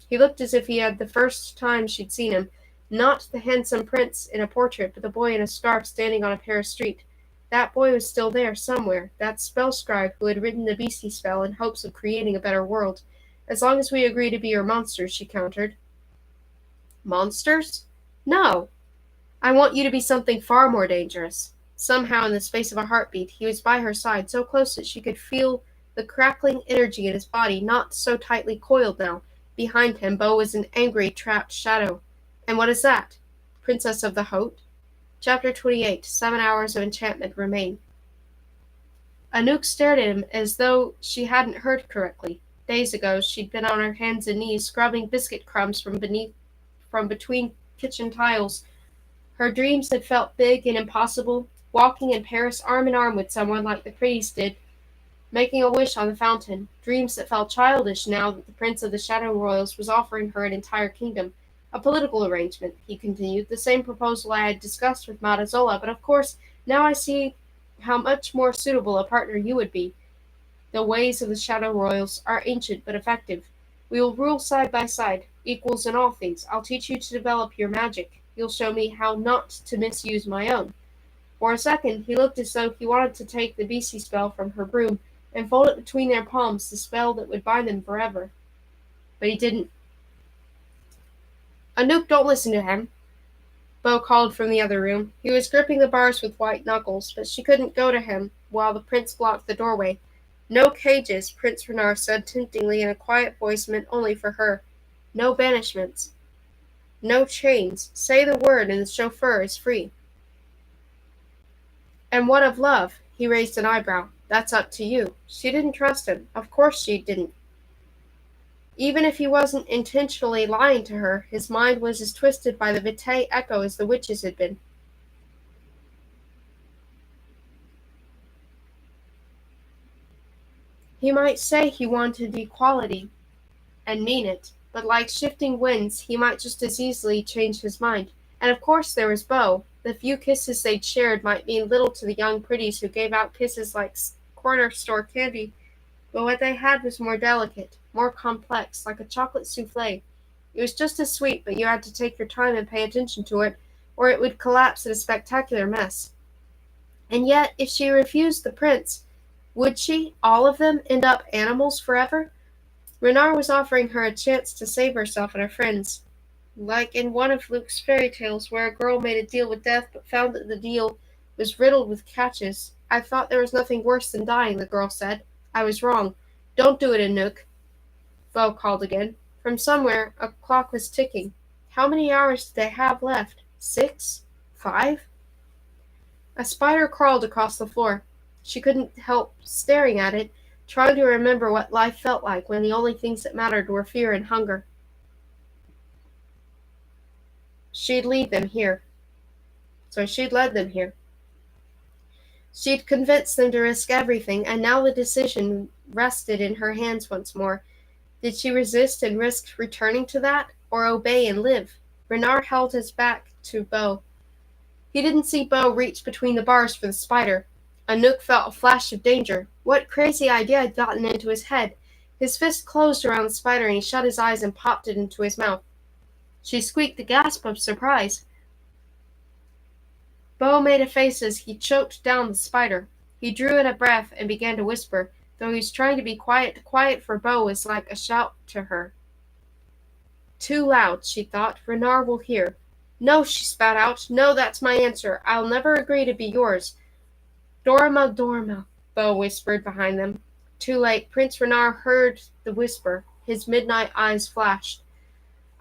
He looked as if he had the first time she'd seen him, not the handsome prince in a portrait, but the boy in a scarf standing on a Paris street. That boy was still there, somewhere, that spell scribe who had written the beastie spell in hopes of creating a better world. As long as we agree to be your monsters, she countered. Monsters? No! I want you to be something far more dangerous. Somehow, in the space of a heartbeat, he was by her side, so close that she could feel the crackling energy in his body, not so tightly coiled now. Behind him, Bo was an angry, trapped shadow. And what is that? Princess of the Hote? Chapter 28. 7 hours of enchantment remain. Anouk stared at him as though she hadn't heard correctly. Days ago, she'd been on her hands and knees, scrubbing biscuit crumbs from between kitchen tiles. Her dreams had felt big and impossible, walking in Paris arm in arm with someone like the pretties did, making a wish on the fountain, dreams that felt childish now that the Prince of the Shadow Royals was offering her an entire kingdom. A political arrangement, he continued, the same proposal I had discussed with Matazola, but of course, now I see how much more suitable a partner you would be. The ways of the Shadow Royals are ancient but effective. We will rule side by side, equals in all things. I'll teach you to develop your magic. You'll show me how not to misuse my own. For a second, he looked as though he wanted to take the beastie spell from her broom and fold it between their palms, the spell that would bind them forever. But he didn't. Anouk, don't listen to him, Bo called from the other room. He was gripping the bars with white knuckles, but she couldn't go to him while the prince blocked the doorway. No cages, Prince Renard said temptingly in a quiet voice meant only for her. No banishments. No chains. Say the word and the chauffeur is free. And what of love? He raised an eyebrow. That's up to you. She didn't trust him. Of course she didn't. Even if he wasn't intentionally lying to her, his mind was as twisted by the vitae echo as the witch's had been. He might say he wanted equality, and mean it, but like shifting winds, he might just as easily change his mind. And of course there was Bo. The few kisses they'd shared might mean little to the young pretties who gave out kisses like corner store candy, but what they had was more delicate, more complex, like a chocolate souffle. It was just as sweet, but you had to take your time and pay attention to it, or it would collapse in a spectacular mess. And yet, if she refused the prince, would she, all of them, end up animals forever? Renard was offering her a chance to save herself and her friends, like in one of Luke's fairy tales where a girl made a deal with death but found that the deal was riddled with catches. I thought there was nothing worse than dying, the girl said. I was wrong. Don't do it, Anouk, Bo called again. From somewhere, a clock was ticking. How many hours did they have left? 6? 5? A spider crawled across the floor. She couldn't help staring at it, trying to remember what life felt like when the only things that mattered were fear and hunger. She'd lead them here. She'd led them here. She'd convinced them to risk everything, and now the decision rested in her hands once more. Did she resist and risk returning to that, or obey and live? Renard held his back to Beau. He didn't see Beau reach between the bars for the spider. Anouk felt a flash of danger. What crazy idea had gotten into his head? His fist closed around the spider and he shut his eyes and popped it into his mouth. She squeaked a gasp of surprise. Beau made a face as he choked down the spider. He drew in a breath and began to whisper, though he was trying to be quiet. Quiet for Beau was like a shout to her. Too loud, she thought. Renard will hear. No, she spat out. No, that's my answer. I'll never agree to be yours. Dorma, Dorma, Beau whispered behind them. Too late. Prince Renard heard the whisper. His midnight eyes flashed.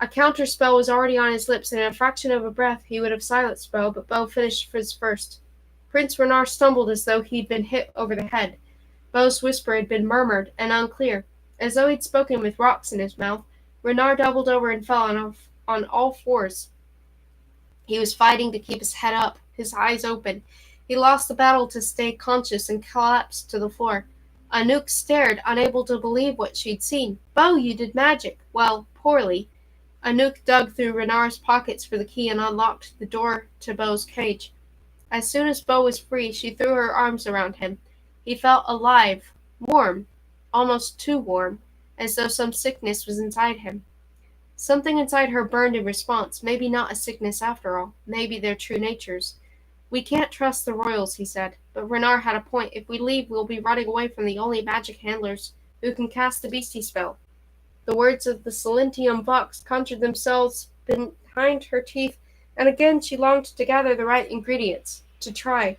A counterspell was already on his lips, and in a fraction of a breath he would have silenced Beau, but Beau finished his first. Prince Renard stumbled as though he'd been hit over the head. Beau's whisper had been murmured and unclear, as though he'd spoken with rocks in his mouth. Renard doubled over and fell on all fours. He was fighting to keep his head up, his eyes open. He lost the battle to stay conscious and collapsed to the floor. Anouk stared, unable to believe what she'd seen. Beau, you did magic. Well, poorly. Anouk dug through Renard's pockets for the key and unlocked the door to Beau's cage. As soon as Beau was free, she threw her arms around him. He felt alive, warm, almost too warm, as though some sickness was inside him. Something inside her burned in response. Maybe not a sickness after all. Maybe their true natures. We can't trust the royals, he said. But Renard had a point. If we leave, we'll be running away from the only magic handlers who can cast the beastie spell. The words of the Silentium Vox conjured themselves behind her teeth, and again she longed to gather the right ingredients. To try.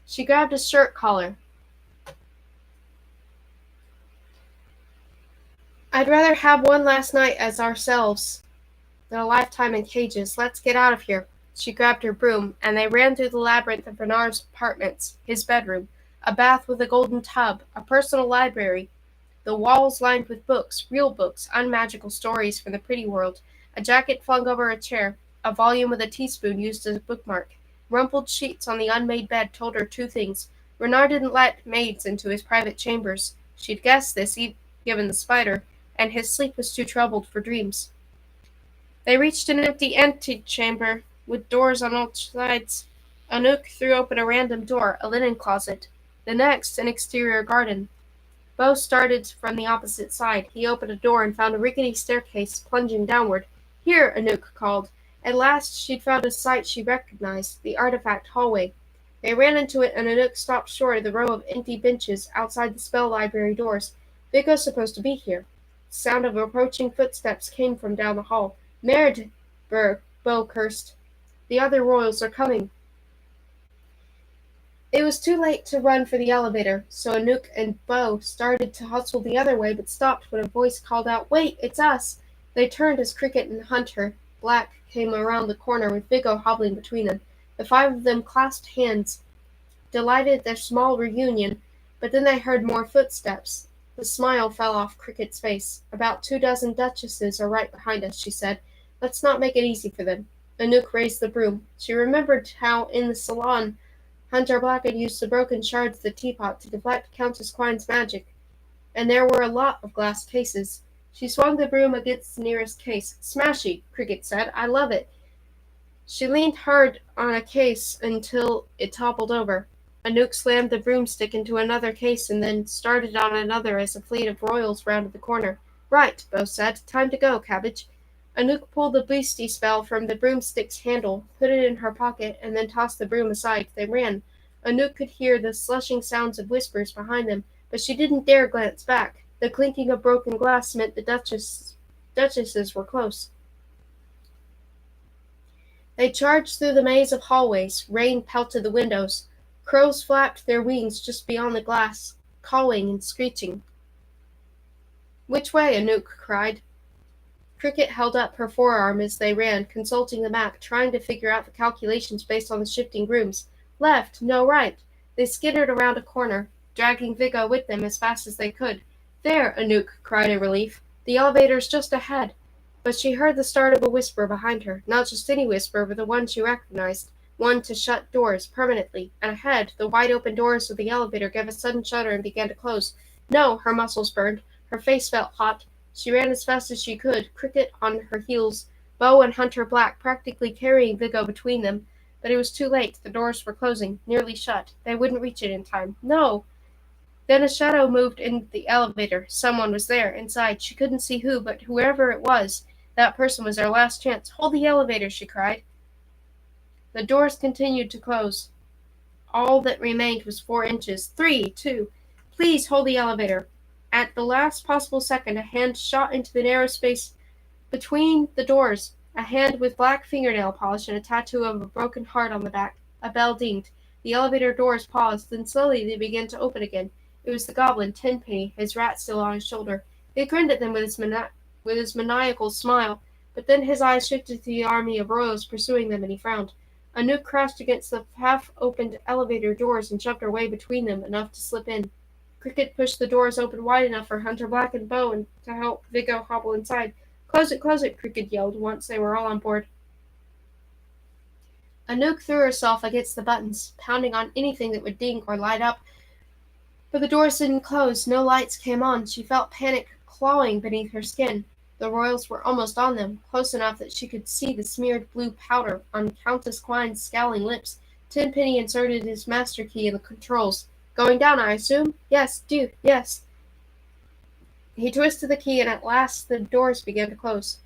She grabbed a shirt collar. I'd rather have one last night as ourselves than a lifetime in cages. Let's get out of here. She grabbed her broom, and they ran through the labyrinth of Renard's apartments, his bedroom, a bath with a golden tub, a personal library, the walls lined with books, real books, unmagical stories from the pretty world, a jacket flung over a chair, a volume with a teaspoon used as a bookmark. Rumpled sheets on the unmade bed told her two things. Renard didn't let maids into his private chambers. She'd guessed this, given the spider, and his sleep was too troubled for dreams. They reached an empty antechamber with doors on all sides. Anouk threw open a random door, a linen closet. The next, an exterior garden. Beau started from the opposite side. He opened a door and found a rickety staircase plunging downward. Here, Anouk called. At last she'd found a sight she recognized, the artifact hallway. They ran into it, and Anouk stopped short of the row of empty benches outside the spell library doors. Vigo's supposed to be here. The sound of approaching footsteps came from down the hall. Merde, Beau cursed. The other royals are coming. It was too late to run for the elevator, so Anouk and Beau started to hustle the other way, but stopped when a voice called out, "Wait, it's us!" They turned as Cricket and Hunter Black came around the corner with Vigo hobbling between them. The five of them clasped hands, delighted at their small reunion, but then they heard more footsteps. The smile fell off Cricket's face. "About 24 duchesses are right behind us," she said. "Let's not make it easy for them." Anouk raised the broom. She remembered how in the salon Hunter Black had used the broken shards of the teapot to deflect Countess Quine's magic, and there were a lot of glass cases. She swung the broom against the nearest case. "Smashy," Cricket said. "I love it." She leaned hard on a case until it toppled over. Anouk slammed the broomstick into another case and then started on another as a fleet of royals rounded the corner. "Right," Beau said. "Time to go, Cabbage." Anouk pulled the beastie spell from the broomstick's handle, put it in her pocket, and then tossed the broom aside. They ran. Anouk could hear the slushing sounds of whispers behind them, but she didn't dare glance back. The clinking of broken glass meant the duchesses were close. They charged through the maze of hallways. Rain pelted the windows. Crows flapped their wings just beyond the glass, cawing and screeching. "Which way?" Anouk cried. Cricket held up her forearm as they ran, consulting the map, trying to figure out the calculations based on the shifting grooms. Left, no right. They skittered around a corner, dragging Vigo with them as fast as they could. There, Anouk cried in relief. The elevator's just ahead. But she heard the start of a whisper behind her, not just any whisper, but the one she recognized, one to shut doors permanently, and ahead, the wide open doors of the elevator gave a sudden shudder and began to close. No, her muscles burned. Her face felt hot. She ran as fast as she could, Cricket on her heels, Bo and Hunter Black practically carrying Vigo between them. But it was too late. The doors were closing, nearly shut. They wouldn't reach it in time. No! Then a shadow moved in the elevator. Someone was there, inside. She couldn't see who, but whoever it was, that person was our last chance. Hold the elevator, she cried. The doors continued to close. All that remained was 4 inches. 3, 2. Please hold the elevator. At the last possible second, a hand shot into the narrow space between the doors, a hand with black fingernail polish and a tattoo of a broken heart on the back. A bell dinged. The elevator doors paused, then slowly they began to open again. It was the goblin, Tenpenny, his rat still on his shoulder. He grinned at them with his maniacal smile, but then his eyes shifted to the army of royals pursuing them, and he frowned. Anouk crashed against the half-opened elevator doors and shoved her way between them, enough to slip in. Cricket pushed the doors open wide enough for Hunter Black and Bo to help Vigo hobble inside. Close it, Cricket yelled once they were all on board. Anouk threw herself against the buttons, pounding on anything that would ding or light up. But the doors didn't close, no lights came on. She felt panic clawing beneath her skin. The royals were almost on them, close enough that she could see the smeared blue powder on Countess Klein's scowling lips. Tenpenny inserted his master key in the controls. Going down, I assume? Yes, do, yes. He twisted the key, and at last the doors began to close.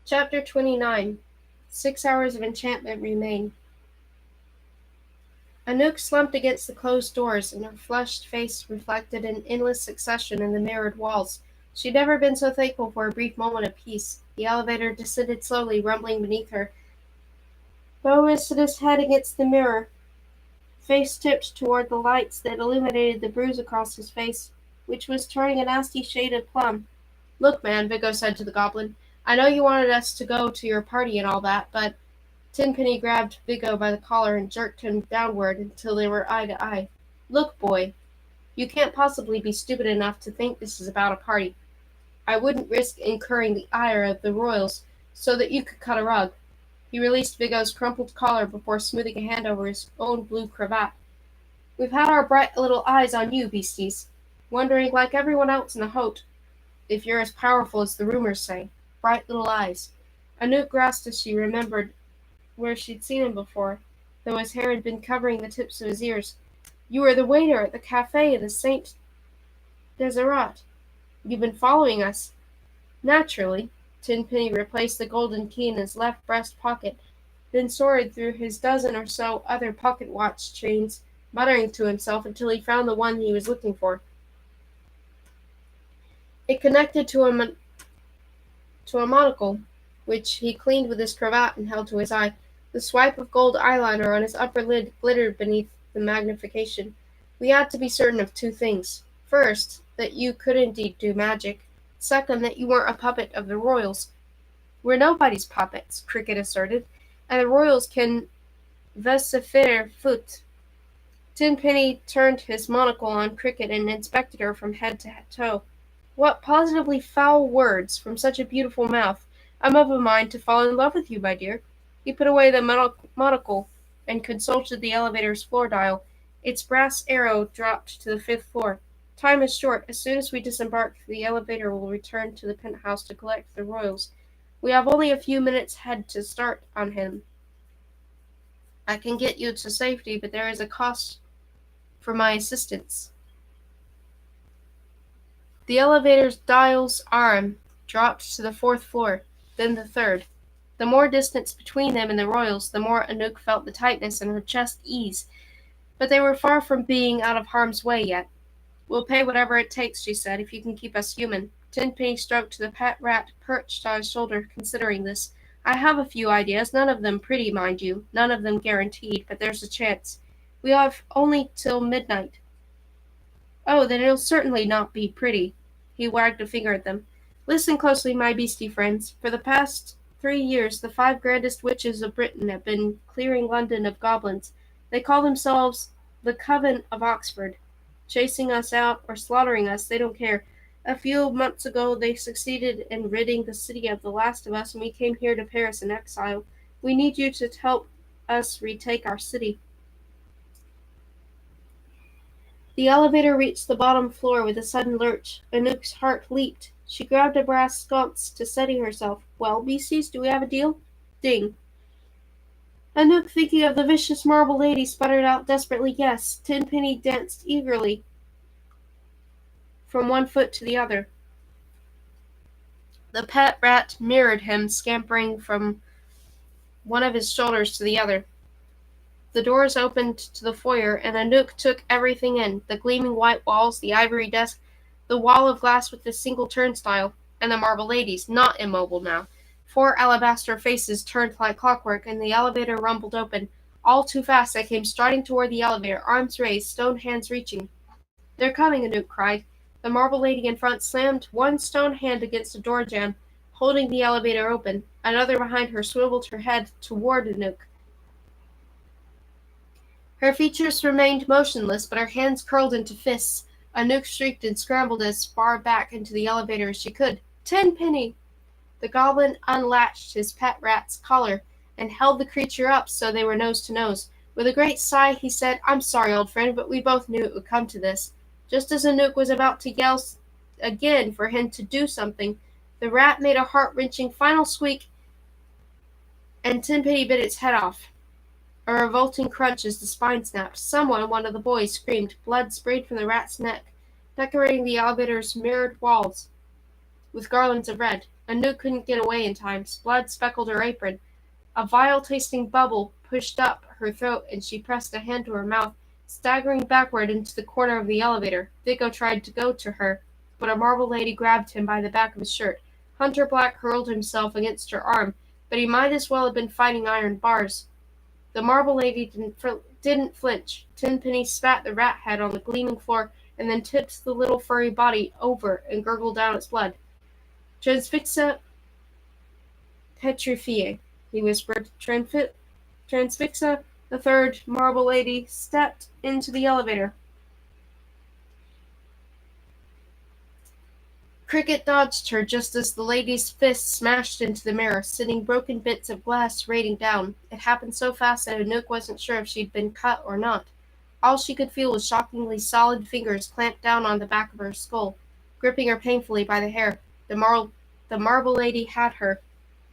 Chapter 29. 6 hours of enchantment remain. Anouk slumped against the closed doors, and her flushed face reflected an endless succession in the mirrored walls. She'd never been so thankful for a brief moment of peace. The elevator descended slowly, rumbling beneath her. Bo rested his head against the mirror, face tipped toward the lights that illuminated the bruise across his face, which was turning a nasty shade of plum. Look, man, Vigo said to the goblin, I know you wanted us to go to your party and all that, but Tenpenny grabbed Vigo by the collar and jerked him downward until they were eye to eye. Look, boy, you can't possibly be stupid enough to think this is about a party. I wouldn't risk incurring the ire of the royals so that you could cut a rug. He released Vigo's crumpled collar before smoothing a hand over his own blue cravat. We've had our bright little eyes on you, beasties, wondering like everyone else in the Hote if you're as powerful as the rumors say. Bright little eyes. Anouk grasped as she remembered where she'd seen him before, though his hair had been covering the tips of his ears. You were the waiter at the cafe in the Saint Deseret. You've been following us. Naturally. Tenpenny replaced the golden key in his left breast pocket, then sorted through his dozen or so other pocket watch chains, muttering to himself until he found the one he was looking for. It connected to a monocle, which he cleaned with his cravat and held to his eye. The swipe of gold eyeliner on his upper lid glittered beneath the magnification. We had to be certain of 2 things. First, that you could indeed do magic. Second, that you weren't a puppet of the royals. We're nobody's puppets, Cricket asserted, and the royals can vociferer foot. Tenpenny turned his monocle on Cricket and inspected her from head to toe. What positively foul words from such a beautiful mouth. I'm of a mind to fall in love with you, my dear. He put away the monocle and consulted the elevator's floor dial. Its brass arrow dropped to the 5th floor. Time is short. As soon as we disembark, the elevator will return to the penthouse to collect the royals. We have only a few minutes head to start on him. I can get you to safety, but there is a cost for my assistance. The elevator's dial's arm dropped to the 4th floor, then the 3rd. The more distance between them and the royals, the more Anouk felt the tightness in her chest ease. But they were far from being out of harm's way yet. We'll pay whatever it takes, she said, if you can keep us human. Tenpenny stroked the pet rat perched on his shoulder, considering this. I have a few ideas, none of them pretty, mind you, none of them guaranteed, but there's a chance. We have only till midnight. Oh, then it'll certainly not be pretty. He wagged a finger at them. Listen closely, my beastie friends. For the past 3 years, the 5 grandest witches of Britain have been clearing London of goblins. They call themselves the Coven of Oxford. Chasing us out or slaughtering us, they don't care. A few months ago, they succeeded in ridding the city of the last of us, and we came here to Paris in exile. We need you to help us retake our city. The elevator reached the bottom floor with a sudden lurch. Anouk's heart leaped. She grabbed a brass sconce to steady herself. Well, beasties, do we have a deal? Ding. Anouk, thinking of the vicious marble lady, sputtered out desperately yes. Tenpenny danced eagerly from one foot to the other. The pet rat mirrored him, scampering from one of his shoulders to the other. The doors opened to the foyer, and Anouk took everything in, the gleaming white walls, the ivory desk, the wall of glass with the single turnstile, and the marble ladies, not immobile now. 4 alabaster faces turned like clockwork, and the elevator rumbled open. All too fast, they came striding toward the elevator, arms raised, stone hands reaching. They're coming, Anouk cried. The marble lady in front slammed one stone hand against a door jamb, holding the elevator open. Another behind her swiveled her head toward Anouk. Her features remained motionless, but her hands curled into fists. Anouk shrieked and scrambled as far back into the elevator as she could. Tenpenny! The goblin unlatched his pet rat's collar and held the creature up so they were nose to nose. With a great sigh, he said, I'm sorry, old friend, but we both knew it would come to this. Just as Anouk was about to yell again for him to do something, the rat made a heart-wrenching final squeak, and Tenpenny bit its head off. A revolting crunch as the spine snapped. Someone, one of the boys, screamed. Blood sprayed from the rat's neck, decorating the elevator's mirrored walls with garlands of red. Anouk couldn't get away in time. Blood speckled her apron. A vile-tasting bubble pushed up her throat, and she pressed a hand to her mouth, staggering backward into the corner of the elevator. Viggo tried to go to her, but a marble lady grabbed him by the back of his shirt. Hunter Black hurled himself against her arm, but he might as well have been fighting iron bars. The marble lady didn't flinch. Tenpenny spat the rat head on the gleaming floor and then tipped the little furry body over and gurgled down its blood. Transfixa petrifié, he whispered. Transfixa. The third marble lady stepped into the elevator. Cricket dodged her just as the lady's fist smashed into the mirror, sending broken bits of glass raining down. It happened so fast that Anouk wasn't sure if she'd been cut or not. All she could feel was shockingly solid fingers clamped down on the back of her skull, gripping her painfully by the hair. The marble lady had her.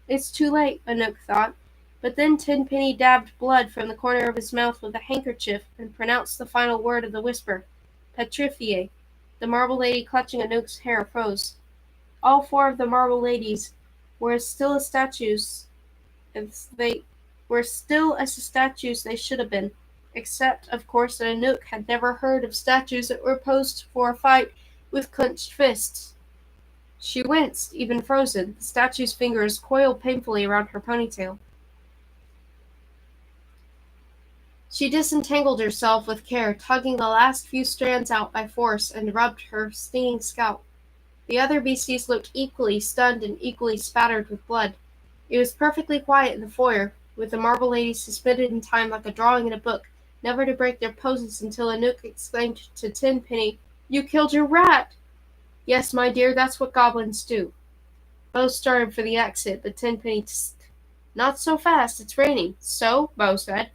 It's too late, Anouk thought. But then Tenpenny dabbed blood from the corner of his mouth with a handkerchief and pronounced the final word of the whisper. Petrifié. The marble lady clutching Anouk's hair froze. All 4 of the marble ladies were as still as statues they should have been, except, of course, that Anouk had never heard of statues that were posed for a fight with clenched fists. She winced, even frozen. The statue's fingers coiled painfully around her ponytail. She disentangled herself with care, tugging the last few strands out by force, and rubbed her stinging scalp. The other beasties looked equally stunned and equally spattered with blood. It was perfectly quiet in the foyer, with the marble ladies suspended in time like a drawing in a book, never to break their poses until Anouk exclaimed to Tenpenny, You killed your rat! Yes, my dear, that's what goblins do. Bo started for the exit, but Tenpenny Not so fast, it's raining. So, Bo said.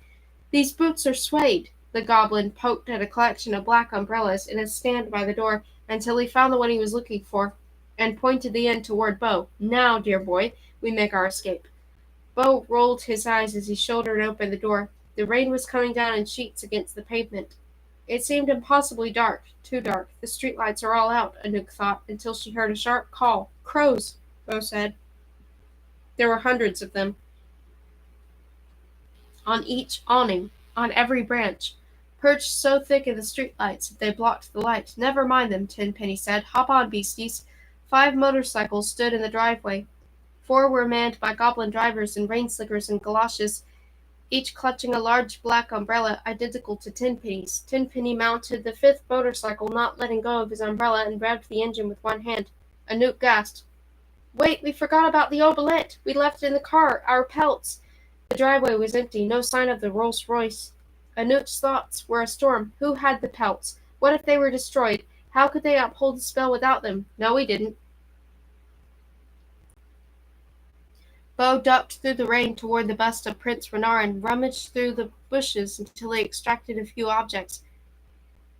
These boots are suede. The goblin poked at a collection of black umbrellas in a stand by the door until he found the one he was looking for, and pointed the end toward Bo. Now, dear boy, we make our escape. Bo rolled his eyes as he shouldered open the door. The rain was coming down in sheets against the pavement. It seemed impossibly dark, too dark. The streetlights are all out, Anouk thought, until she heard a sharp call. Crows, Bo said. There were hundreds of them. On each awning, on every branch, perched so thick in the streetlights that they blocked the light. Never mind them, Tenpenny said. Hop on, beasties. 5 motorcycles stood in the driveway. 4 were manned by goblin drivers in rain slickers and galoshes, each clutching a large black umbrella identical to Tenpenny's. Tenpenny mounted the 5th motorcycle, not letting go of his umbrella, and revved the engine with one hand. Anouk gasped. "Wait, we forgot about the oubliette. We left it in the car. Our pelts." The driveway was empty, no sign of the Rolls-Royce. Anouk's thoughts were a storm. Who had the pelts? What if they were destroyed? How could they uphold the spell without them? No, we didn't. Beau ducked through the rain toward the bust of Prince Renard and rummaged through the bushes until he extracted a few objects.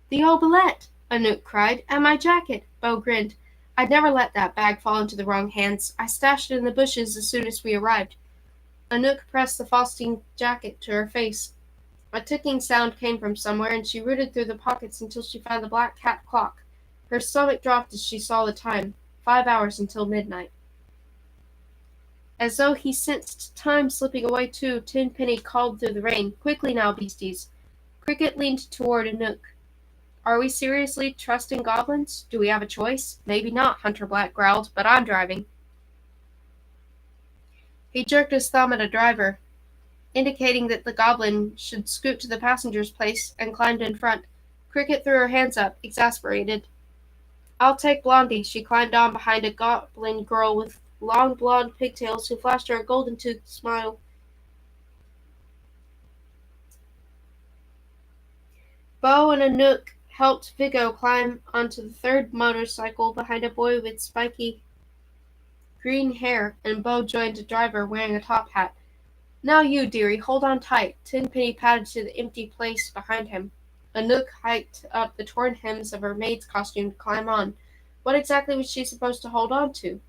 "The oubliette!" Anouk cried. "And my jacket!" Beau grinned. "I'd never let that bag fall into the wrong hands. I stashed it in the bushes as soon as we arrived." Anouk pressed the Faustine jacket to her face. A ticking sound came from somewhere, and she rooted through the pockets until she found the black cat clock. Her stomach dropped as she saw the time. 5 hours until midnight. As though he sensed time slipping away too, Tenpenny called through the rain, "Quickly now, beasties." Cricket leaned toward Anouk. "Are we seriously trusting goblins? Do we have a choice?" "Maybe not," Hunter Black growled, "but I'm driving." He jerked his thumb at a driver, indicating that the goblin should scoot to the passenger's place, and climbed in front. Cricket threw her hands up, exasperated. "I'll take Blondie." She climbed on behind a goblin girl with long blonde pigtails who flashed her a golden-toothed smile. Beau and Anouk helped Vigo climb onto the 3rd motorcycle behind a boy with spiky green hair, and Beau joined a driver wearing a top hat. "Now you, dearie, hold on tight." Tenpenny padded to the empty place behind him. Anouk hiked up the torn hems of her maid's costume to climb on. What exactly was she supposed to hold on to?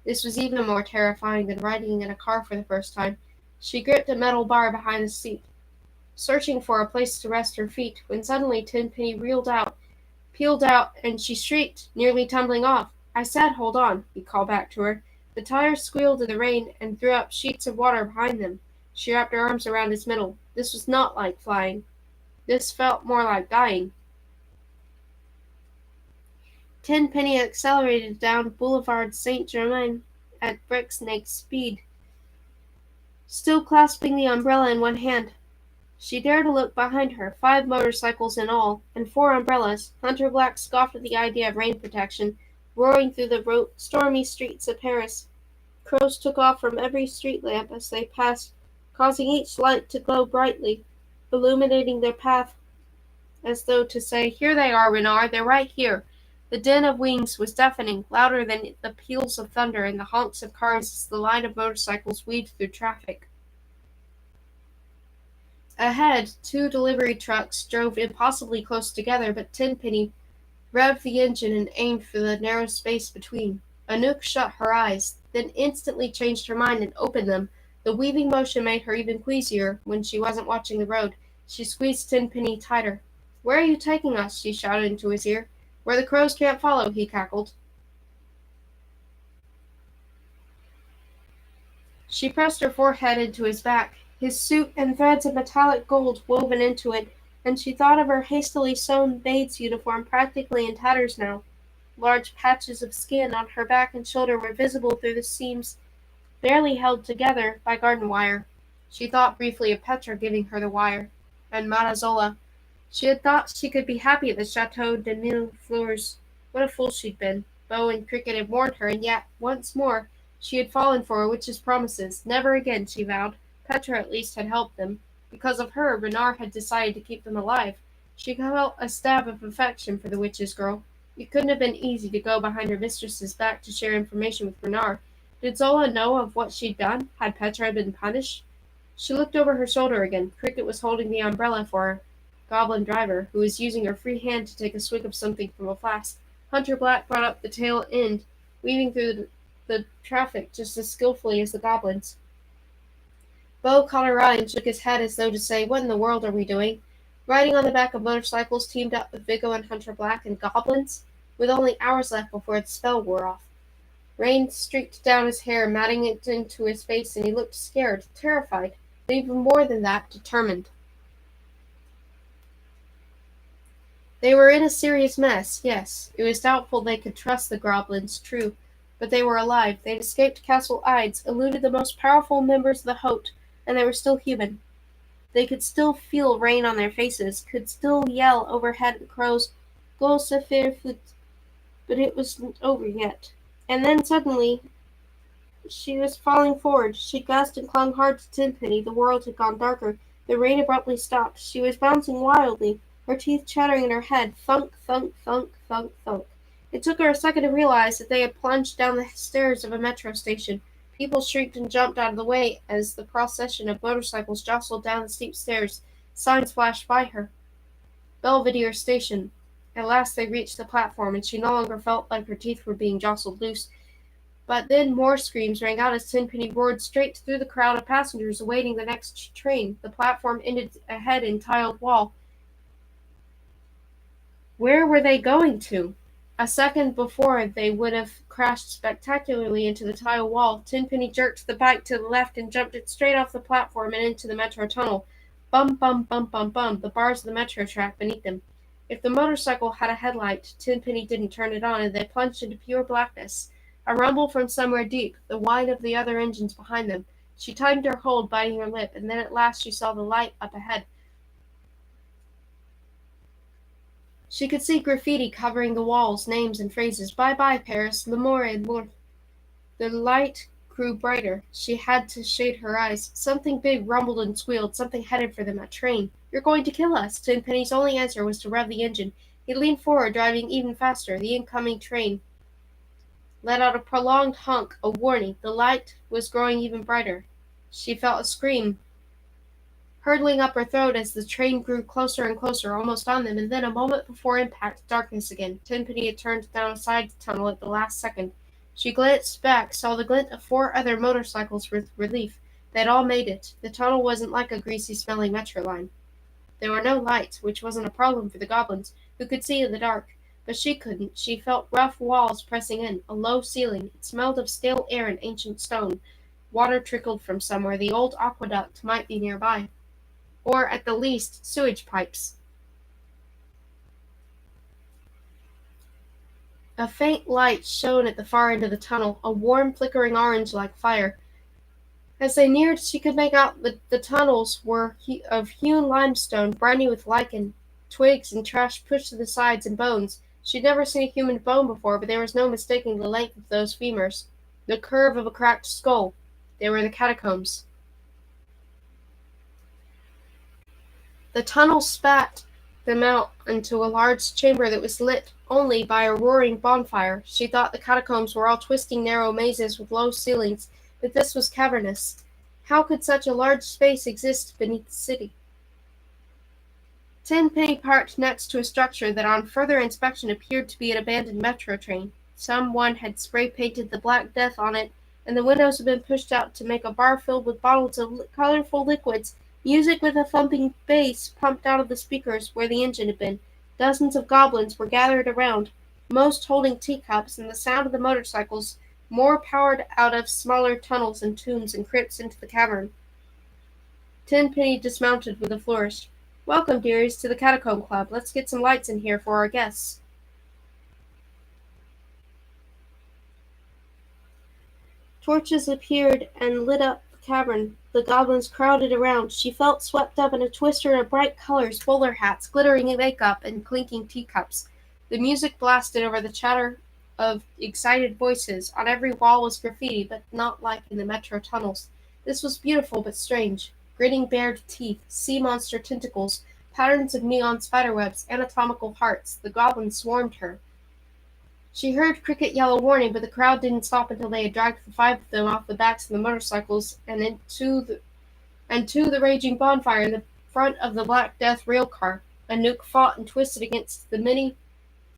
This was even more terrifying than riding in a car for the first time. She gripped a metal bar behind the seat, searching for a place to rest her feet, when suddenly Tenpenny peeled out, and she shrieked, nearly tumbling off. "I said hold on," he called back to her. The tires squealed in the rain and threw up sheets of water behind them. She wrapped her arms around his middle. This was not like flying. This felt more like dying. Tenpenny accelerated down Boulevard Saint-Germain at breakneck speed, still clasping the umbrella in one hand. She dared to look behind her. 5 motorcycles in all, and 4 umbrellas. Hunter Black scoffed at the idea of rain protection, roaring through the stormy streets of Paris. Crows took off from every street lamp as they passed, causing each light to glow brightly, illuminating their path as though to say, "Here they are, Renard, they're right here." The din of wings was deafening, louder than the peals of thunder and the honks of cars as the line of motorcycles weaved through traffic. Ahead, 2 delivery trucks drove impossibly close together, but Tenpenny revved the engine and aimed for the narrow space between. Anouk shut her eyes, then instantly changed her mind and opened them. The weaving motion made her even queasier when she wasn't watching the road. She squeezed Tenpenny tighter. "Where are you taking us?" she shouted into his ear. "Where the crows can't follow," he cackled. She pressed her forehead into his back, his suit and threads of metallic gold woven into it, and she thought of her hastily sewn maid's uniform, practically in tatters now. Large patches of skin on her back and shoulder were visible through the seams barely held together by garden wire. She thought briefly of Petra giving her the wire, and Matazola. She had thought she could be happy at the Chateau de Mille Fleurs. What a fool she'd been. Beau and Cricket had warned her, and yet, once more, she had fallen for a witch's promises. Never again, she vowed. Petra at least had helped them. Because of her, Renard had decided to keep them alive. She felt a stab of affection for the witch's girl. It couldn't have been easy to go behind her mistress's back to share information with Renard. Did Zola know of what she'd done? Had Petra been punished? She looked over her shoulder again. Cricket was holding the umbrella for her. Goblin driver, who was using her free hand to take a swig of something from a flask. Hunter Black brought up the tail end, weaving through the traffic just as skillfully as the goblins. Beau caught her eye and shook his head as though to say, "What in the world are we doing? Riding on the back of motorcycles teamed up with Vigo and Hunter Black and goblins? With only hours left before the spell wore off." Rain streaked down his hair, matting it into his face, and he looked scared, terrified, but even more than that, determined. They were in a serious mess, yes. It was doubtful they could trust the goblins, true, But they were alive. They'd escaped Castle Ides, eluded the most powerful members of the Hote, and they were still human. They could still feel rain on their faces, could still yell overhead at the crows, "Go se faire foutre," but it wasn't over yet. And then suddenly she was falling forward. She gasped and clung hard to Tenpenny. The world had gone darker. The rain abruptly stopped. She was bouncing wildly, her teeth chattering in her head. Thunk, thunk, thunk, thunk, thunk. It took her a second to realize that they had plunged down the stairs of a metro station. People shrieked and jumped out of the way as the procession of motorcycles jostled down the steep stairs. Signs flashed by her. Belvedere Station. At last they reached the platform, and she no longer felt like her teeth were being jostled loose. But then more screams rang out as Tenpenny roared straight through the crowd of passengers awaiting the next train. The platform ended ahead in tiled wall. Where were they going to? A second before they would have crashed spectacularly into the tile wall. Tenpenny jerked the bike to the left and jumped it straight off the platform and into the metro tunnel. Bum, bum, bum, bum, bum, the bars of the metro track beneath them. If the motorcycle had a headlight, Tenpenny didn't turn it on, and they plunged into pure blackness. A rumble from somewhere deep, the whine of the other engines behind them. She tightened her hold, biting her lip, and then at last she saw the light up ahead. She could see graffiti covering the walls, names and phrases. Bye-bye, Paris. L'amour est mort. The light grew brighter. She had to shade her eyes. Something big rumbled and squealed, something headed for them, a train. "You're going to kill us!" Tenpenny's only answer was to rev the engine. He leaned forward, driving even faster. The incoming train let out a prolonged honk, a warning. The light was growing even brighter. She felt a scream hurtling up her throat as the train grew closer and closer, almost on them, and then, a moment before impact, darkness again. Tenpenny had turned down a side tunnel at the last second. She glanced back, saw the glint of 4 other motorcycles with relief. They'd all made it. The tunnel wasn't like a greasy-smelling metro line. There were no lights, which wasn't a problem for the goblins, who could see in the dark. But she couldn't. She felt rough walls pressing in, a low ceiling. It smelled of stale air and ancient stone. Water trickled from somewhere. The old aqueduct might be nearby. Or, at the least, sewage pipes. A faint light shone at the far end of the tunnel, a warm, flickering orange like fire. As they neared, she could make out that the tunnels were of hewn limestone, briny with lichen, twigs and trash pushed to the sides, and bones. She'd never seen a human bone before, but there was no mistaking the length of those femurs, the curve of a cracked skull. They were the catacombs. The tunnel spat them out into a large chamber that was lit only by a roaring bonfire. She thought the catacombs were all twisting narrow mazes with low ceilings, but this was cavernous. How could such a large space exist beneath the city? Tenpenny parked next to a structure that on further inspection appeared to be an abandoned metro train. Someone had spray-painted the Black Death on it, and the windows had been pushed out to make a bar filled with bottles of colorful liquids. Music with a thumping bass pumped out of the speakers where the engine had been. Dozens of goblins were gathered around, most holding teacups, and the sound of the motorcycles more powered out of smaller tunnels and tombs and crypts into the cavern. Tenpenny dismounted with a flourish. "Welcome, dearies, to the Catacomb Club. Let's get some lights in here for our guests." Torches appeared and lit up the cavern. The goblins crowded around. She felt swept up in a twister of bright colors, bowler hats, glittering makeup, and clinking teacups. The music blasted over the chatter of excited voices. On every wall was graffiti, but not like in the metro tunnels. This was beautiful but strange. Grinning bared teeth, sea monster tentacles, patterns of neon spiderwebs, anatomical hearts. The goblins swarmed her. She heard Cricket yell a warning, but the crowd didn't stop until they had dragged the 5 of them off the backs of the motorcycles and to the raging bonfire in the front of the Black Death rail car. Anouk fought and twisted against the many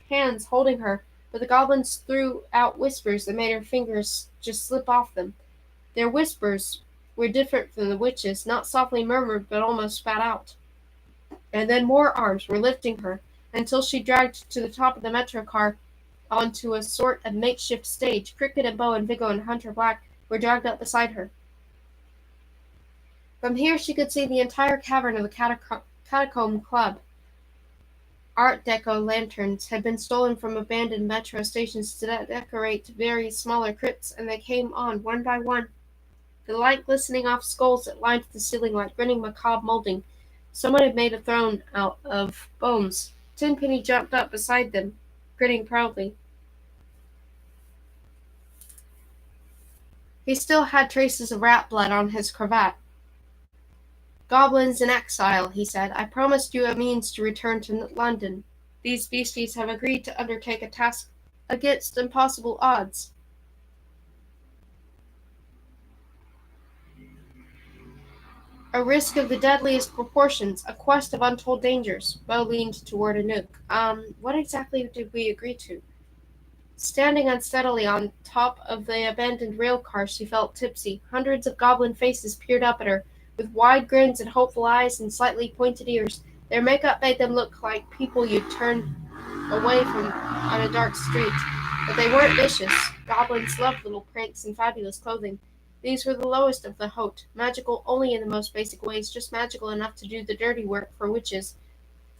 hands holding her, but the goblins threw out whispers that made her fingers just slip off them. Their whispers were different from the witches', not softly murmured, but almost spat out. And then more arms were lifting her, until she dragged to the top of the metro car onto a sort of makeshift stage. Cricket and Bo and Vigo and Hunter Black were dragged up beside her. From here she could see the entire cavern of the Catacomb Club. Art Deco lanterns had been stolen from abandoned metro stations to decorate very smaller crypts, and they came on one by one, the light glistening off skulls that lined the ceiling like grinning macabre molding. Someone had made a throne out of bones. Tenpenny jumped up beside them, grinning proudly. He still had traces of rat blood on his cravat. "Goblins in exile," he said. "I promised you a means to return to London. These beasties have agreed to undertake a task against impossible odds. A risk of the deadliest proportions, a quest of untold dangers." Bo leaned toward Anouk. What exactly did we agree to?" Standing unsteadily on top of the abandoned rail car, she felt tipsy. Hundreds of goblin faces peered up at her, with wide grins and hopeful eyes and slightly pointed ears. Their makeup made them look like people you'd turn away from on a dark street. But they weren't vicious. Goblins loved little pranks and fabulous clothing. These were the lowest of the Hote, magical only in the most basic ways, just magical enough to do the dirty work for witches.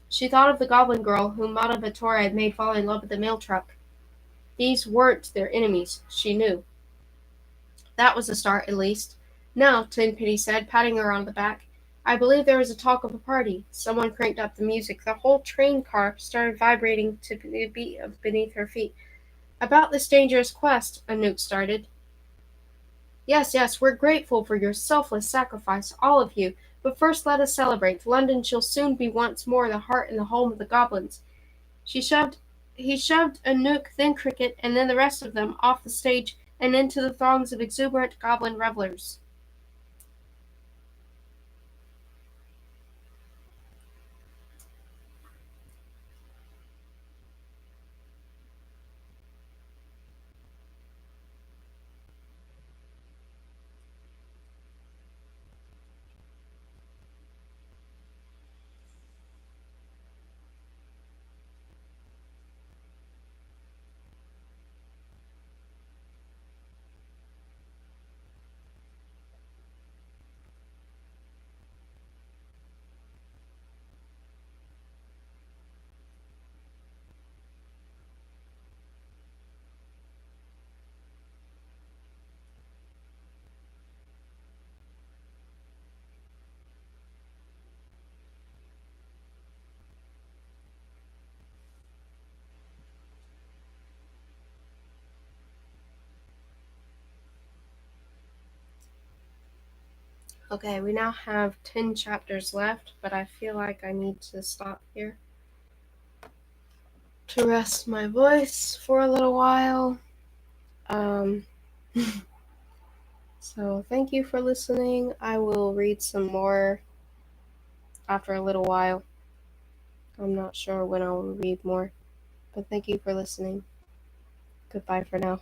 She thought of the goblin girl whom Mata Vittora had made fall in love with the mail truck. These weren't their enemies, she knew. That was a start, at least. "Now," Tenpenny said, patting her on the back, "I believe there is a talk of a party." Someone cranked up the music. The whole train car started vibrating to the beat of beneath her feet. "About this dangerous quest," Anouk started. "Yes, yes, we're grateful for your selfless sacrifice, all of you. But first let us celebrate. London shall soon be once more the heart and the home of the goblins." He shoved Anouk, then Cricket, and then the rest of them off the stage and into the throngs of exuberant goblin revellers. Okay, we now have 10 chapters left, but I feel like I need to stop here to rest my voice for a little while. Um, so thank you for listening. I will read some more after a little while. I'm not sure when I will read more, but thank you for listening. Goodbye for now.